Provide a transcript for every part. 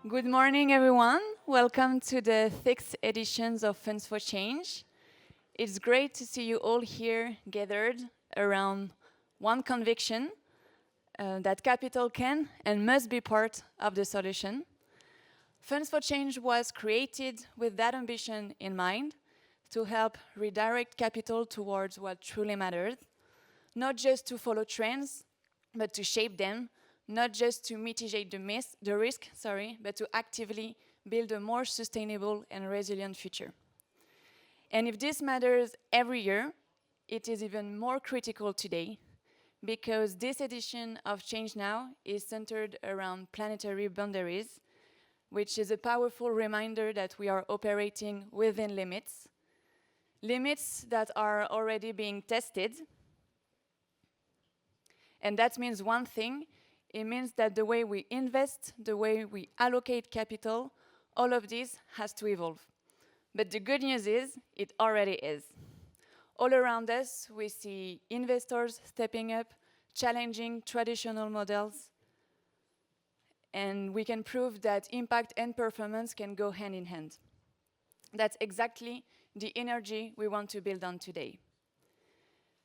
Good morning, everyone. Welcome to the 6th editions of Funds for Change. It's great to see you all here gathered around one conviction that capital can and must be part of the solution. Funds for Change was created with that ambition in mind to help redirect capital towards what truly matters, not just to follow trends, but to shape them, not just to mitigate the risk, but to actively build a more sustainable and resilient future. And if this matters every year, it is even more critical today, because this edition of ChangeNOW is centered around planetary boundaries, which is a powerful reminder that we are operating within limits that are already being tested. And that means one thing. It means that the way we invest, the way we allocate capital, all of this has to evolve. But the good news is, it already is. All around us, we see investors stepping up, challenging traditional models, and we can prove that impact and performance can go hand in hand. That's exactly the energy we want to build on today.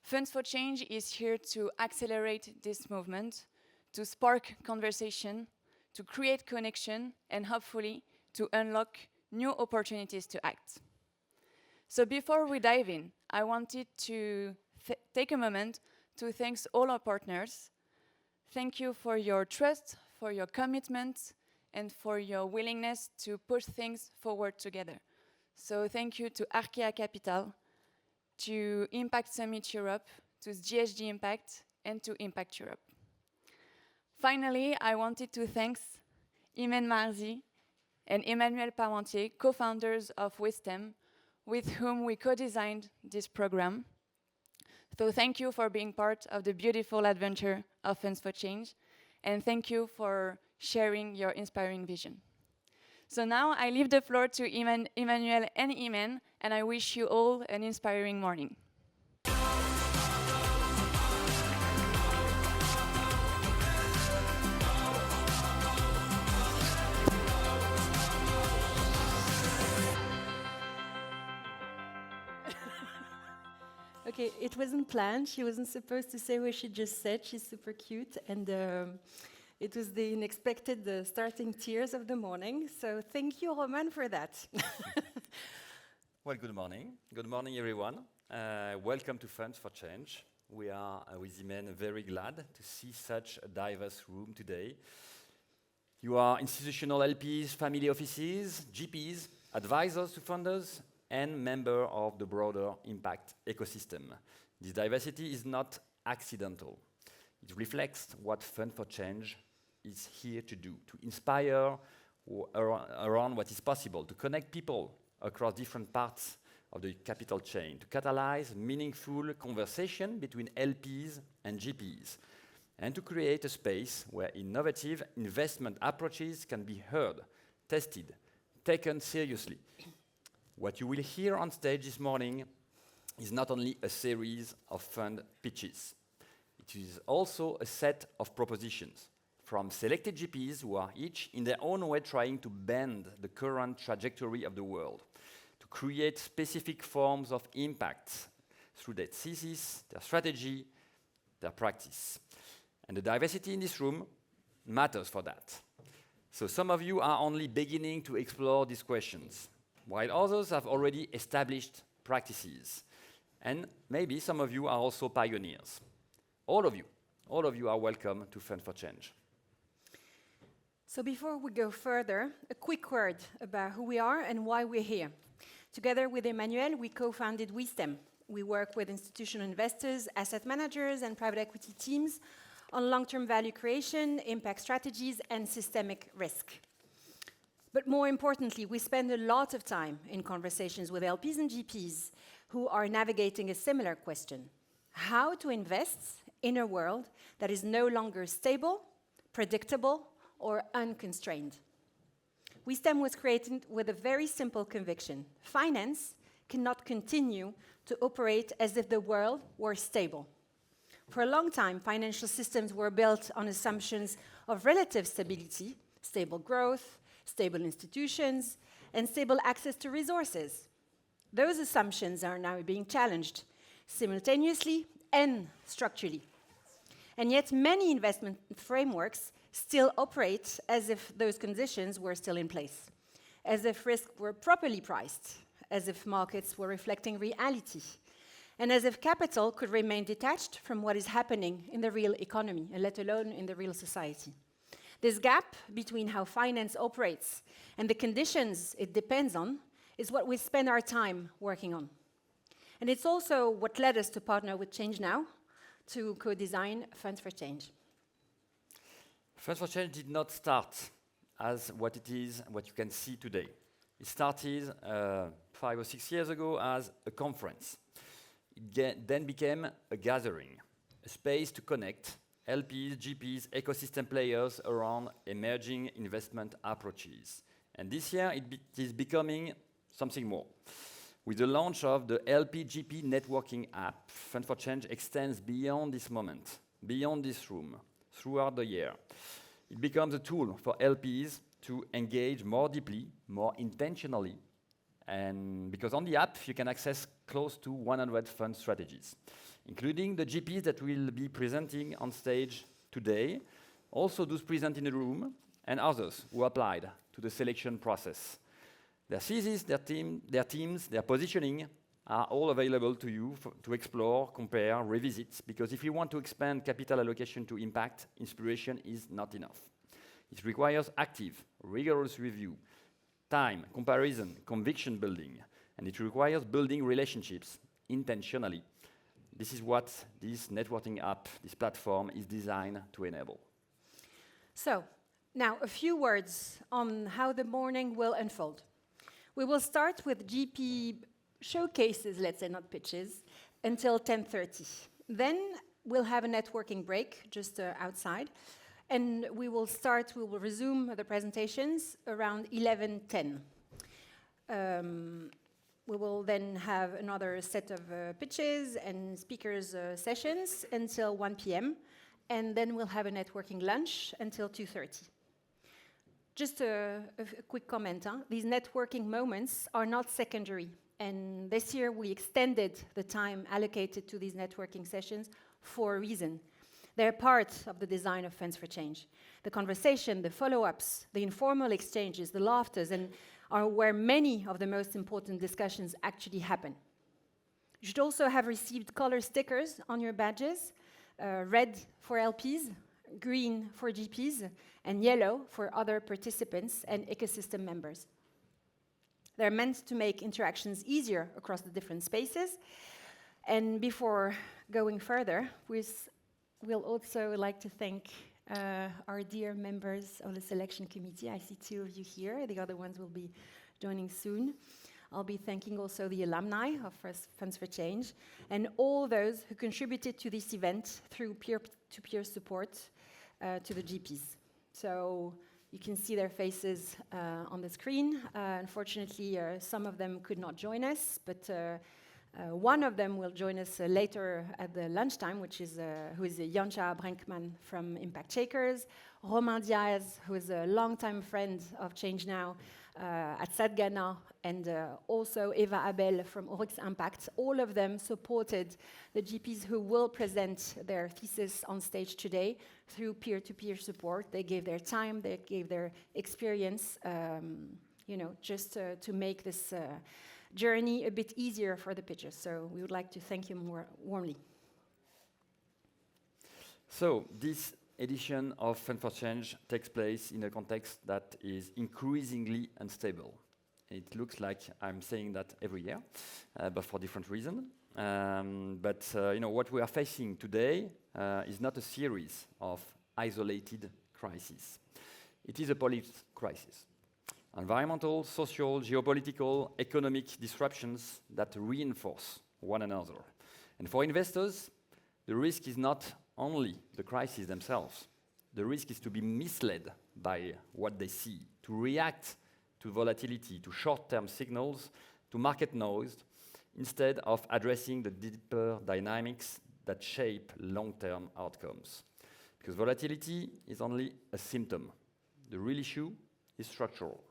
Funds for Change is here to accelerate this movement, to spark conversation, to create connection, and hopefully to unlock new opportunities to act. So before we dive in, I wanted to take a moment to thank all our partners. Thank you for your trust, for your commitment, and for your willingness to push things forward together. So thank you to Arkea Capital, to Impact Summit Europe, to GHG Impact, and to Impact Europe. Finally, I wanted to thank Imen Marzi and Emmanuel Parmentier, co-founders of Wisdom, with whom we co-designed this program. So thank you for being part of the beautiful adventure of Funds for Change, and thank you for sharing your inspiring vision. So now I leave the floor to Emmanuel and Imen, and I wish you all an inspiring morning. Okay, it wasn't planned. She wasn't supposed to say what she just said. She's super cute, and it was the unexpected starting tears of the morning. So thank you, Roman, for that. Well, good morning. Good morning, everyone. Welcome to Funds for Change. We are, with Imen, very glad to see such a diverse room today. You are institutional LPs, family offices, GPs, advisors to funders, and member of the broader impact ecosystem. This diversity is not accidental. It reflects what Fund for Change is here to do, to inspire around what is possible, to connect people across different parts of the capital chain, to catalyze meaningful conversation between LPs and GPs, and to create a space where innovative investment approaches can be heard, tested, taken seriously. What you will hear on stage this morning is not only a series of fund pitches. It is also a set of propositions from selected GPs who are each in their own way trying to bend the current trajectory of the world, to create specific forms of impact through their thesis, their strategy, their practice. And the diversity in this room matters for that. So some of you are only beginning to explore these questions, while others have already established practices. And maybe some of you are also pioneers. All of you are welcome to Fund for Change. So before we go further, a quick word about who we are and why we're here. Together with Emmanuel, we co-founded Wisdom. We work with institutional investors, asset managers, and private equity teams on long-term value creation, impact strategies, and systemic risk. But more importantly, we spend a lot of time in conversations with LPs and GPs who are navigating a similar question: how to invest in a world that is no longer stable, predictable, or unconstrained. Wisdom was created with a very simple conviction: finance cannot continue to operate as if the world were stable. For a long time, financial systems were built on assumptions of relative stability, stable growth, stable institutions, and stable access to resources. Those assumptions are now being challenged simultaneously and structurally. And yet many investment frameworks still operate as if those conditions were still in place, as if risks were properly priced, as if markets were reflecting reality, and as if capital could remain detached from what is happening in the real economy, and let alone in the real society. This gap between how finance operates and the conditions it depends on is what we spend our time working on. And it's also what led us to partner with ChangeNOW to co-design Funds for Change. Funds for Change did not start as what it is, what you can see today. It started 5 or 6 years ago as a conference. It then became a gathering, a space to connect LPs, GPs, ecosystem players around emerging investment approaches. And this year it is becoming something more. With the launch of the LP-GP networking app, Fund for Change extends beyond this moment, beyond this room, throughout the year. It becomes a tool for LPs to engage more deeply, more intentionally, and because on the app you can access close to 100 fund strategies, including the GPs that will be presenting on stage today, also those present in the room, and others who applied to the selection process. Their thesis, their teams, their positioning are all available to you to explore, compare, revisit, because if you want to expand capital allocation to impact, inspiration is not enough. It requires active, rigorous review, time, comparison, conviction building, and it requires building relationships intentionally. This is what this networking app, this platform, is designed to enable. So, now a few words on how the morning will unfold. We will start with GP showcases, let's say, not pitches, until 10:30. Then we'll have a networking break just outside, and we will resume the presentations around 11:10. We will then have another set of pitches and speakers sessions until 1 p.m., and then we'll have a networking lunch until 2:30. Just a quick comment. These networking moments are not secondary, and this year we extended the time allocated to these networking sessions for a reason. They're part of the design of Funds for Change. The conversation, the follow-ups, the informal exchanges, the laughters, and are where many of the most important discussions actually happen. You should also have received color stickers on your badges, red for LPs, green for GPs, and yellow for other participants and ecosystem members. They're meant to make interactions easier across the different spaces. And before going further, we'll also like to thank our dear members of the selection committee. I see 2 of you here. The other ones will be joining soon. I'll be thanking also the alumni of Funds for Change and all those who contributed to this event through peer-to-peer support to the GPs. So you can see their faces on the screen. Unfortunately, some of them could not join us, but one of them will join us later at the lunchtime, who is Jancha Brenkman from Impact Shakers, Romain Diaz, who is a longtime friend of ChangeNOW at Sadgana, and also Eva Abel from Oryx Impact. All of them supported the GPs who will present their thesis on stage today through peer-to-peer support. They gave their time, they gave their experience, just to make this journey a bit easier for the pitchers. So we would like to thank you more warmly. So this edition of Fund for Change takes place in a context that is increasingly unstable. It looks like I'm saying that every year, but for different reasons. What we are facing today is not a series of isolated crises. It is a police crisis. Environmental, social, geopolitical, economic disruptions that reinforce one another. And for investors, the risk is not only the crises themselves. The risk is to be misled by what they see, to react to volatility, to short-term signals, to market noise, instead of addressing the deeper dynamics that shape long-term outcomes. Because volatility is only a symptom. The real issue is structural.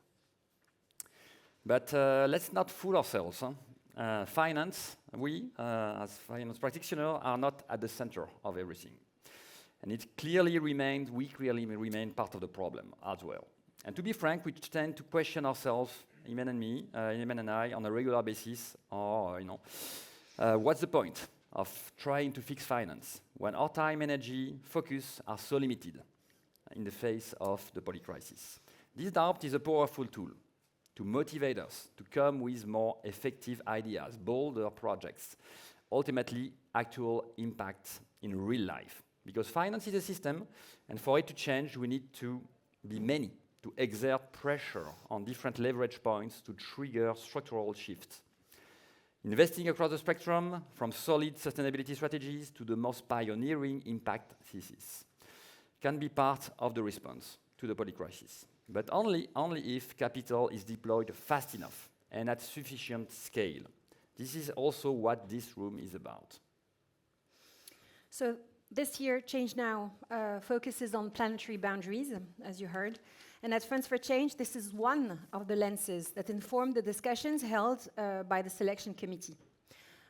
But let's not fool ourselves. Finance, we, as finance practitioners, are not at the center of everything. And it clearly remains, we clearly remain part of the problem as well. And to be frank, we tend to question ourselves, Iman and I, on a regular basis, or, what's the point of trying to fix finance when our time, energy, focus are so limited in the face of the polycrisis? This doubt is a powerful tool to motivate us to come with more effective ideas, bolder projects, ultimately actual impact in real life. Because finance is a system, and for it to change, we need to be many, to exert pressure on different leverage points to trigger structural shifts. Investing across the spectrum, from solid sustainability strategies to the most pioneering impact thesis, can be part of the response to the polycrisis. But only if capital is deployed fast enough and at sufficient scale. This is also what this room is about. So this year, ChangeNOW focuses on planetary boundaries, as you heard. And at Funds for Change, this is one of the lenses that informed the discussions held by the selection committee.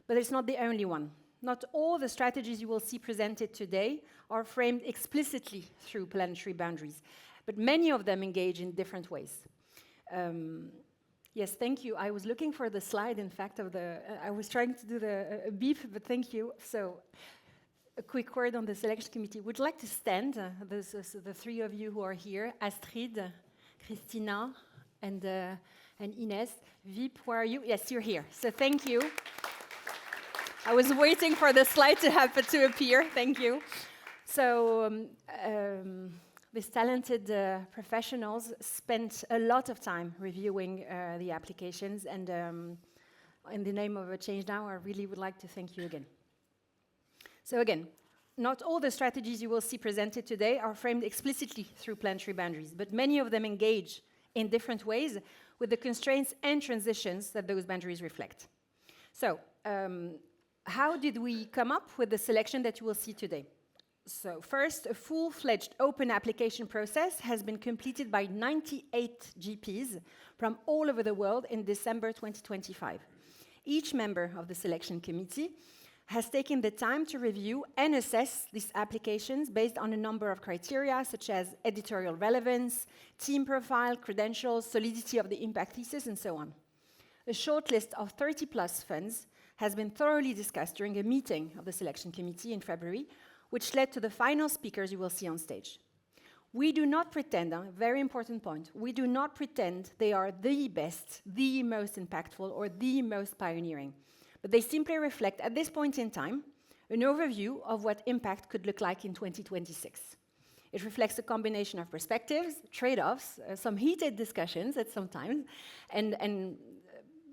But it's not the only one. Not all the strategies you will see presented today are framed explicitly through planetary boundaries, but many of them engage in different ways. Yes, thank you. I was looking for the slide, in fact, of the... I was trying to do the beep, but thank you. So, a quick word on the selection committee. Would you like to stand? The three of you who are here, Astrid, Christina, and Ines. Vip, where are you? Yes, you're here. So thank you. I was waiting for the slide to appear. Thank you. So these talented professionals spent a lot of time reviewing the applications, and in the name of ChangeNOW, I really would like to thank you again. So again, not all the strategies you will see presented today are framed explicitly through planetary boundaries, but many of them engage in different ways with the constraints and transitions that those boundaries reflect. So, how did we come up with the selection that you will see today? So first, a full-fledged open application process has been completed by 98 GPs from all over the world in December 2025. Each member of the selection committee has taken the time to review and assess these applications based on a number of criteria, such as editorial relevance, team profile, credentials, solidity of the impact thesis, and so on. A shortlist of 30-plus funds has been thoroughly discussed during a meeting of the selection committee in February, which led to the final speakers you will see on stage. We do not pretend, a very important point, we do not pretend they are the best, the most impactful, or the most pioneering. But they simply reflect, at this point in time, an overview of what impact could look like in 2026. It reflects a combination of perspectives, trade-offs, some heated discussions at some times, and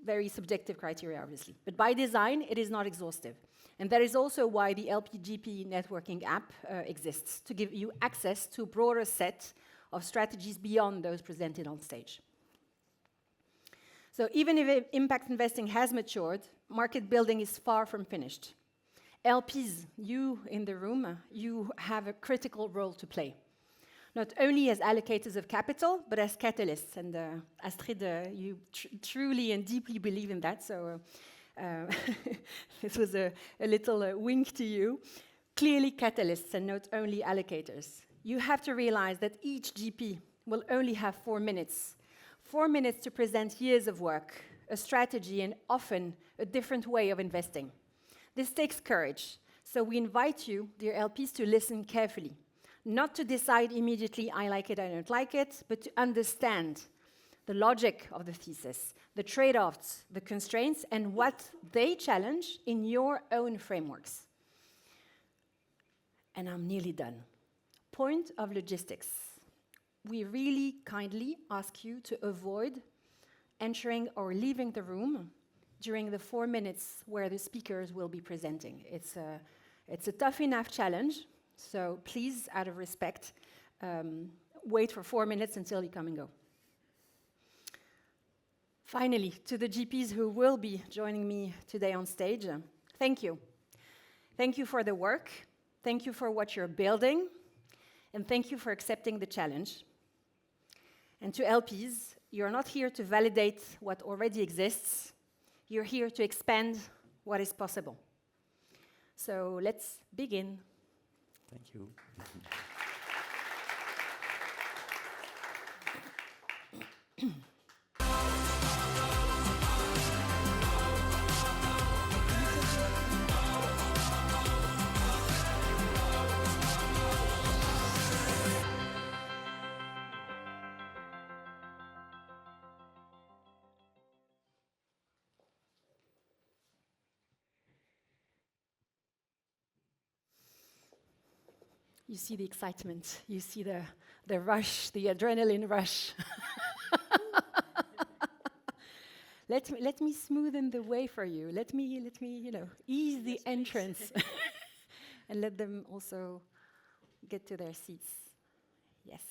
very subjective criteria, obviously. But by design, it is not exhaustive. And that is also why the LPGP networking app exists, to give you access to a broader set of strategies beyond those presented on stage. So even if impact investing has matured, market building is far from finished. LPs, you in the room, you have a critical role to play. Not only as allocators of capital, but as catalysts. And Astrid, you truly and deeply believe in that, so this was a little wink to you. Clearly catalysts and not only allocators. You have to realize that each GP will only have 4 minutes. 4 minutes to present years of work, a strategy, and often a different way of investing. This takes courage, so we invite you, dear LPs, to listen carefully. Not to decide immediately, I like it, I don't like it, but to understand the logic of the thesis, the trade-offs, the constraints, and what they challenge in your own frameworks. And I'm nearly done. Point of logistics. We really kindly ask you to avoid entering or leaving the room during the 4 minutes where the speakers will be presenting. It's a tough enough challenge, so please, out of respect, wait for 4 minutes until you come and go. Finally, to the GPs who will be joining me today on stage, thank you. Thank you for the work, thank you for what you're building, and thank you for accepting the challenge. And to LPs, you're not here to validate what already exists. You're here to expand what is possible. So let's begin. Thank you. You see the excitement, you see the rush, the adrenaline rush. Let me smoothen the way for you. Let me, ease the entrance. And let them also get to their seats. Yes.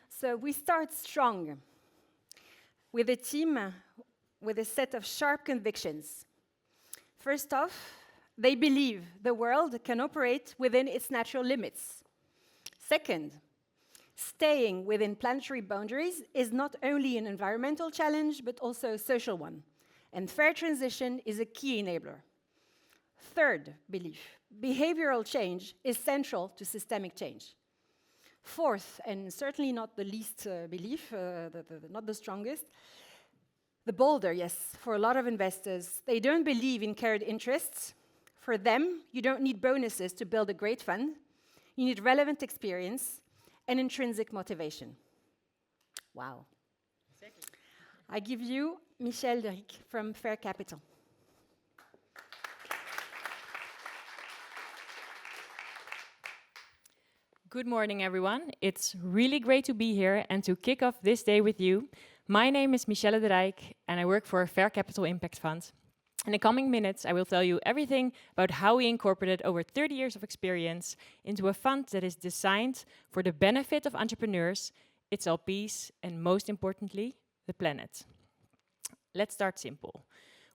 So we start strong with a team with a set of sharp convictions. First off, they believe the world can operate within its natural limits. Second, staying within planetary boundaries is not only an environmental challenge, but also a social one. And fair transition is a key enabler. Third belief, behavioral change is central to systemic change. Fourth, and certainly not the least belief, not the strongest, the bolder, yes, for a lot of investors, they don't believe in carried interests. For them, you don't need bonuses to build a great fund. You need relevant experience and intrinsic motivation. Wow. Exactly. I give you Michel Deric from Fair Capital. Good morning, everyone. It's really great to be here and to kick off this day with you. My name is Michelle de Rijk, and I work for a Fair Capital Impact Fund. In the coming minutes, I will tell you everything about how we incorporated over 30 years of experience into a fund that is designed for the benefit of entrepreneurs, its LPs, and most importantly, the planet. Let's start simple.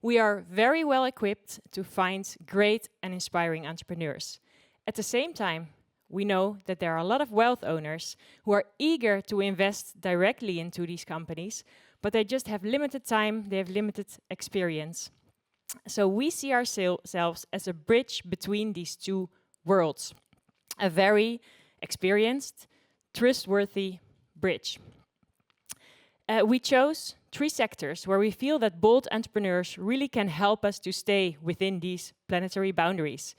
We are very well equipped to find great and inspiring entrepreneurs. At the same time, we know that there are a lot of wealth owners who are eager to invest directly into these companies, but they just have limited time, they have limited experience. So we see ourselves as a bridge between these two worlds, a very experienced, trustworthy bridge. We chose 3 sectors where we feel that bold entrepreneurs really can help us to stay within these planetary boundaries.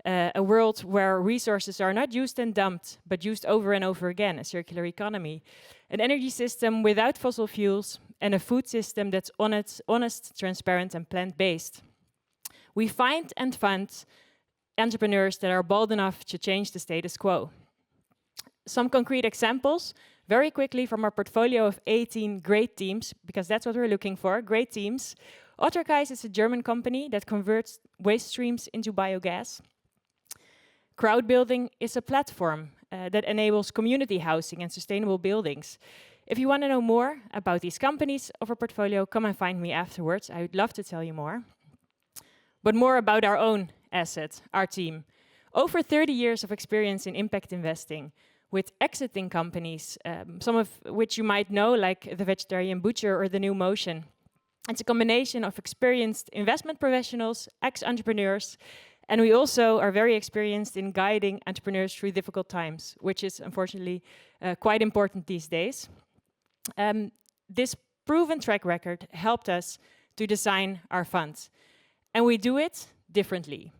A world where resources are not used and dumped, but used over and over again, a circular economy, an energy system without fossil fuels, and a food system that's honest, transparent, and plant-based. We find and fund entrepreneurs that are bold enough to change the status quo. Some concrete examples, very quickly from our portfolio of 18 great teams, because that's what we're looking for, great teams. Otterkais is a German company that converts waste streams into biogas. Crowdbuilding is a platform that enables community housing and sustainable buildings. If you want to know more about these companies of our portfolio, come and find me afterwards. I would love to tell you more. But more about our own asset, our team. Over 30 years of experience in impact investing with exiting companies, some of which you might know, like The Vegetarian Butcher or The New Motion. It's a combination of experienced investment professionals, ex-entrepreneurs, and we also are very experienced in guiding entrepreneurs through difficult times, which is unfortunately quite important these days. This proven track record helped us to design our fund, and we do it differently.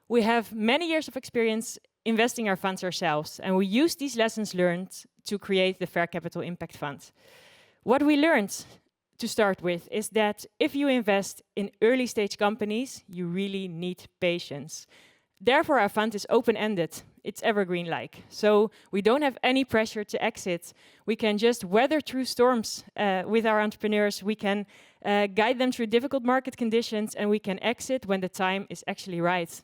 We have many years of experience investing our funds ourselves, and we use these lessons learned to create the Fair Capital Impact Fund. What we learned to start with is that if you invest in early stage companies, you really need patience. Therefore, our fund is open-ended. It's evergreen-like. So we don't have any pressure to exit. We can just weather through storms with our entrepreneurs. We can guide them through difficult market conditions, and we can exit when the time is actually right.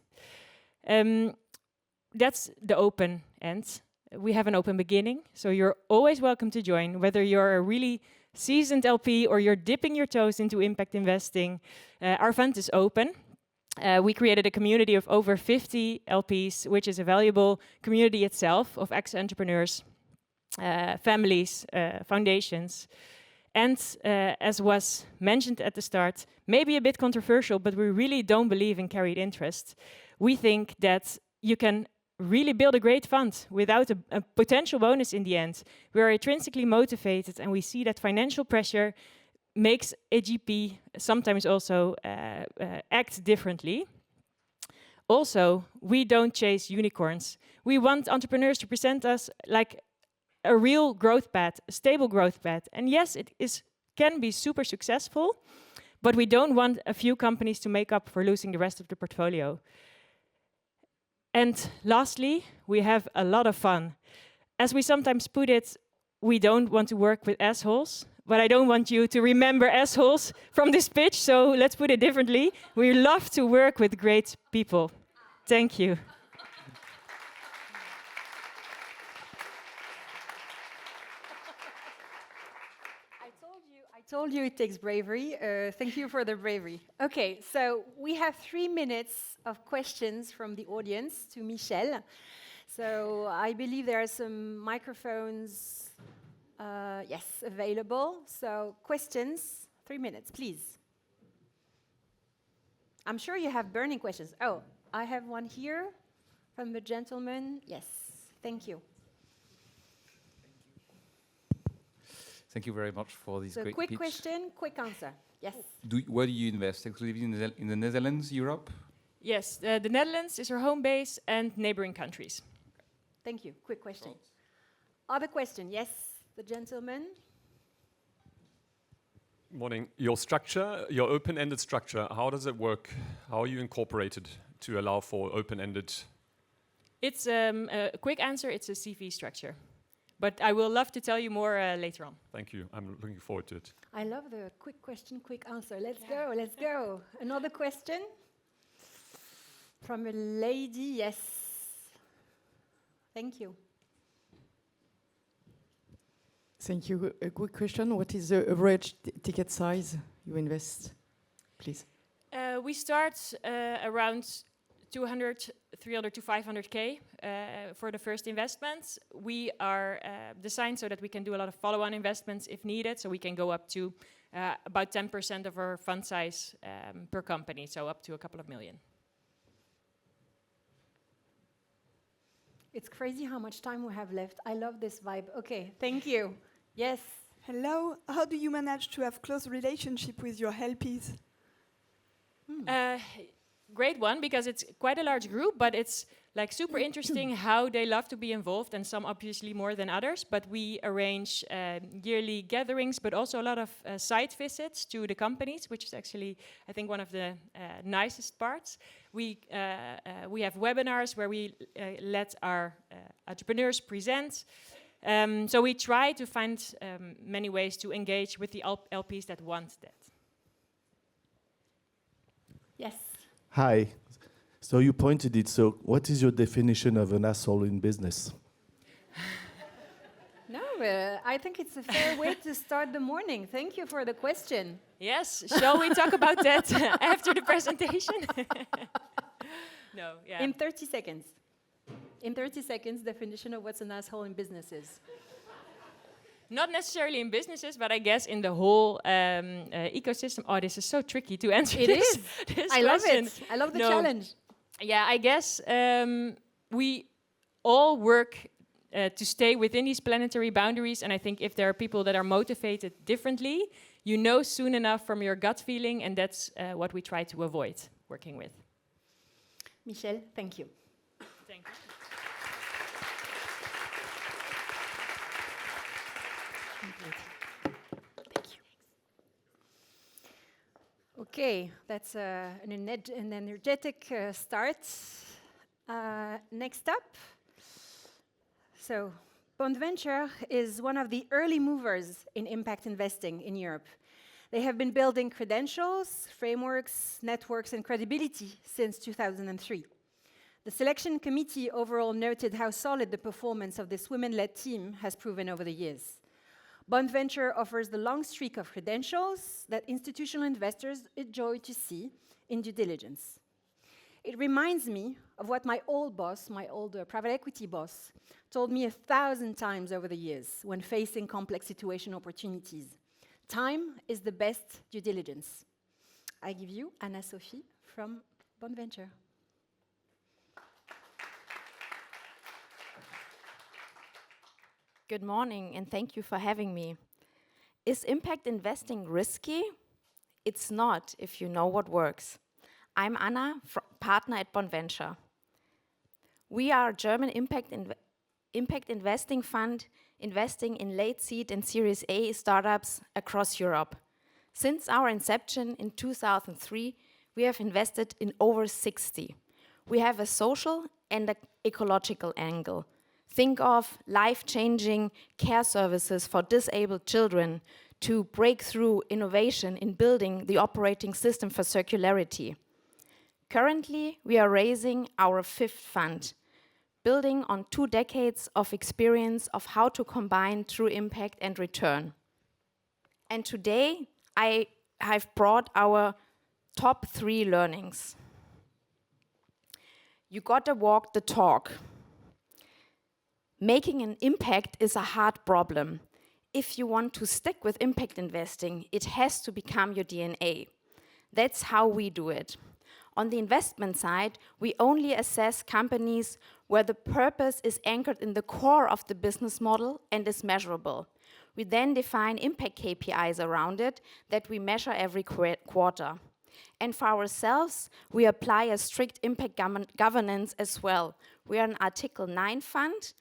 That's the open end. We have an open beginning, so you're always welcome to join, whether you're a really seasoned LP or you're dipping your toes into impact investing. Our fund is open. We created a community of over 50 LPs, which is a valuable community itself of ex-entrepreneurs. families, foundations. And as was mentioned at the start, maybe a bit controversial, but we really don't believe in carried interest. We think that you can really build a great fund without a potential bonus in the end. We are intrinsically motivated, and we see that financial pressure makes a GP sometimes also act differently. Also, we don't chase unicorns. We want entrepreneurs to present us like a real growth path, a stable growth path. And yes, can be super successful, but we don't want a few companies to make up for losing the rest of the portfolio. And lastly, we have a lot of fun. As we sometimes put it, we don't want to work with assholes, but I don't want you to remember assholes from this pitch, so let's put it differently. We love to work with great people. Thank you. I told you it takes bravery. Thank you for the bravery. Okay, so we have 3 minutes of questions from the audience to Michel. So I believe there are some microphones, yes, available. So questions, 3 minutes, please. I'm sure you have burning questions. Oh, I have one here from the gentleman. Yes, thank you. Thank you very much for this great quick pitch. question, quick answer. Yes. Where do you invest? Exclusively in the Netherlands, Europe? Yes, the Netherlands is our home base and neighboring countries. Thank you. Quick question. Other question? Yes, the gentleman. Morning. Your structure, your open-ended structure, how does it work? How are you incorporated to allow for open-ended? It's a quick answer, it's a CV structure. But I will love to tell you more later on. Thank you. I'm looking forward to it. I love the quick question, quick answer. Let's go, let's go. Another question? From a lady, yes. Thank you. Thank you. A quick question. What is the average ticket size you invest, please? We start around 200, 300 to 500K for the first investments. We are designed so that we can do a lot of follow-on investments if needed, so we can go up to about 10% of our fund size per company, so up to a couple of million. It's crazy how much time we have left. I love this vibe. Okay, thank you. Yes. Hello. How do you manage to have close relationship with your LPs? Great one, because it's quite a large group, but it's like super interesting how they love to be involved, and some obviously more than others. But we arrange yearly gatherings, but also a lot of site visits to the companies, which is actually, I think, one of the nicest parts. We have webinars where we let our entrepreneurs present. So we try to find many ways to engage with the LPs that want that. Yes. Hi. So you pointed it. So what is your definition of an asshole in business? No, I think it's a fair way to start the morning. Thank you for the question. Yes, shall we talk about that after the presentation? No, yeah. In 30 seconds. In 30 seconds, definition of what's an asshole in business is. Not necessarily in businesses, but I guess in the whole ecosystem. Oh, this is so tricky to answer. It this, is. This I love question. it. I love the No. challenge. Yeah, I guess we all work to stay within these planetary boundaries. And I think if there are people that are motivated differently, you know soon enough from your gut feeling, and that's what we try to avoid working with. Michel, thank you. Thank you. Thank you. Okay, that's an energetic start. Next up, so Bondventure is one of the early movers in impact investing in Europe. They have been building credentials, frameworks, networks, and credibility since 2003. The selection committee overall noted how solid the performance of this women-led team has proven over the years. Bondventure offers the long streak of credentials that institutional investors enjoy to see in due diligence. It reminds me of what my old boss, my old private equity boss, told me 1,000 times over the years when facing complex situation opportunities. Time is the best due diligence. I give you Anna-Sophie from Bonaventure. Good morning, and thank you for having me. Is impact investing risky? It's not, if you know what works. I'm Anna, partner at Bonaventure. We are a German impact investing fund investing in late seed and Series A startups across Europe. Since our inception in 2003, we have invested in over 60. We have a social and an ecological angle. Think of life-changing care services for disabled children to breakthrough innovation in building the operating system for circularity. Currently, we are raising our 5th fund, building on 2 decades of experience of how to combine true impact and return. And today, I have brought our top 3 learnings. You gotta walk the talk. Making an impact is a hard problem. If you want to stick with impact investing, it has to become your DNA. That's how we do it. On the investment side, we only assess companies where the purpose is anchored in the core of the business model and is measurable. We then define impact KPIs around it that we measure every quarter. And for ourselves, we apply a strict impact governance as well. We are an Article 9 fund.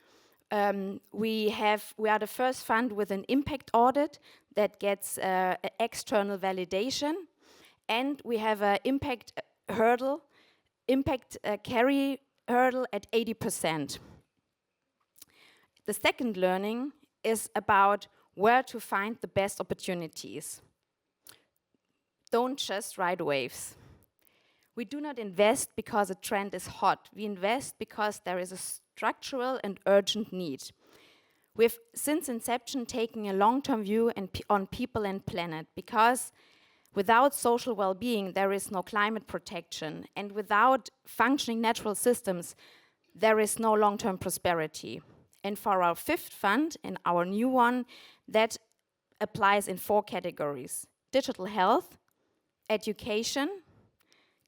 We are the first fund with an impact audit that gets external validation, and we have an impact carry hurdle at 80%. The second learning is about where to find the best opportunities. Don't just ride waves. We do not invest because a trend is hot. We invest because there is a structural and urgent need. We've, since inception, taken a long-term view on people and planet, because without social well-being, there is no climate protection, and without functioning natural systems, there is no long-term prosperity. And for our 5th fund, and our new one, that applies in 4 categories: digital health, education,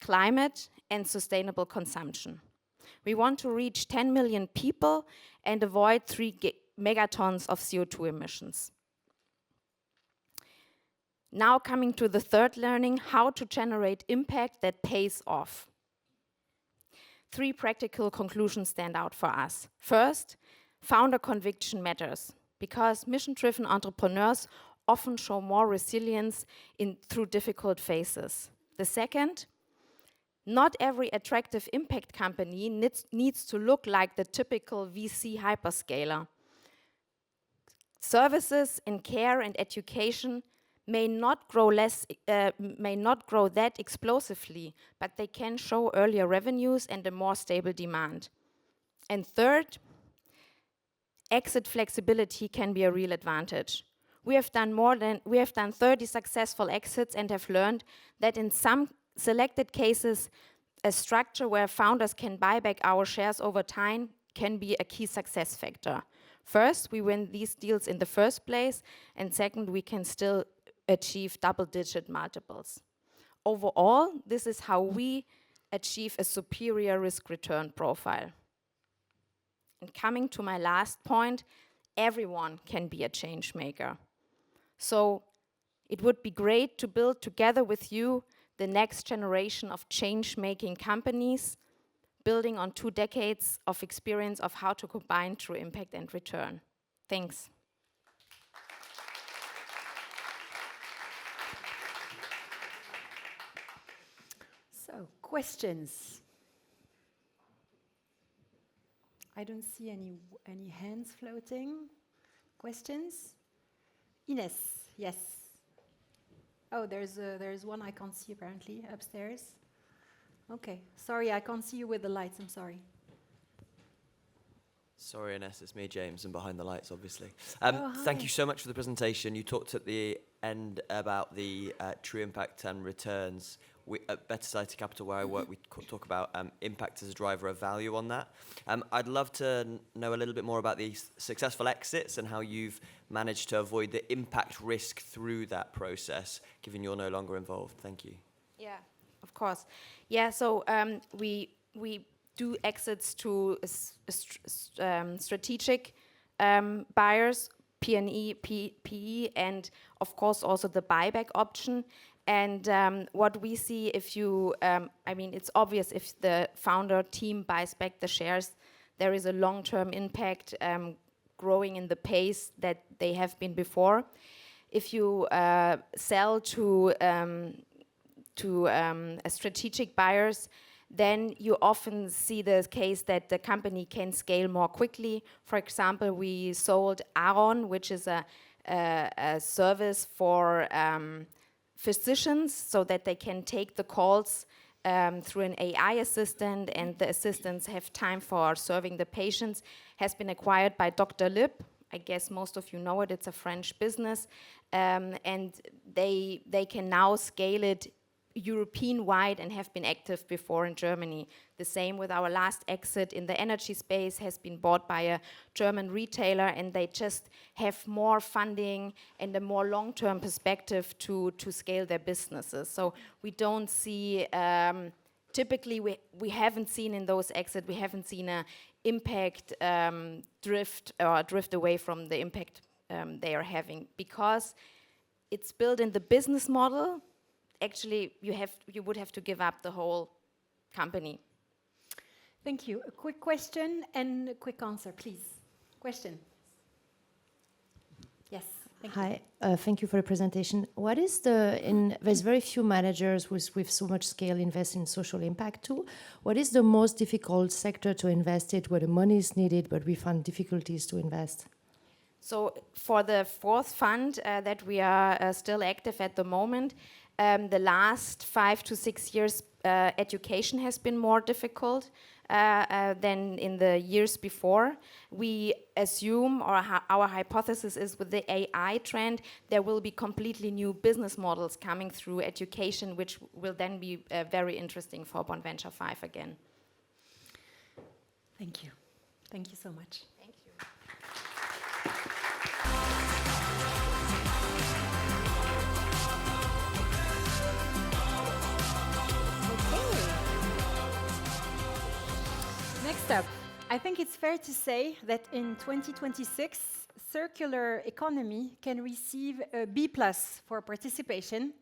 climate, and sustainable consumption. We want to reach 10 million people and avoid 3 megatons of CO2 emissions. Now coming to the third learning, how to generate impact that pays off. 3 practical conclusions stand out for us. First, founder conviction matters, because mission-driven entrepreneurs often show more resilience through difficult phases. The second, not every attractive impact company needs to look like the typical VC hyperscaler. Services in care and education may not grow that explosively, but they can show earlier revenues and a more stable demand. And third, exit flexibility can be a real advantage. We have done 30 successful exits and have learned that in some selected cases, a structure where founders can buy back our shares over time can be a key success factor. First, we win these deals in the first place, and second, we can still achieve double-digit multiples. Overall, this is how we achieve a superior risk-return profile. And coming to my last point, everyone can be a change maker. So it would be great to build together with you the next generation of change-making companies, building on 2 decades of experience of how to combine true impact and return. Thanks. So, questions? I don't see any hands floating. Questions? Ines, yes. Oh, there's one I can't see apparently upstairs. Okay, sorry, I can't see you with the lights, I'm sorry. Sorry, Ines, it's me, James, and behind the lights, obviously. Hi. Thank you so much for the presentation. You talked at the end about the true impact and returns. at Better Society Capital, where I work, we talk about impact as a driver of value on that. I'd love to know a little bit more about these successful exits and how you've managed to avoid the impact risk through that process, given you're no longer involved. Thank you. Yeah, of course. Yeah, so we do exits to strategic buyers, P&E, PE, and of course also the buyback option. And what we see, if you, I mean, it's obvious if the founder team buys back the shares, there is a long-term impact growing in the pace that they have been before. If you sell to strategic buyers, then you often see the case that the company can scale more quickly. For example, we sold Aaron, which is a service for physicians, so that they can take the calls through an AI assistant, and the assistants have time for serving the patients. Has been acquired by Dr. Lip. I guess most of you know it. It's a French business, and they can now scale it European-wide and have been active before in Germany. The same with our last exit in the energy space, has been bought by a German retailer, and they just have more funding and a more long-term perspective to scale their businesses. So we don't see, typically we haven't seen in those exits, we haven't seen a impact drift away from the impact they are having, because it's built in the business model. Actually, you would have to give up the whole company. Thank you. A quick question and a quick answer, please. Question. Yes. Thank you. Hi. Thank you for the presentation. What is there's very few managers with so much scale invest in social impact too. What is the most difficult sector to invest in, where the money is needed, but we find difficulties to invest? So for the fourth fund that we are still active at the moment, the last 5 to 6 years, education has been more difficult than in the years before. We assume, or our hypothesis is, with the AI trend, there will be completely new business models coming through education, which will then be very interesting for Bond Venture 5 again. Thank you. Thank you so much. Thank you. Next up, I think it's fair to say that in 2026, circular economy can receive a B+ for participation,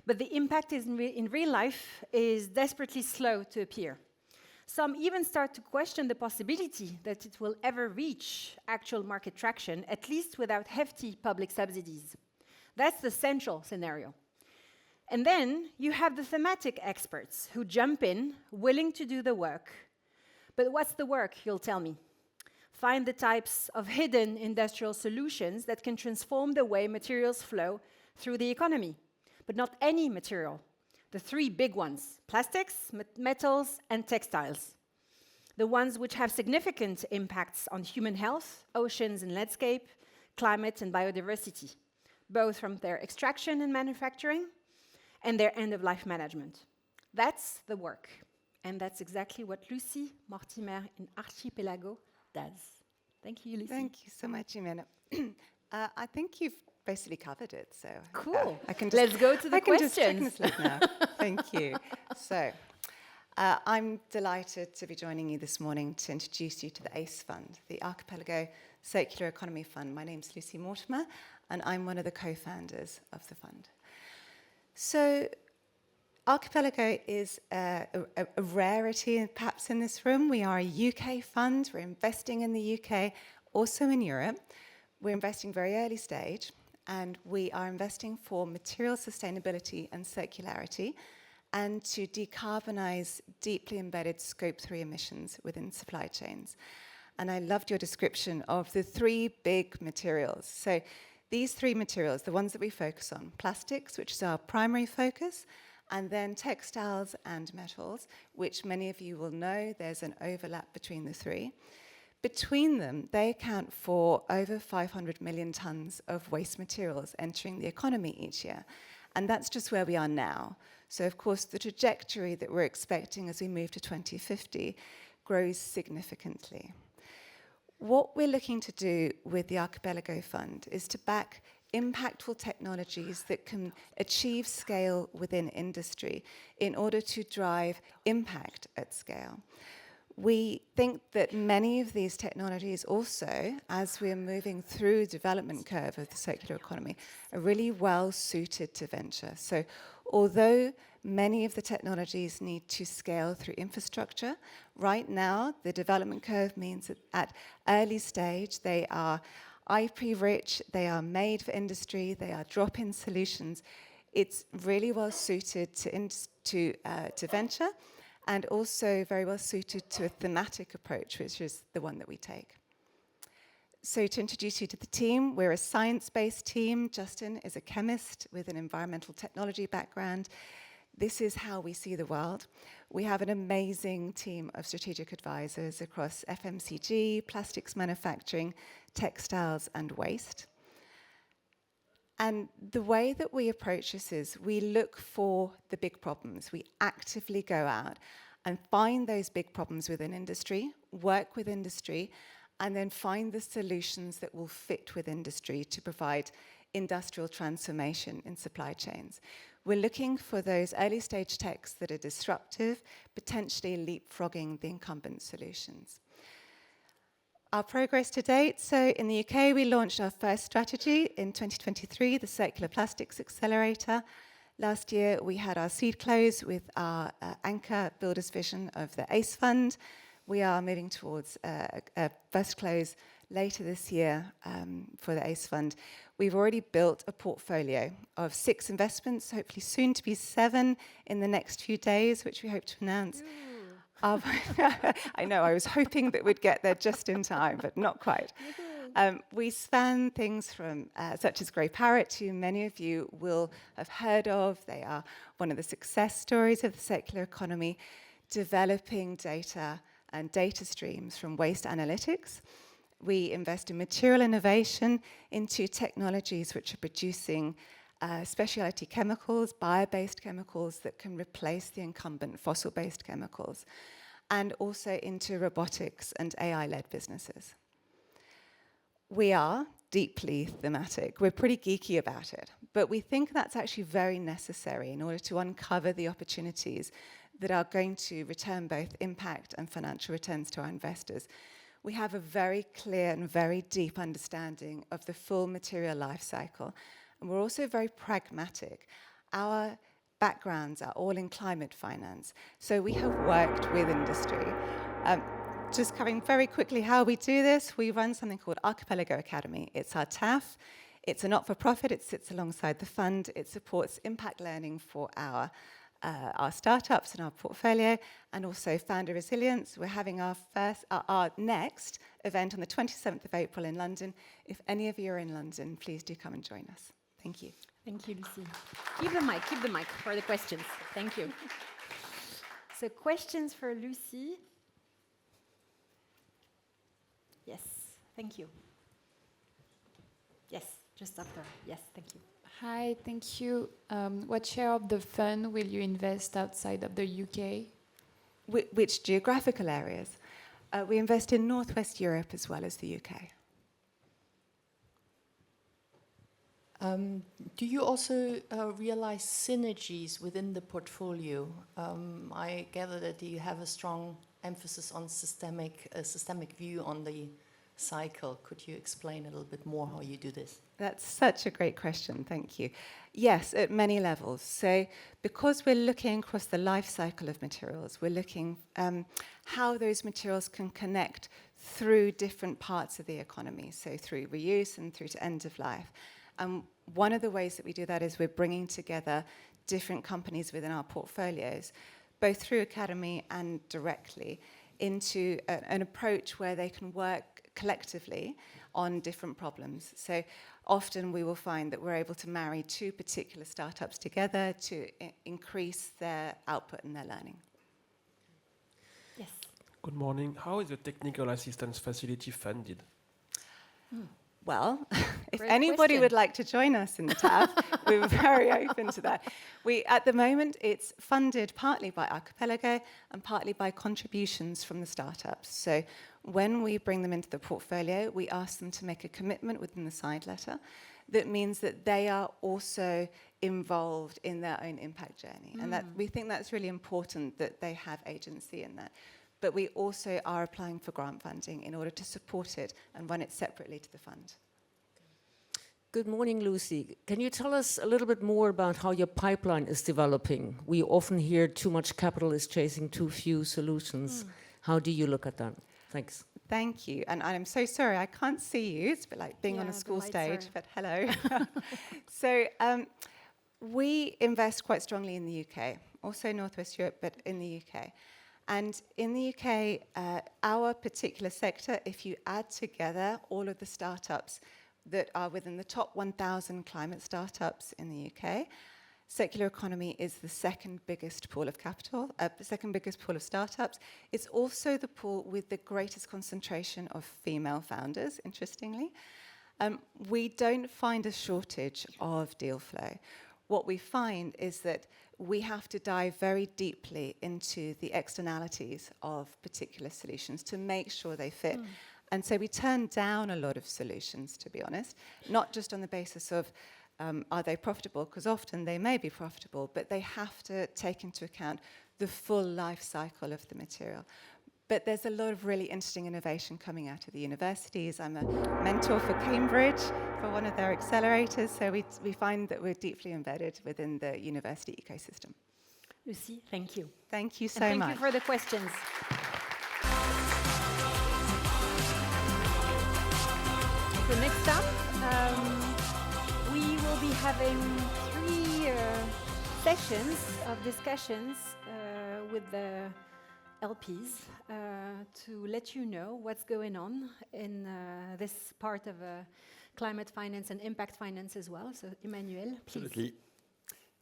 but the impact in real life is desperately slow to appear. Some even start to question the possibility that it will ever reach actual market traction, at least without hefty public subsidies. That's the central scenario. And then you have the thematic experts who jump in, willing to do the work. But what's the work, you'll tell me? Find the types of hidden industrial solutions that can transform the way materials flow through the economy. But not any material. The 3 big ones: plastics, metals, and textiles. The ones which have significant impacts on human health, oceans and landscape, climate and biodiversity, both from their extraction and manufacturing and their end-of-life management. That's the work. And that's exactly what Lucy Mortimer in Archipelago does. Thank you, Lucy. Thank you so much, Jimena. I think you've basically covered it, so cool. I can Let's go to the questions. I can just check this now. Thank you. So, I'm delighted to be joining you this morning to introduce you to the ACE Fund, the Archipelago Circular Economy Fund. My name's Lucy Mortimer, and I'm one of the co-founders of the fund. So, Archipelago is a rarity perhaps in this room. We are a UK fund. We're investing in the UK, also in Europe. We're investing very early stage, and we are investing for material sustainability and circularity, and to decarbonize deeply embedded Scope 3 emissions within supply chains. And I loved your description of the 3 big materials. So these 3 materials, the ones that we focus on: plastics, which is our primary focus, and then textiles and metals, which many of you will know there's an overlap between the 3. Between them, they account for over 500 million tons of waste materials entering the economy each year. And that's just where we are now. So, of course, the trajectory that we're expecting as we move to 2050 grows significantly. What we're looking to do with the Archipelago Fund is to back impactful technologies that can achieve scale within industry in order to drive impact at scale. We think that many of these technologies also, as we're moving through the development curve of the circular economy, are really well suited to venture. So although many of the technologies need to scale through infrastructure, right now the development curve means that at early stage they are IP rich, they are made for industry, they are drop-in solutions. It's really well suited to venture, and also very well suited to a thematic approach, which is the one that we take. So to introduce you to the team, we're a science-based team. Justin is a chemist with an environmental technology background. This is how we see the world. We have an amazing team of strategic advisors across FMCG, plastics manufacturing, textiles, and waste. And the way that we approach this is we look for the big problems. We actively go out and find those big problems within industry, work with industry, and then find the solutions that will fit with industry to provide industrial transformation in supply chains. We're looking for those early stage techs that are disruptive, potentially leapfrogging the incumbent solutions. Our progress to date, so in the UK we launched our first strategy in 2023, the Circular Plastics Accelerator. Last year we had our seed close with our anchor builders vision of the ACE Fund. We are moving towards a first close later this year for the ACE Fund. We've already built a portfolio of 6 investments, hopefully soon to be 7 in the next few days, which we hope to announce. I know, I was hoping that we'd get there just in time, but not quite. We span things from such as Grey Parrot, who many of you will have heard of. They are one of the success stories of the circular economy, developing data and data streams from waste analytics. We invest in material innovation into technologies which are producing specialty chemicals, bio-based chemicals that can replace the incumbent fossil-based chemicals, and also into robotics and AI-led businesses. We are deeply thematic. We're pretty geeky about it, but we think that's actually very necessary in order to uncover the opportunities that are going to return both impact and financial returns to our investors. We have a very clear and very deep understanding of the full material life cycle. And we're also very pragmatic. Our backgrounds are all in climate finance. So we have worked with industry. Just covering very quickly how we do this, we run something called Archipelago Academy. It's our TAF. It's a not-for-profit. It sits alongside the fund. It supports impact learning for our startups and our portfolio, and also founder resilience. We're having our next event on the 27th of April in London. If any of you are in London, please do come and join us. Thank you. Thank you, Lucy. Keep the mic for the questions. Thank you. So questions for Lucy? Yes, thank you. Yes, just after. Yes, thank you. Hi, thank you. What share of the fund will you invest outside of the UK? Which geographical areas? We invest in Northwest Europe as well as the UK. Do you also realize synergies within the portfolio? I gather that you have a strong emphasis on systemic view on the cycle. Could you explain a little bit more how you do this? That's such a great question, thank you. Yes, at many levels. So because we're looking across the life cycle of materials, we're looking how those materials can connect through different parts of the economy, so through reuse and through to end of life. And one of the ways that we do that is we're bringing together different companies within our portfolios, both through Academy and directly, into an approach where they can work collectively on different problems. So often we will find that we're able to marry 2 particular startups together to increase their output and their learning. Yes. Good morning. How is the technical assistance facility funded? Well, if Great anybody question. would like to join us in the TAF, we're very open to that. At the moment, it's funded partly by Archipelago and partly by contributions from the startups. So when we bring them into the portfolio, we ask them to make a commitment within the side letter. That means that they are also involved in their own impact journey. And that we think that's really important, that they have agency in that. But we also are applying for grant funding in order to support it and run it separately to the fund. Good morning, Lucy. Can you tell us a little bit more about how your pipeline is developing? We often hear too much capital is chasing too few solutions. How do you look at that? Thanks. Thank you. And I'm so sorry, I can't see you. It's a bit like being on a school stage, but hello. So we invest quite strongly in the UK, also Northwest Europe, but in the UK. And in the UK, our particular sector, if you add together all of the startups that are within the top 1,000 climate startups in the UK, circular economy is the second biggest pool of capital, the second biggest pool of startups. It's also the pool with the greatest concentration of female founders, interestingly. We don't find a shortage of deal flow. What we find is that we have to dive very deeply into the externalities of particular solutions to make sure they fit. And so we turn down a lot of solutions, to be honest, not just on the basis of are they profitable, because often they may be profitable, but they have to take into account the full life cycle of the material. But there's a lot of really interesting innovation coming out of the universities. I'm a mentor for Cambridge for one of their accelerators, so we find that we're deeply embedded within the university ecosystem. Lucy, thank you. Thank you so And much. thank you for the questions. So next up, we will be having 3 sessions of discussions with the LPs to let you know what's going on in this part of climate finance and impact finance as well. So Emmanuel, please. Absolutely.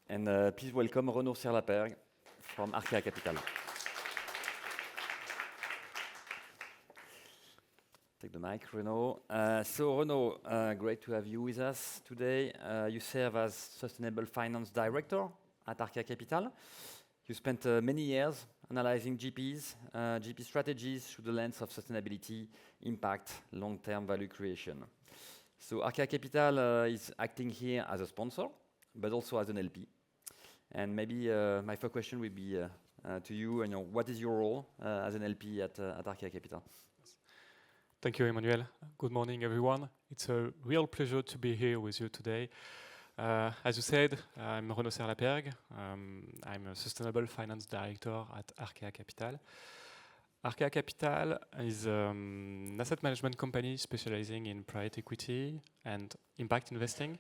And please welcome Renaud Serlapergue from Arkea Capital. Take the mic, Renaud. So Renaud, great to have you with us today. You serve as Sustainable Finance Director at Arkea Capital. You spent many years analyzing GPs, GP strategies through the lens of sustainability, impact, long-term value creation. So Arkea Capital is acting here as a sponsor, but also as an LP. And maybe my first question would be to you, what is your role as an LP at Arkea Capital? Thank you, Emmanuel. Good morning, everyone. It's a real pleasure to be here with you today. As you said, I'm Renaud Serlapergue. I'm a Sustainable Finance Director at Arkea Capital. Arkea Capital is an asset management company specializing in private equity and impact investing.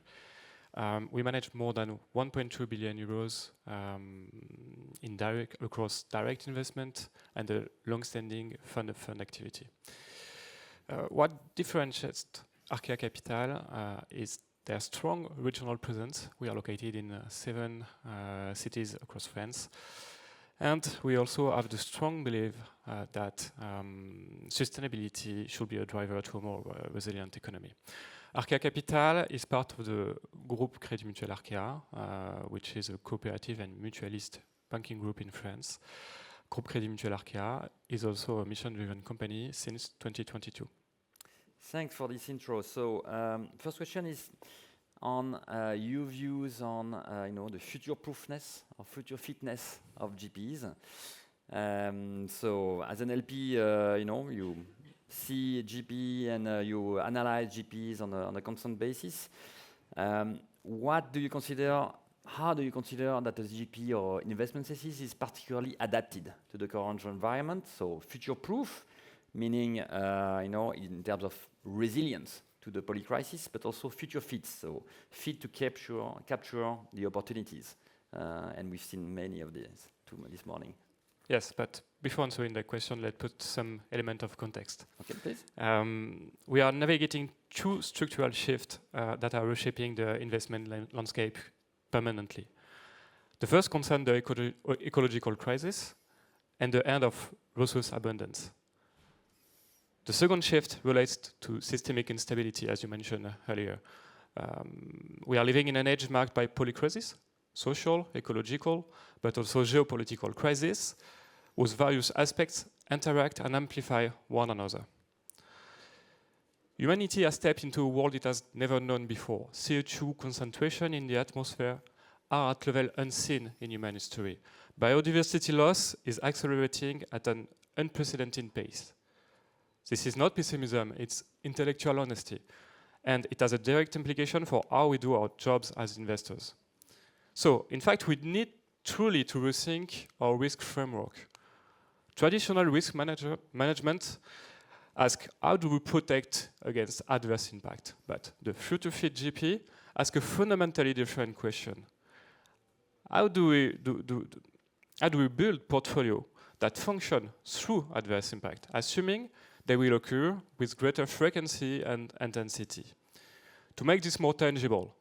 We manage more than 1.2 billion euros across direct investment and a long-standing fund-of-fund activity. What differentiates Arkea Capital is their strong regional presence. We are located in 7 cities across France. And we also have the strong belief that sustainability should be a driver to a more resilient economy. Arkea Capital is part of the Groupe Crédit Mutuel Arkea, which is a cooperative and mutualist banking group in France. Groupe Crédit Mutuel Arkea is also a mission-driven company since 2022. Thanks for this intro. So, first question is on your views on the future-proofness or future fitness of GPs. So, as an LP, you see GP and you analyze GPs on a constant basis. What do you consider? How do you consider that a GP or investment thesis is particularly adapted to the current environment? So, future-proof, meaning in terms of resilience to the poly-crisis, but also future fit, so fit to capture the opportunities. And we've seen many of these this morning. Yes, but before answering that question, let's put some element of context. Okay, please. We are navigating 2 structural shifts that are reshaping the investment landscape permanently. The first concerns the ecological crisis and the end of resource abundance. The second shift relates to systemic instability, as you mentioned earlier. We are living in an age marked by polycrisis, social, ecological, but also geopolitical crisis, whose various aspects interact and amplify one another. Humanity has stepped into a world it has never known before. CO2 concentration in the atmosphere are at level unseen in human history. Biodiversity loss is accelerating at an unprecedented pace. This is not pessimism, it's intellectual honesty. And it has a direct implication for how we do our jobs as investors. So, in fact, we need truly to rethink our risk framework. Traditional risk management asks, how do we protect against adverse impact? But the future fit GP asks a fundamentally different question. How do we build portfolio that function through adverse impact, assuming they will occur with greater frequency and intensity? To make this more tangible,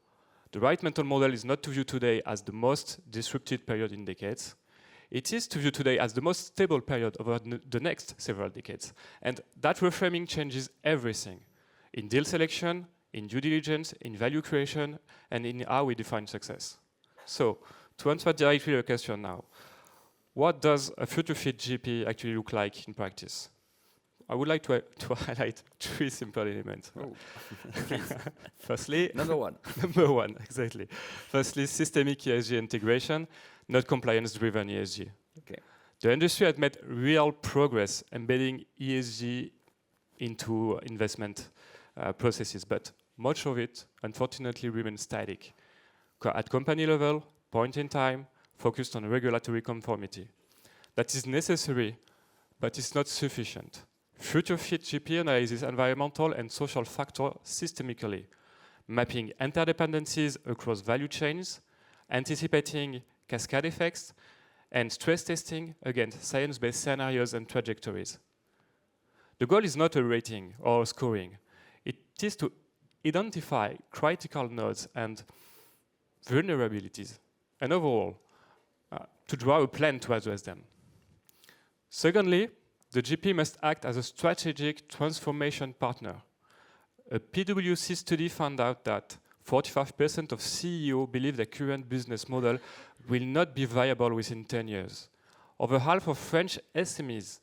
the right mental model is not to view today as the most disrupted period in decades. It is to view today as the most stable period over the next several decades. And that reframing changes everything. In deal selection, in due diligence, in value creation, and in how we define success. So, to answer directly your question now, what does a future fit GP actually look like in practice? I would like to highlight 3 simple elements. Oh. Firstly, number one, exactly. Firstly, systemic ESG integration, not compliance-driven ESG. Okay. The industry has made real progress embedding ESG into investment processes, but much of it, unfortunately, remains static. At company level, point in time, focused on regulatory conformity. That is necessary, but it's not sufficient. Future Fit GP analyzes environmental and social factors systemically, mapping interdependencies across value chains, anticipating cascade effects, and stress testing against science-based scenarios and trajectories. The goal is not a rating or a scoring. It is to identify critical nodes and vulnerabilities, and overall, to draw a plan to address them. Secondly, the GP must act as a strategic transformation partner. A PwC study found out that 45% of CEOs believe their current business model will not be viable within 10 years. Over half of French SMEs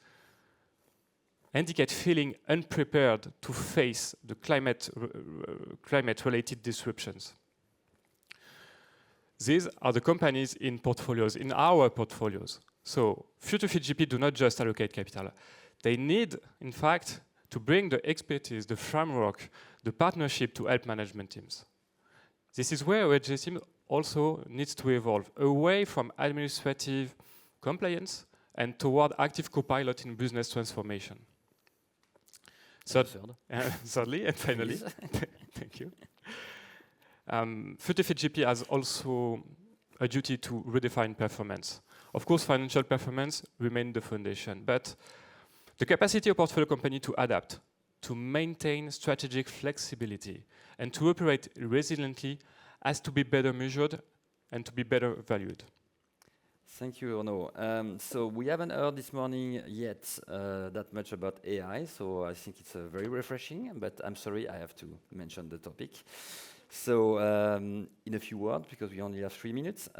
indicate feeling unprepared to face the climate-related disruptions. These are the companies in portfolios, in our portfolios. So future fit GP do not just allocate capital. They need, in fact, to bring the expertise, the framework, the partnership to help management teams. This is where ESG team also needs to evolve away from administrative compliance and toward active co-pilot in business transformation. Thirdly, and finally, thank you. Future fit GP has also a duty to redefine performance. Of course, financial performance remains the foundation, but the capacity of portfolio company to adapt, to maintain strategic flexibility, and to operate resiliently has to be better measured and to be better valued. Thank you, Arnaud. So we haven't heard this morning yet that much about AI, so I think it's very refreshing, but I'm sorry, I have to mention the topic. So in a few words, because we only have 3 minutes,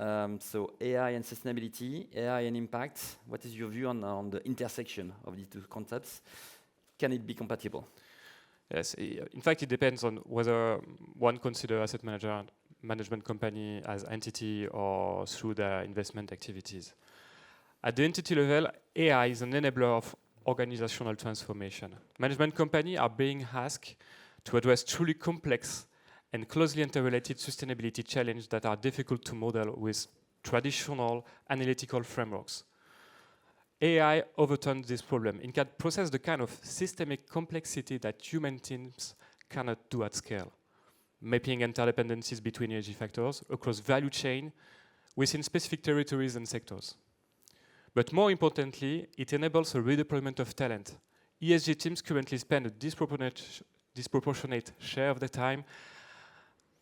so AI and sustainability, AI and impact, what is your view on the intersection of these 2 concepts? Can it be compatible? Yes, in fact, it depends on whether one considers asset management company as entity or through their investment activities. At the entity level, AI is an enabler of organizational transformation. Management companies are being asked to address truly complex and closely interrelated sustainability challenges that are difficult to model with traditional analytical frameworks. AI overturns this problem. It can process the kind of systemic complexity that human teams cannot do at scale, mapping interdependencies between ESG factors across value chain within specific territories and sectors. But more importantly, it enables a redeployment of talent. ESG teams currently spend a disproportionate share of their time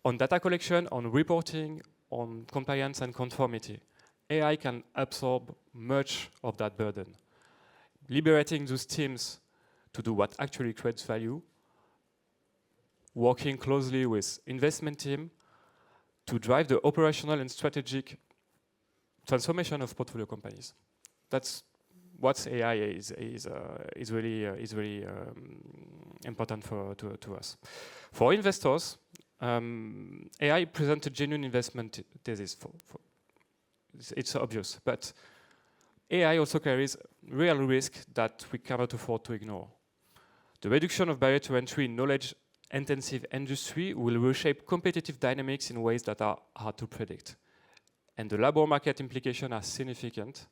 on data collection, on reporting, on compliance and conformity. AI can absorb much of that burden, liberating those teams to do what actually creates value, working closely with investment team to drive the operational and strategic transformation of portfolio companies. That's what AI is really important to us. For investors, AI presents a genuine investment thesis. It's obvious, but AI also carries real risk that we cannot afford to ignore. The reduction of barrier to entry in knowledge-intensive industry will reshape competitive dynamics in ways that are hard to predict. And the labor market implications are significant.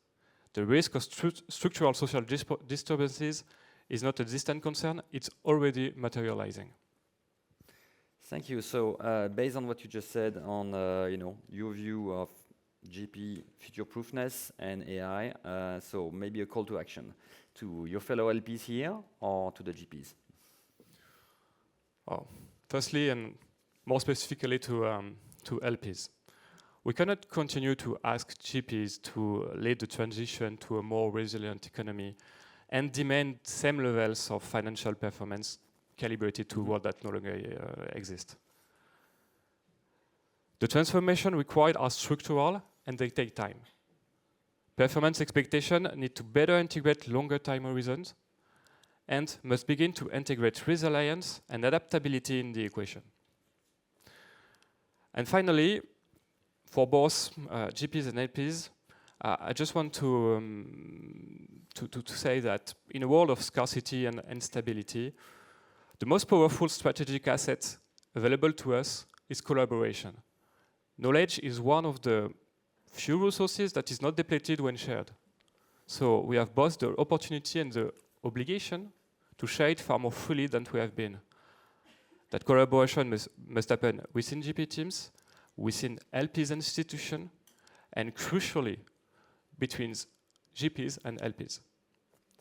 The risk of structural social disturbances is not a distant concern, it's already materializing. Thank you. So, based on what you just said on your view of GP future-proofness and AI, so maybe a call to action to your fellow LPs here or to the GPs? Firstly, and more specifically to LPs. We cannot continue to ask GPs to lead the transition to a more resilient economy and demand same levels of financial performance calibrated to what that no longer exists. The transformation required are structural and they take time. Performance expectations need to better integrate longer time horizons and must begin to integrate resilience and adaptability in the equation. And finally, for both GPs and LPs, I just want to say that in a world of scarcity and instability, the most powerful strategic asset available to us is collaboration. Knowledge is one of the few resources that is not depleted when shared. So we have both the opportunity and the obligation to share it far more fully than we have been. That collaboration must happen within GP teams, within LPs institutions, and crucially, between GPs and LPs.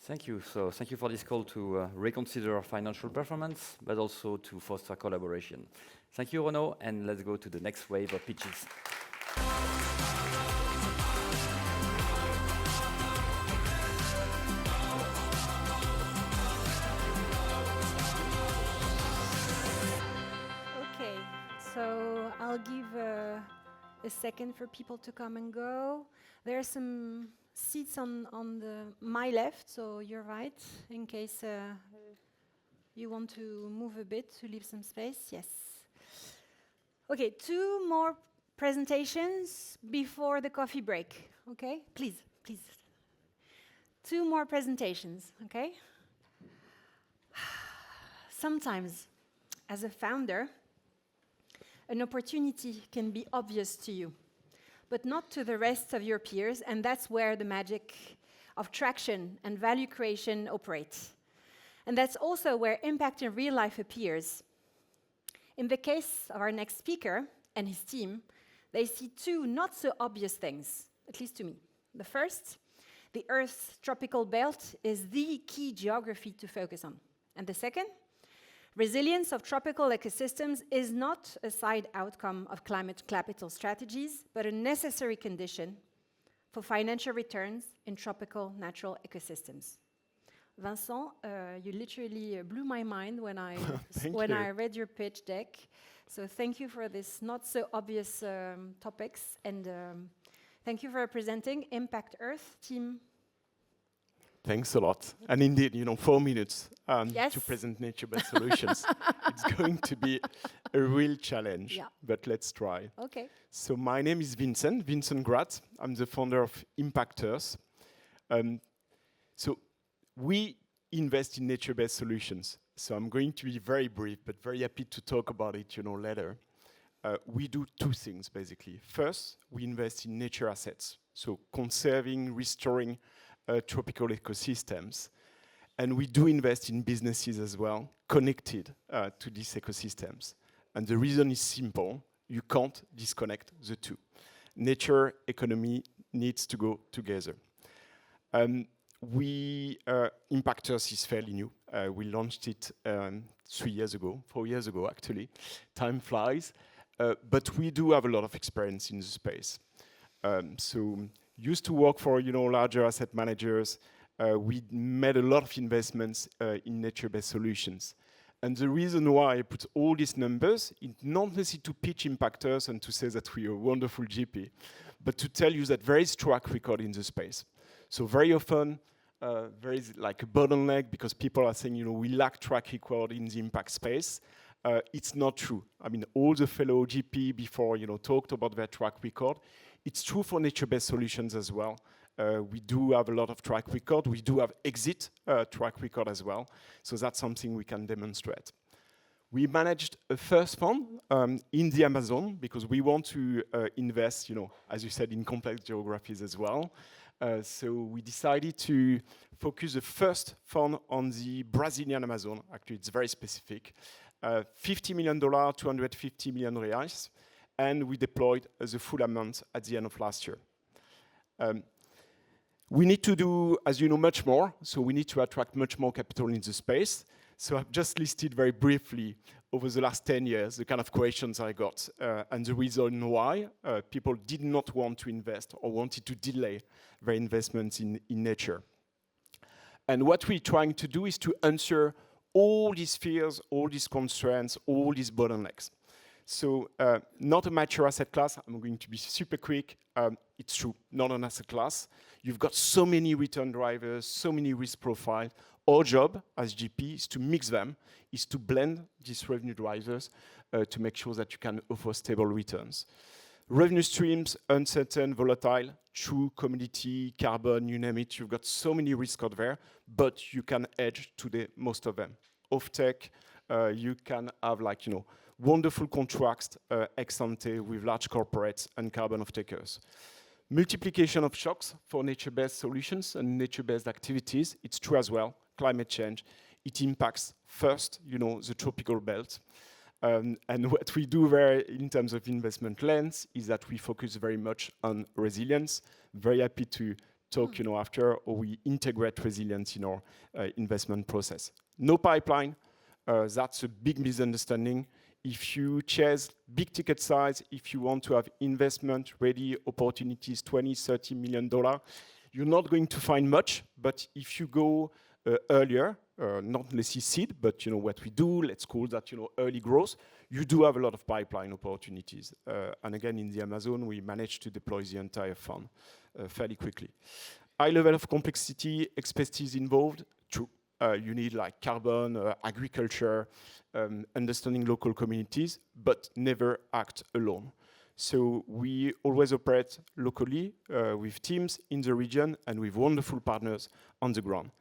Thank you. So thank you for this call to reconsider our financial performance, but also to foster collaboration. Thank you, Renaud, and let's go to the next wave of pitches. Okay, so I'll give a second for people to come and go. There are some seats on my left, so you're right, in case you want to move a bit to leave some space. Yes. Okay, 2 more presentations before the coffee break. Okay, please. 2 more presentations, okay? Sometimes, as a founder, an opportunity can be obvious to you, but not to the rest of your peers, and that's where the magic of traction and value creation operates. And that's also where impact in real life appears. In the case of our next speaker and his team, they see 2 not so obvious things, at least to me. The first, the Earth's tropical belt is the key geography to focus on. And the second, resilience of tropical ecosystems is not a side outcome of climate capital strategies, but a necessary condition for financial returns in tropical natural ecosystems. Vincent, you literally blew my mind when I read your pitch deck. So thank you for this not so obvious topics, and thank you for presenting Impact Earth team. Thanks a lot. And indeed, 4 minutes Yes. to present nature-based solutions. It's going to be a real challenge, but let's try. Okay. So my name is Vincent Grat. I'm the founder of Impact Earth. So we invest in nature-based solutions. So I'm going to be very brief, but very happy to talk about it, later. We do 2 things, basically. First, we invest in nature assets, so conserving, restoring tropical ecosystems. And we do invest in businesses as well, connected to these ecosystems. And the reason is simple. You can't disconnect the 2. Nature, economy needs to go together. Impact Earth is fairly new. We launched it 4 years ago, actually. Time flies. But we do have a lot of experience in the space. So used to work for, larger asset managers, we made a lot of investments in nature-based solutions. And the reason why I put all these numbers, it's not necessarily to pitch impactors and to say that we are a wonderful GP, but to tell you that there is track record in the space. So very often, there is like a bottleneck because people are saying, we lack track record in the impact space. It's not true. I mean, all the fellow GP before, talked about their track record. It's true for nature-based solutions as well. We do have a lot of track record. We do have exit track record as well. So that's something we can demonstrate. We managed a first fund in the Amazon because we want to invest, as you said, in complex geographies as well. So we decided to focus the first fund on the Brazilian Amazon. Actually, it's very specific. $50 million, 250 million reais. And we deployed the full amount at the end of last year. We need to do, as you know, much more. So we need to attract much more capital in the space. So I've just listed very briefly over the last 10 years the kind of questions I got and the reason why people did not want to invest or wanted to delay their investments in nature. And what we're trying to do is to answer all these fears, all these constraints, all these bottlenecks. So not a mature asset class. I'm going to be super quick. It's true, not an asset class. You've got so many return drivers, so many risk profiles. Our job as GP is to mix them, is to blend these revenue drivers to make sure that you can offer stable returns. Revenue streams, uncertain, volatile, true, commodity, carbon, you name it. You've got so many risks out there, but you can hedge today most of them. Off-tech, you can have wonderful contracts ex ante with large corporates and carbon off-takers. Multiplication of shocks for nature-based solutions and nature-based activities. It's true as well. Climate change, it impacts first, the tropical belt. And what we do there in terms of investment lens is that we focus very much on resilience. Very happy to talk, after, or we integrate resilience in our investment process. No pipeline, that's a big misunderstanding. If you chase big ticket size, if you want to have investment ready opportunities, $20, $30 million, you're not going to find much. But if you go earlier, not necessarily seed, but what we do, let's call that early growth, you do have a lot of pipeline opportunities. And again, in the Amazon, we managed to deploy the entire fund fairly quickly. High level of complexity, expertise involved, true. You need carbon, agriculture, understanding local communities, but never act alone. So we always operate locally with teams in the region and with wonderful partners on the ground.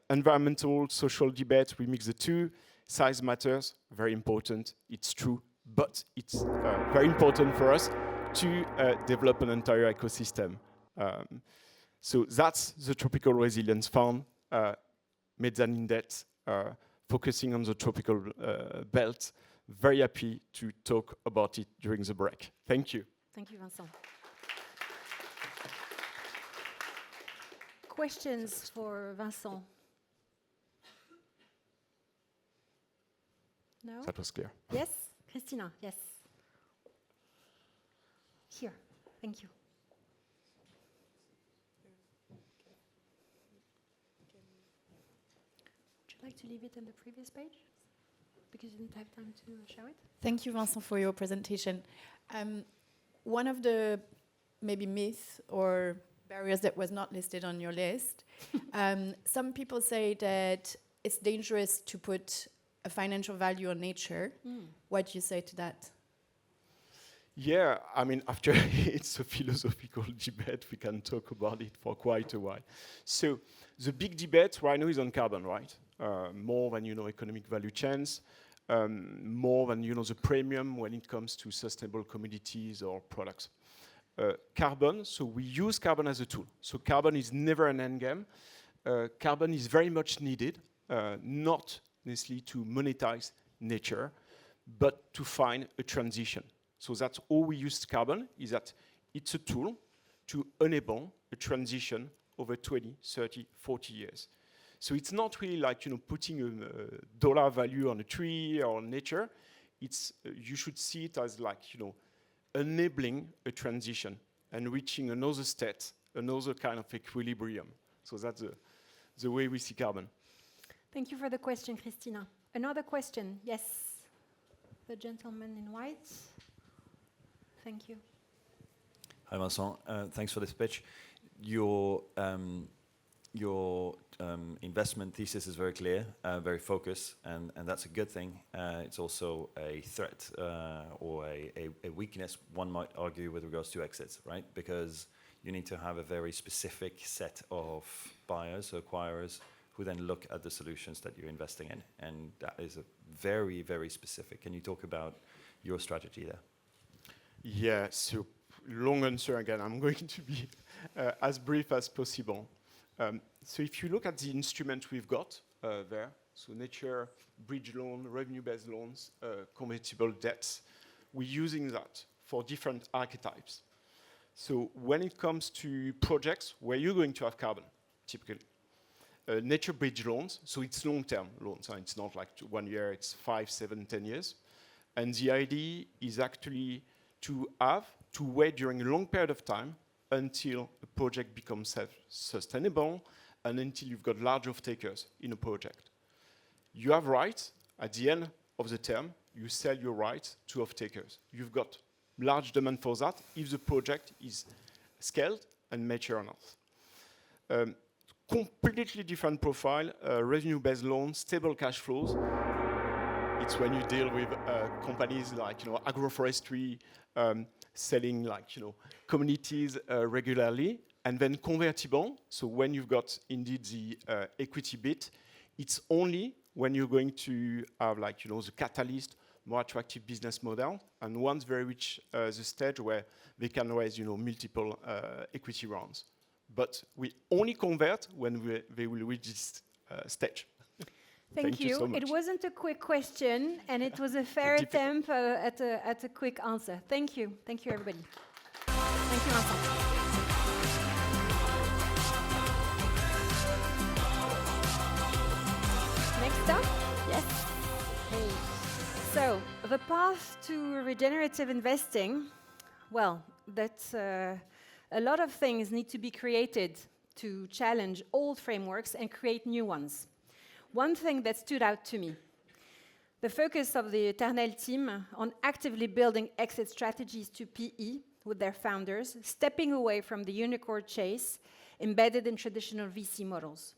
Environmental, social debate, we mix the two. Size matters, very important, it's true, but it's very important for us to develop an entire ecosystem. So that's the Tropical Resilience Fund. Mezzanine debt, focusing on the tropical belt. Very happy to talk about it during the break. Thank you. Thank you, Vincent. Questions for Vincent? No? That was clear. Yes? Christina, yes. Here, thank you. Like to leave it on the previous page because you didn't have time to show it? Thank you, Vincent, for your presentation. One of the maybe myths or barriers that was not listed on your list, some people say that it's dangerous to put a financial value on nature. What do you say to that? Yeah, I mean, after it's a philosophical debate, we can talk about it for quite a while. So the big debate right now is on carbon, right? More than, economic value chains, more than, the premium when it comes to sustainable commodities or products. Carbon, so we use carbon as a tool. So carbon is never an end game. Carbon is very much needed, not necessarily to monetize nature, but to find a transition. So that's all we use carbon, is that it's a tool to enable a transition over 20, 30, 40 years. So it's not really like, putting a dollar value on a tree or on nature. It's, you should see it as like, enabling a transition and reaching another state, another kind of equilibrium. So that's the way we see carbon. Thank you for the question, Christina. Another question, yes. The gentleman in white. Thank you. Hi, Vincent. Thanks for the speech. Your investment thesis is very clear, very focused, and that's a good thing. It's also a threat or a weakness, one might argue, with regards to exits, right? Because you need to have a very specific set of buyers, acquirers, who then look at the solutions that you're investing in, and that is a very, very specific. Can you talk about your strategy there? Yeah, so long answer again. I'm going to be as brief as possible. So if you look at the instrument we've got there, so nature, bridge loan, revenue-based loans, convertible debts, we're using that for different archetypes. So when it comes to projects where you're going to have carbon, typically, nature bridge loans, so it's long-term loans. It's not like 1 year, it's 5, 7, 10 years. And the idea is actually to wait during a long period of time until a project becomes self-sustainable and until you've got large off-takers in a project. You have rights. At the end of the term, you sell your rights to off-takers. You've got large demand for that if the project is scaled and mature enough. Completely different profile, revenue-based loans, stable cash flows. It's when you deal with companies like agroforestry, selling communities regularly, and then convertible. So when you've got indeed the equity bit, it's only when you're going to have the catalyst, more attractive business model, and once they reach the stage where they can raise multiple equity rounds. But we only convert when they will reach this stage. Thank you. So much. It wasn't a quick question, and it was a fair attempt at a quick answer. Thank you. Thank you, everybody. Thank you, Vincent. Next up? Yes. Hey. So, the path to regenerative investing, well, that's a lot of things need to be created to challenge old frameworks and create new ones. One thing that stood out to me, the focus of the Eternel team on actively building exit strategies to PE with their founders, stepping away from the unicorn chase embedded in traditional VC models.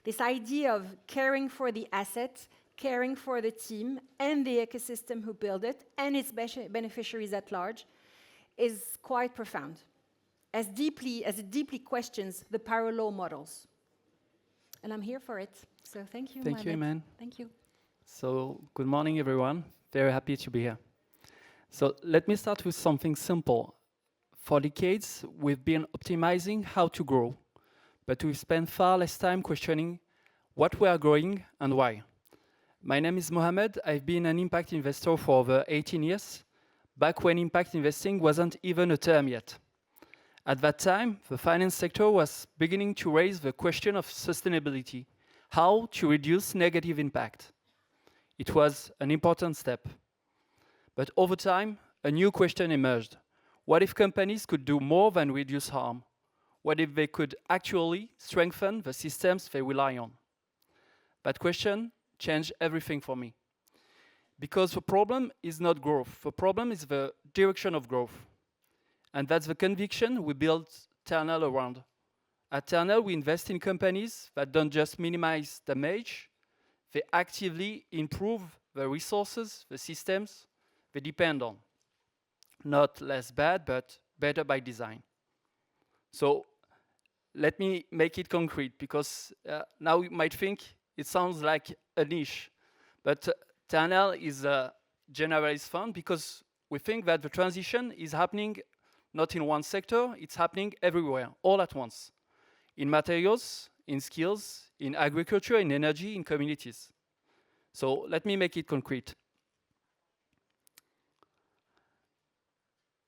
This idea of caring for the asset, caring for the team and the ecosystem who build it and its beneficiaries at large is quite profound, as it deeply questions the parallel models. And I'm here for it. So thank you, Thank you, Iman. Thank you. So good morning, everyone. Very happy to be here. So let me start with something simple. For decades, we've been optimizing how to grow, but we've spent far less time questioning what we are growing and why. My name is Mohamed. I've been an impact investor for over 18 years, back when impact investing wasn't even a term yet. At that time, the finance sector was beginning to raise the question of sustainability, how to reduce negative impact. It was an important step. But over time, a new question emerged. What if companies could do more than reduce harm? What if they could actually strengthen the systems they rely on? That question changed everything for me. Because the problem is not growth. The problem is the direction of growth. And that's the conviction we built ChangeNOW around. At ChangeNOW, we invest in companies that don't just minimize damage, they actively improve the resources, the systems they depend on. Not less bad, but better by design. So let me make it concrete, because now you might think it sounds like a niche. But ChangeNOW is a generalist fund because we think that the transition is happening not in one sector, it's happening everywhere, all at once. In materials, in skills, in agriculture, in energy, in communities. So let me make it concrete.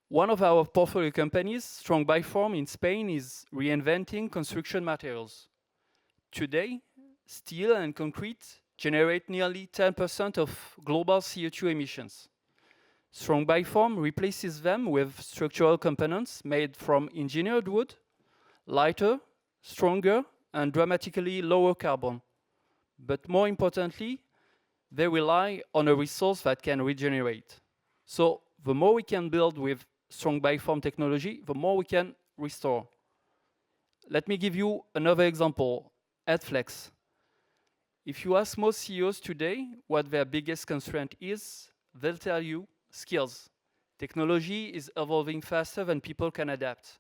One of our portfolio companies, Strong Byform in Spain, is reinventing construction materials. Today, steel and concrete generate nearly 10% of global CO2 emissions. Strong Byform replaces them with structural components made from engineered wood, lighter, stronger, and dramatically lower carbon. But more importantly, they rely on a resource that can regenerate. So the more we can build with strong bioform technology, the more we can restore. Let me give you another example, AdFlex. If you ask most CEOs today what their biggest constraint is, they'll tell you skills. Technology is evolving faster than people can adapt.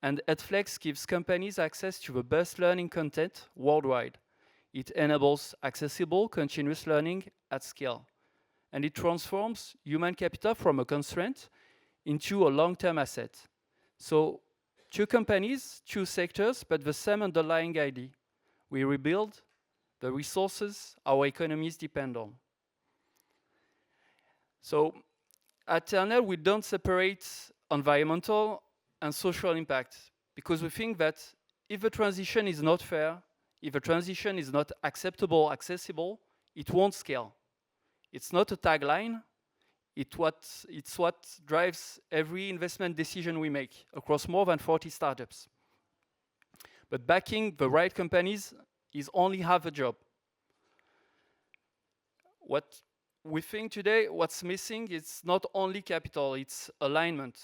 And AdFlex gives companies access to the best learning content worldwide. It enables accessible, continuous learning at scale. And it transforms human capital from a constraint into a long-term asset. So, two companies, two sectors, but the same underlying idea. We rebuild the resources our economies depend on. So, at ChangeNOW, we don't separate environmental and social impact because we think that if the transition is not fair, if the transition is not acceptable, accessible, it won't scale. It's not a tagline, it's what drives every investment decision we make across more than 40 startups. But backing the right companies is only half the job. What we think today, what's missing is not only capital, it's alignment.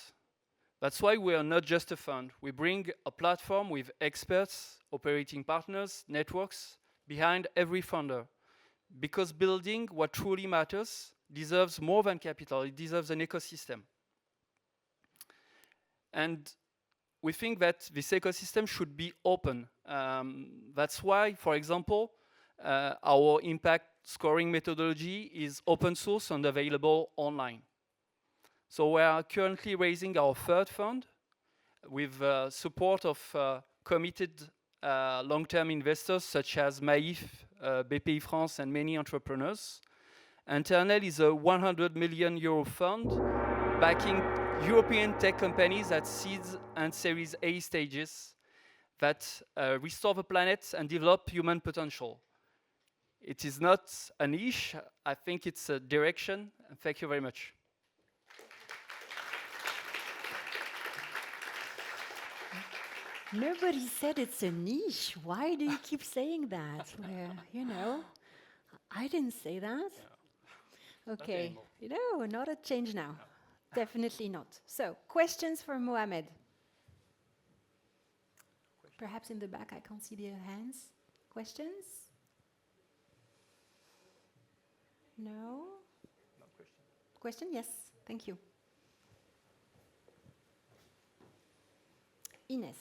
That's why we are not just a fund. We bring a platform with experts, operating partners, networks behind every funder. Because building what truly matters deserves more than capital, it deserves an ecosystem. And we think that this ecosystem should be open. That's why, for example, our impact scoring methodology is open source and available online. So we are currently raising our third fund with support of committed long-term investors such as Maïf, BPI France, and many entrepreneurs. And ChangeNOW is a 100 million euro fund backing European tech companies at seeds and Series A stages that restore the planet and develop human potential. It is not a niche, I think it's a direction. Thank you very much. Nobody said it's a niche. Why do you keep saying that? You know, I didn't say that. Yeah. Okay, no, not at ChangeNOW. Definitely not. So, questions for Mohamed? Perhaps in the back, I can't see the hands. Questions? No? No question. Question? Yes, thank you. Ines.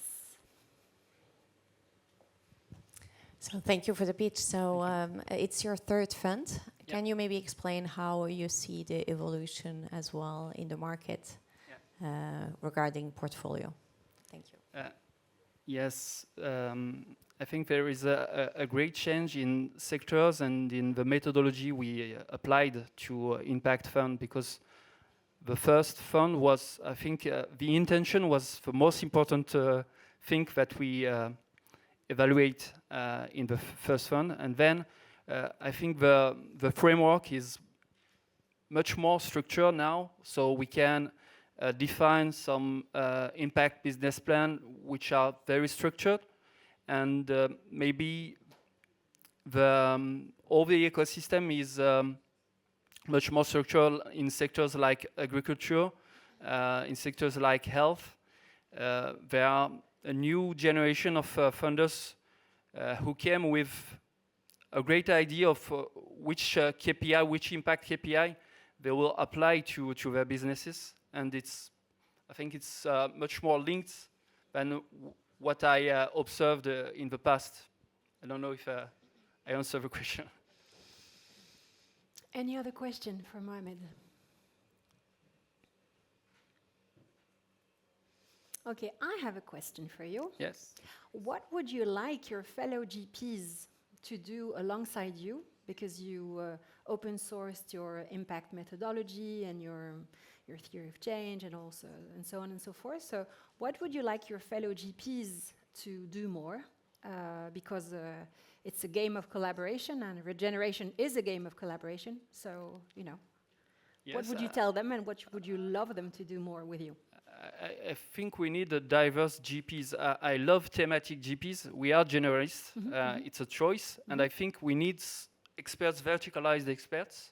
So thank you for the pitch. So it's your third fund. Can you maybe explain how you see the evolution as well in the market regarding portfolio? Thank you. Yes, I think there is a great change in sectors and in the methodology we applied to impact fund, because the first fund was, I think, the intention was the most important thing that we evaluate in the first fund. And then I think the framework is much more structured now, so we can define some impact business plan which are very structured, and maybe all the ecosystem is much more structural in sectors like agriculture, in sectors like health. There are a new generation of funders who came with a great idea of which KPI, which impact KPI they will apply to their businesses. And I think it's much more linked than what I observed in the past. I don't know if I answered the question. Any other question for Mohamed? Okay, I have a question for you. Yes. What would you like your fellow GPs to do alongside you? Because you open sourced your impact methodology and your theory of change and also and so on and so forth. So what would you like your fellow GPs to do more? Because it's a game of collaboration, and regeneration is a game of collaboration. So, you know, Yes, what would you tell them, and what would you love them to do more with you? I think we need a diverse GPs. I love thematic GPs. We are generalists. It's a choice. And I think we need experts, verticalized experts.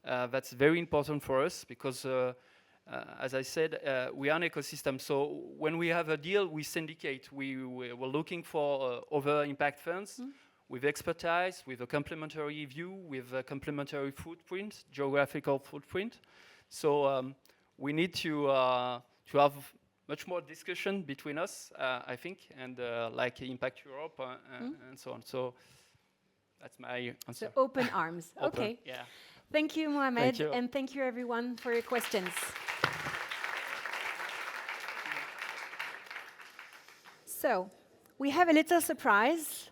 That's very important for us because, as I said, we are an ecosystem. So when we have a deal, we syndicate. We're looking for other impact funds with expertise, with a complementary view, with a complementary footprint, geographical footprint. So we need to have much more discussion between us, I think, and like Impact Europe and so on. So that's my answer. So open arms. Open, okay. Yeah. Thank you, Mohamed, Thank you. and thank you everyone for your questions. So we have a little surprise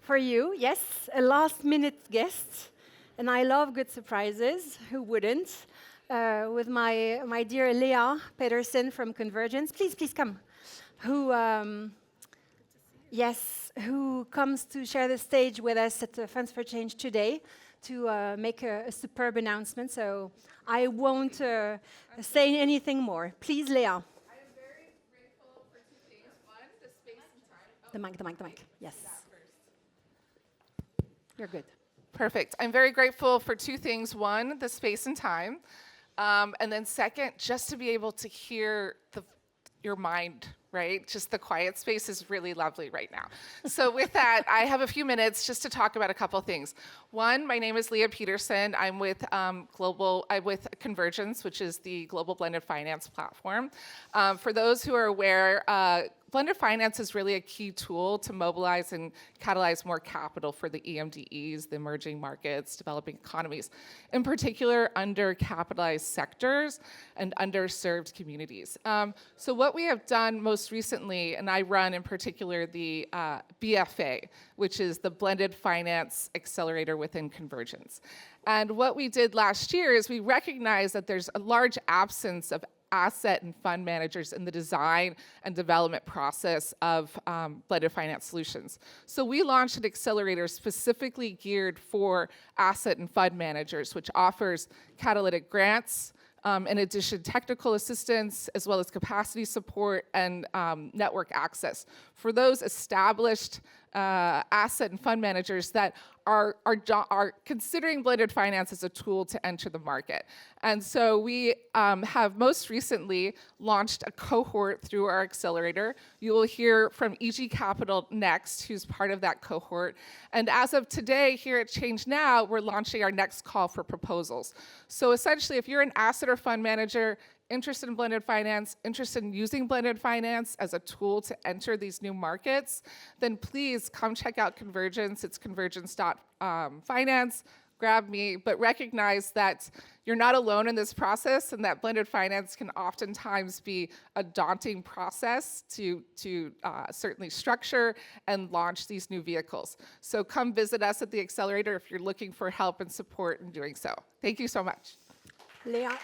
for you. Yes, a last-minute guest, and I love good surprises. Who wouldn't? With my dear Leah Pedersen from Convergence. Please come. Who comes to share the stage with us at Funds for Change today to make a superb announcement. So I won't say anything more. Please, Leah. I am very grateful for two things. One, the space and time. The mic. Yes. You're good. Perfect. I'm very grateful for two things. One, the space and time. And then second, just to be able to hear your mind, right? Just the quiet space is really lovely right now. So with that, I have a few minutes just to talk about a couple things. One, my name is Leah Pedersen. I'm with Convergence, which is the global blended finance platform. For those who are aware, blended finance is really a key tool to mobilize and catalyze more capital for the EMDEs, the emerging markets, developing economies, in particular undercapitalized sectors and underserved communities. So what we have done most recently, and I run in particular the BFA, which is the Blended Finance Accelerator within Convergence. And what we did last year is we recognized that there's a large absence of asset and fund managers in the design and development process of blended finance solutions. So we launched an accelerator specifically geared for asset and fund managers, which offers catalytic grants, in addition technical assistance, as well as capacity support and network access for those established asset and fund managers that are considering blended finance as a tool to enter the market. And so we have most recently launched a cohort through our accelerator. You will hear from EG Capital next, who's part of that cohort. And as of today, here at ChangeNOW, we're launching our next call for proposals. So essentially, if you're an asset or fund manager interested in blended finance, interested in using blended finance as a tool to enter these new markets, then please come check out Convergence. It's convergence.finance. Grab me, but recognize that you're not alone in this process and that blended finance can oftentimes be a daunting process to certainly structure and launch these new vehicles. So come visit us at the accelerator if you're looking for help and support in doing so. Thank you so much. Leah.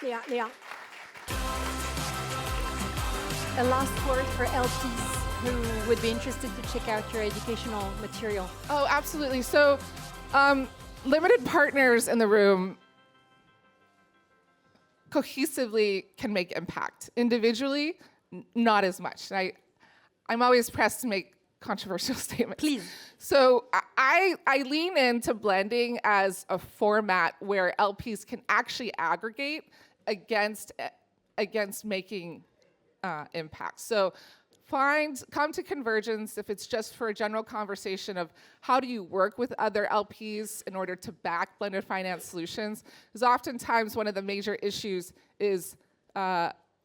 A last word for LPs who would be interested to check out your educational material. Oh, absolutely. So limited partners in the room cohesively can make impact. Individually, not as much. I'm always pressed to make controversial statements. Please. So I lean into blending as a format where LPs can actually aggregate against making impact. So come to Convergence if it's just for a general conversation of how do you work with other LPs in order to back blended finance solutions. Because oftentimes one of the major issues is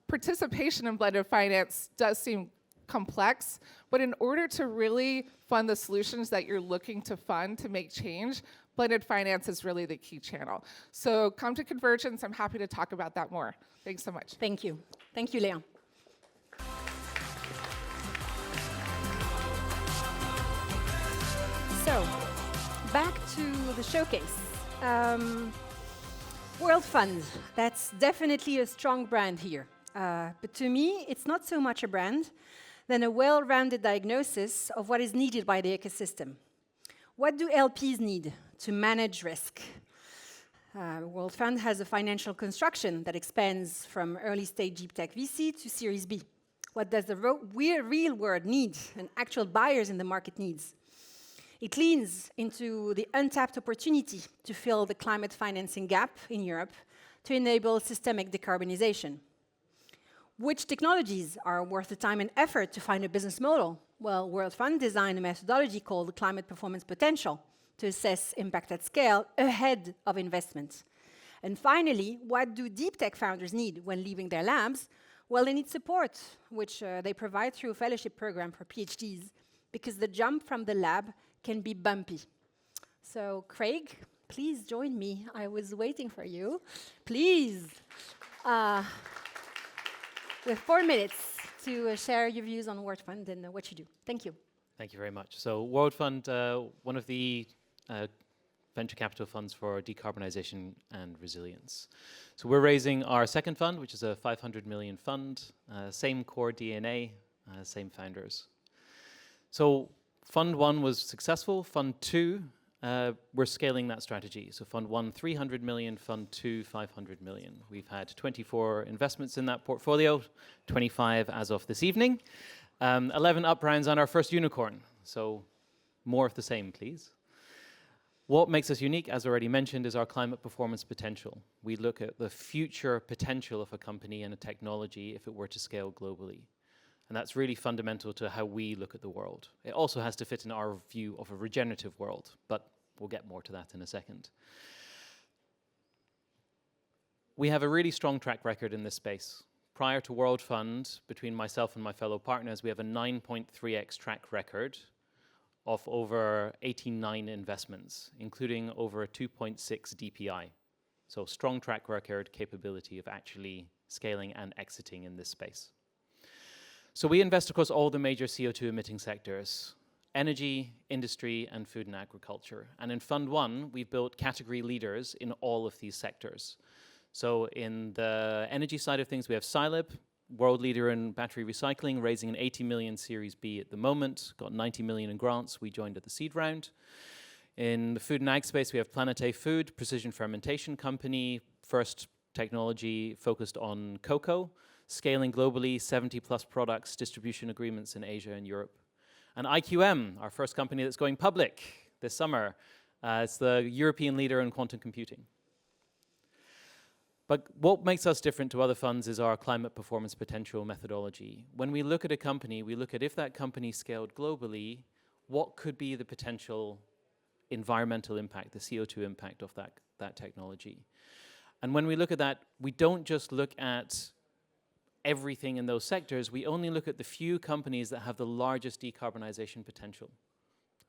participation in blended finance does seem complex, but in order to really fund the solutions that you're looking to fund to make change, blended finance is really the key channel. So come to Convergence. I'm happy to talk about that more. Thanks so much. Thank you. Thank you, Leah. So, back to the showcase. World Fund, that's definitely a strong brand here. But to me, it's not so much a brand than a well-rounded diagnosis of what is needed by the ecosystem. What do LPs need to manage risk? World Fund has a financial construction that expands from early stage deep tech VC to Series B. What does the real world need and actual buyers in the market needs? It leans into the untapped opportunity to fill the climate financing gap in Europe to enable systemic decarbonization. Which technologies are worth the time and effort to find a business model? Well, World Fund designed a methodology called Climate Performance Potential to assess impact at scale ahead of investment. And finally, what do deep tech founders need when leaving their labs? Well, they need support, which they provide through a fellowship program for PhDs, because the jump from the lab can be bumpy. So, Craig, please join me. I was waiting for you. Please. We have 4 minutes to share your views on World Fund and what you do. Thank you. Thank you very much. So World Fund, one of the venture capital funds for decarbonization and resilience. So we're raising our second fund, which is a 500 million fund, same core DNA, same founders. So Fund 1 was successful. Fund 2, we're scaling that strategy. So Fund 1, 300 million, Fund 2, 500 million. We've had 24 investments in that portfolio, 25 as of this evening, 11 up rounds on our first unicorn. So more of the same, please. What makes us unique, as already mentioned, is our climate performance potential. We look at the future potential of a company and a technology if it were to scale globally. And that's really fundamental to how we look at the world. It also has to fit in our view of a regenerative world, but we'll get more to that in a second. We have a really strong track record in this space. Prior to World Fund, between myself and my fellow partners, we have a 9.3x track record of over 89 investments, including over a 2.6 DPI. So strong track record capability of actually scaling and exiting in this space. So we invest across all the major CO2 emitting sectors: energy, industry, and food and agriculture. And in Fund 1, we've built category leaders in all of these sectors. So in the energy side of things, we have Scilab, world leader in battery recycling, raising an 80 million Series B at the moment, got 90 million in grants. We joined at the seed round. In the food and ag space, we have Planete Food, precision fermentation company, first technology focused on cocoa, scaling globally, 70 plus products, distribution agreements in Asia and Europe. And IQM, our first company that's going public this summer. It's the European leader in quantum computing. But what makes us different to other funds is our climate performance potential methodology. When we look at a company, we look at if that company scaled globally, what could be the potential environmental impact, the CO2 impact of that technology. And when we look at that, we don't just look at everything in those sectors, we only look at the few companies that have the largest decarbonization potential.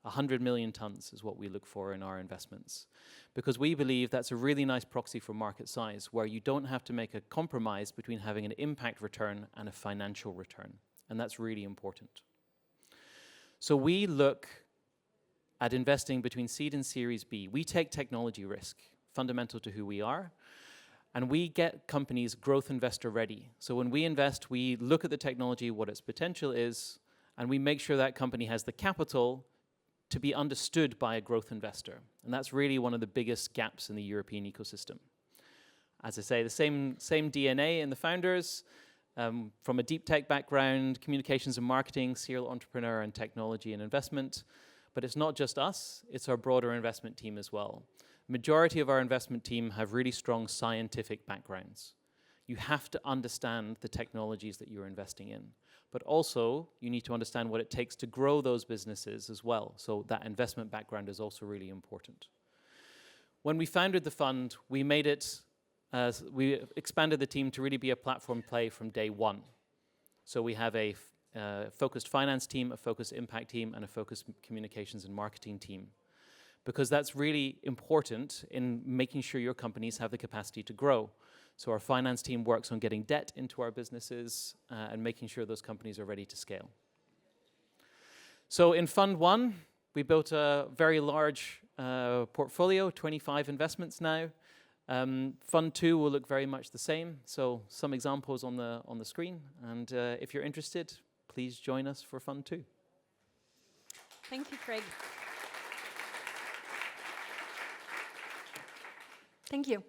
100 million tons is what we look for in our investments, because we believe that's a really nice proxy for market size, where you don't have to make a compromise between having an impact return and a financial return, and that's really important. So we look at investing between seed and Series B. We take technology risk, fundamental to who we are, and we get companies growth investor ready. So when we invest, we look at the technology, what its potential is, and we make sure that company has the capital to be understood by a growth investor. And that's really one of the biggest gaps in the European ecosystem. As I say, the same DNA in the founders, from a deep tech background, communications and marketing, serial entrepreneur and technology and investment. But it's not just us, it's our broader investment team as well. Majority of our investment team have really strong scientific backgrounds. You have to understand the technologies that you're investing in. But also, you need to understand what it takes to grow those businesses as well. So that investment background is also really important. When we founded the fund, we made it, we expanded the team to really be a platform play from day one. So we have a focused finance team, a focused impact team, and a focused communications and marketing team. Because that's really important in making sure your companies have the capacity to grow. So our finance team works on getting debt into our businesses and making sure those companies are ready to scale. So in Fund 1, we built a very large portfolio, 25 investments now. Fund 2 will look very much the same. So some examples on the screen. And if you're interested, please join us for Fund 2. Thank you, Craig. Thank you.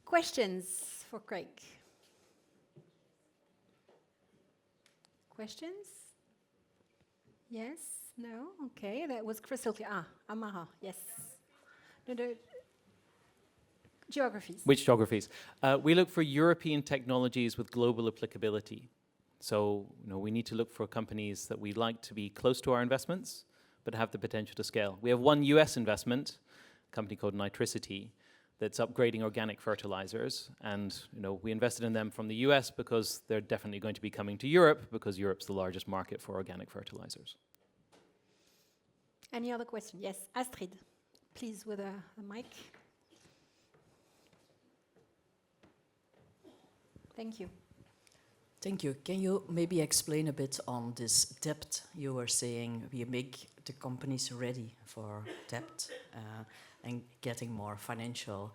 Questions for Craig? Questions? Yes? No? Okay, that was crystal clear. Amara, yes. No. Geographies. Which geographies? We look for European technologies with global applicability. So, we need to look for companies that we like to be close to our investments, but have the potential to scale. We have one US investment, a company called Nitricity, that's upgrading organic fertilizers. And, we invested in them from the US because they're definitely going to be coming to Europe because Europe's the largest market for organic fertilizers. Any other question? Yes, Astrid, please, with a mic. Thank you. Thank you. Can you maybe explain a bit on this debt you were saying? We make the companies ready for debt and getting more financial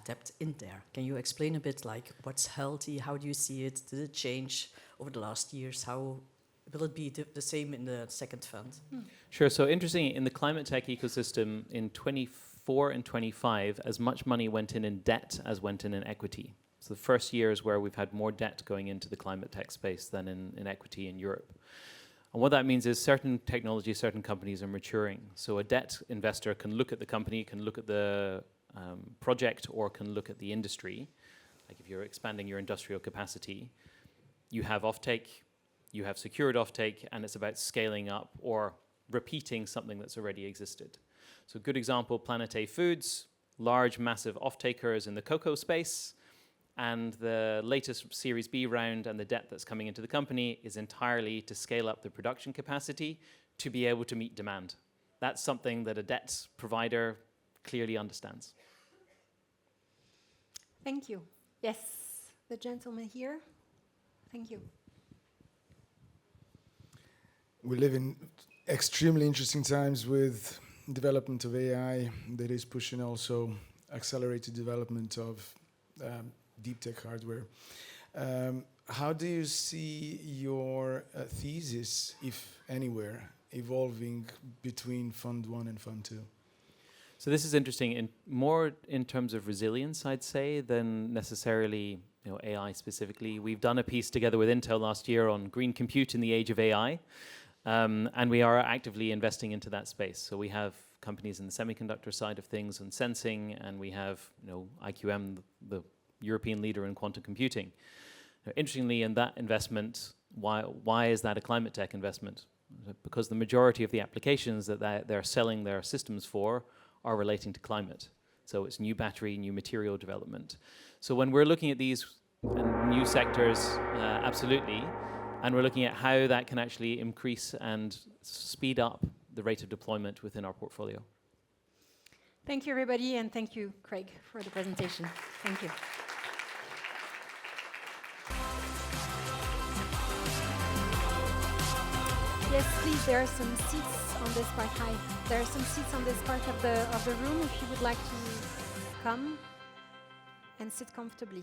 debt in there. Can you explain a bit like what's healthy? How do you see it? Did it change over the last years? How will it be the same in the second fund? Sure. So interesting, in the climate tech ecosystem in 24 and 25, as much money went in debt as went in equity. So the first years where we've had more debt going into the climate tech space than in equity in Europe. And what that means is certain technologies, certain companies are maturing. So a debt investor can look at the company, can look at the project, or can look at the industry. Like if you're expanding your industrial capacity, you have offtake, you have secured offtake, and it's about scaling up or repeating something that's already existed. So a good example, Planet A Foods, large, massive off-takers in the cocoa space, and the latest Series B round and the debt that's coming into the company is entirely to scale up the production capacity to be able to meet demand. That's something that a debt provider clearly understands. Thank you. Yes, the gentleman here. Thank you. We live in extremely interesting times with development of AI that is pushing also accelerated development of deep tech hardware. How do you see your thesis, if anywhere, evolving between Fund 1 and Fund 2? So this is interesting, more in terms of resilience, I'd say, than necessarily AI specifically. We've done a piece together with Intel last year on green compute in the age of AI, and we are actively investing into that space. So we have companies in the semiconductor side of things and sensing, and we have IQM, the European leader in quantum computing. Interestingly, in that investment, why is that a climate tech investment? Because the majority of the applications that they're selling their systems for are relating to climate. So it's new battery, new material development. So when we're looking at these new sectors, absolutely, and we're looking at how that can actually increase and speed up the rate of deployment within our portfolio. Thank you, everybody, and thank you, Craig, for the presentation. Thank you. Yes, please, there are some seats on this part. Hi. There are some seats on this part of the room if you would like to come and sit comfortably.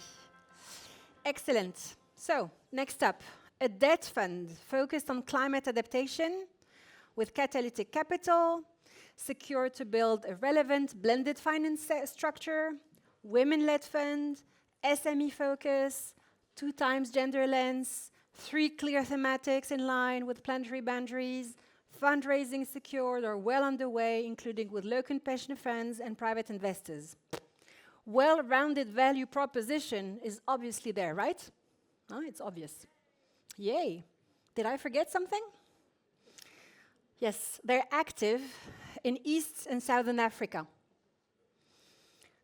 Excellent. So, next up, a debt fund focused on climate adaptation with catalytic capital, secure to build a relevant blended finance structure, women-led fund, SME focus, 2 times gender lens, 3 clear thematics in line with planetary boundaries, fundraising secured or well underway, including with local pension funds and private investors. Well-rounded value proposition is obviously there, right? Oh, it's obvious. Yay. Did I forget something? Yes, they're active in East and Southern Africa.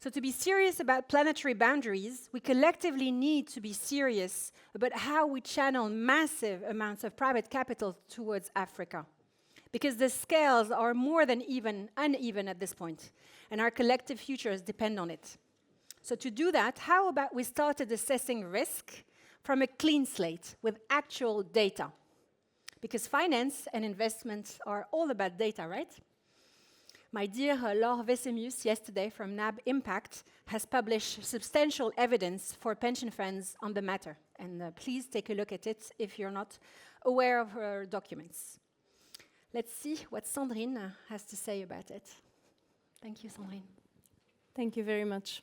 So to be serious about planetary boundaries, we collectively need to be serious about how we channel massive amounts of private capital towards Africa. Because the scales are more than uneven at this point, and our collective futures depend on it. So to do that, how about we started assessing risk from a clean slate with actual data? Because finance and investments are all about data, right? My dear Laure Wessemius yesterday from NAB Impact has published substantial evidence for pension funds on the matter. And please take a look at it if you're not aware of her documents. Let's see what Sandrine has to say about it. Thank you, Sandrine. Thank you very much.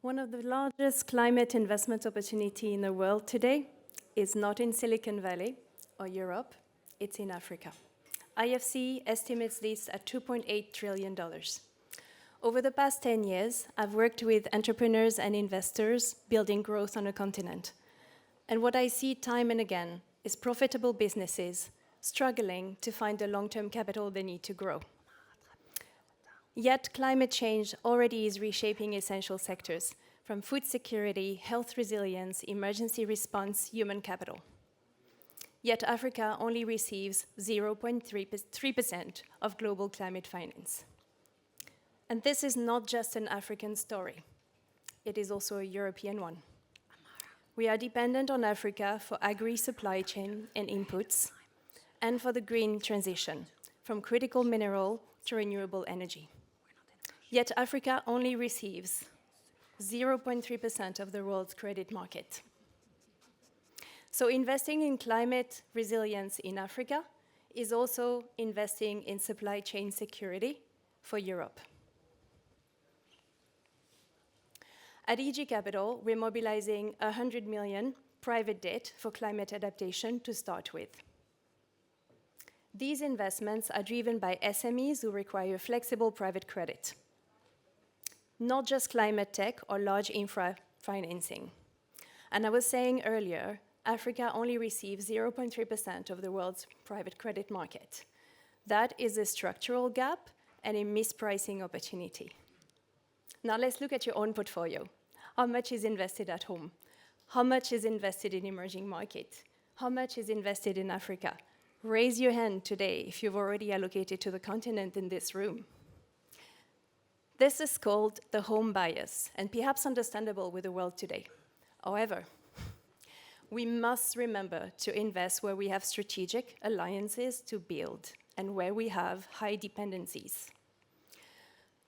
One of the largest climate investment opportunity in the world today is not in Silicon Valley or Europe, it's in Africa. IFC estimates this at $2.8 trillion. Over the past 10 years, I've worked with entrepreneurs and investors building growth on a continent. And what I see time and again is profitable businesses struggling to find the long-term capital they need to grow. Yet climate change already is reshaping essential sectors, from food security, health resilience, emergency response, human capital. Yet Africa only receives 0.3% of global climate finance. And this is not just an African story. It is also a European one. We are dependent on Africa for agri-supply chain and inputs, and for the green transition, from critical mineral to renewable energy. Yet Africa only receives 0.3% of the world's credit market. So investing in climate resilience in Africa is also investing in supply chain security for Europe. At EG Capital, we're mobilizing 100 million private debt for climate adaptation to start with. These investments are driven by SMEs who require flexible private credit, not just climate tech or large infra financing. And I was saying earlier, Africa only receives 0.3% of the world's private credit market. That is a structural gap and a mispricing opportunity. Now let's look at your own portfolio. How much is invested at home? How much is invested in emerging markets? How much is invested in Africa? Raise your hand today if you've already allocated to the continent in this room. This is called the home bias, and perhaps understandable with the world today. However, we must remember to invest where we have strategic alliances to build and where we have high dependencies.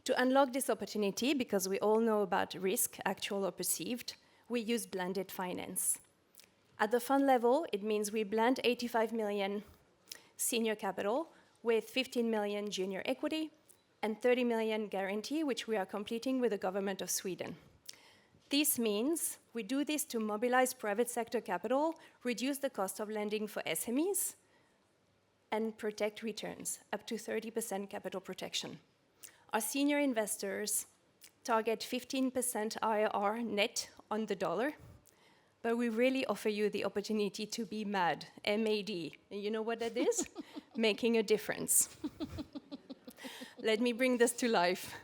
To unlock this opportunity, because we all know about risk, actual or perceived, we use blended finance. At the fund level, it means we blend 85 million senior capital with 15 million junior equity and 30 million guarantee, which we are completing with the government of Sweden. This means we do this to mobilize private sector capital, reduce the cost of lending for SMEs, and protect returns, up to 30% capital protection. Our senior investors target 15% IRR net on the dollar, but we really offer you the opportunity to be MAD, M-A-D. And you know what that is? Making a difference. Let me bring this to life.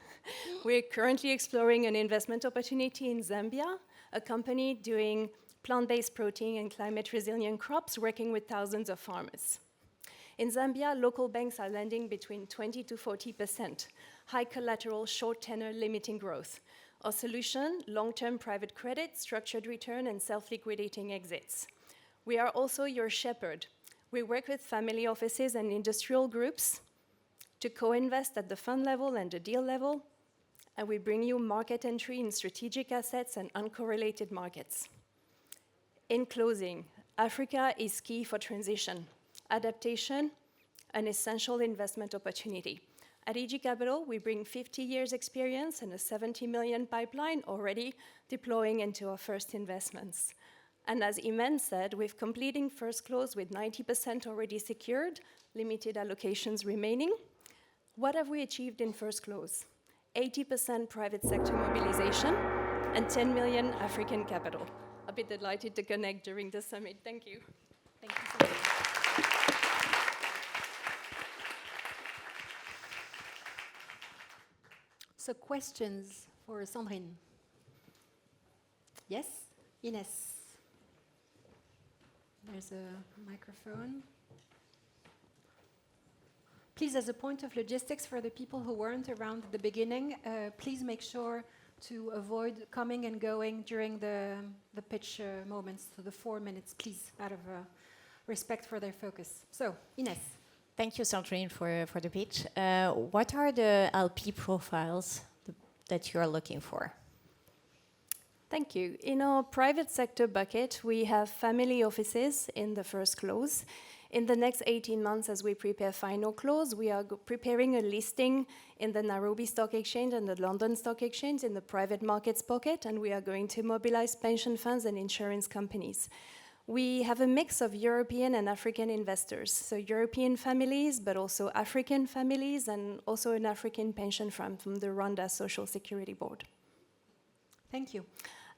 We're currently exploring an investment opportunity in Zambia, a company doing plant-based protein and climate-resilient crops, working with thousands of farmers. In Zambia, local banks are lending between 20 to 40%, high collateral, short tenor, limiting growth. Our solution, long-term private credit, structured return, and self-liquidating exits. We are also your shepherd. We work with family offices and industrial groups to co-invest at the fund level and the deal level, and we bring you market entry in strategic assets and uncorrelated markets. In closing, Africa is key for transition, adaptation, an essential investment opportunity. At EG Capital, we bring 50 years experience and a 70 million pipeline already deploying into our first investments. And as Imen said, we're completing first close with 90% already secured, limited allocations remaining. What have we achieved in first close? 80% private sector mobilization and 10 million African capital. I'll be delighted to connect during the summit. Thank you. Thank you so much. So questions for Sandrine? Yes, Ines. There's a microphone. Please, as a point of logistics for the people who weren't around at the beginning, please make sure to avoid coming and going during the pitch moments, so the 4 minutes, please, out of respect for their focus. So, Ines. Thank you, Sandrine, for the pitch. What are the LP profiles that you are looking for? Thank you. In our private sector bucket, we have family offices in the first clause. In the next 18 months, as we prepare final clause, we are preparing a listing in the Nairobi Stock Exchange and the London Stock Exchange in the private markets pocket, and we are going to mobilize pension funds and insurance companies. We have a mix of European and African investors, so European families, but also African families, and also an African pension fund from the Rwanda Social Security Board. Thank you.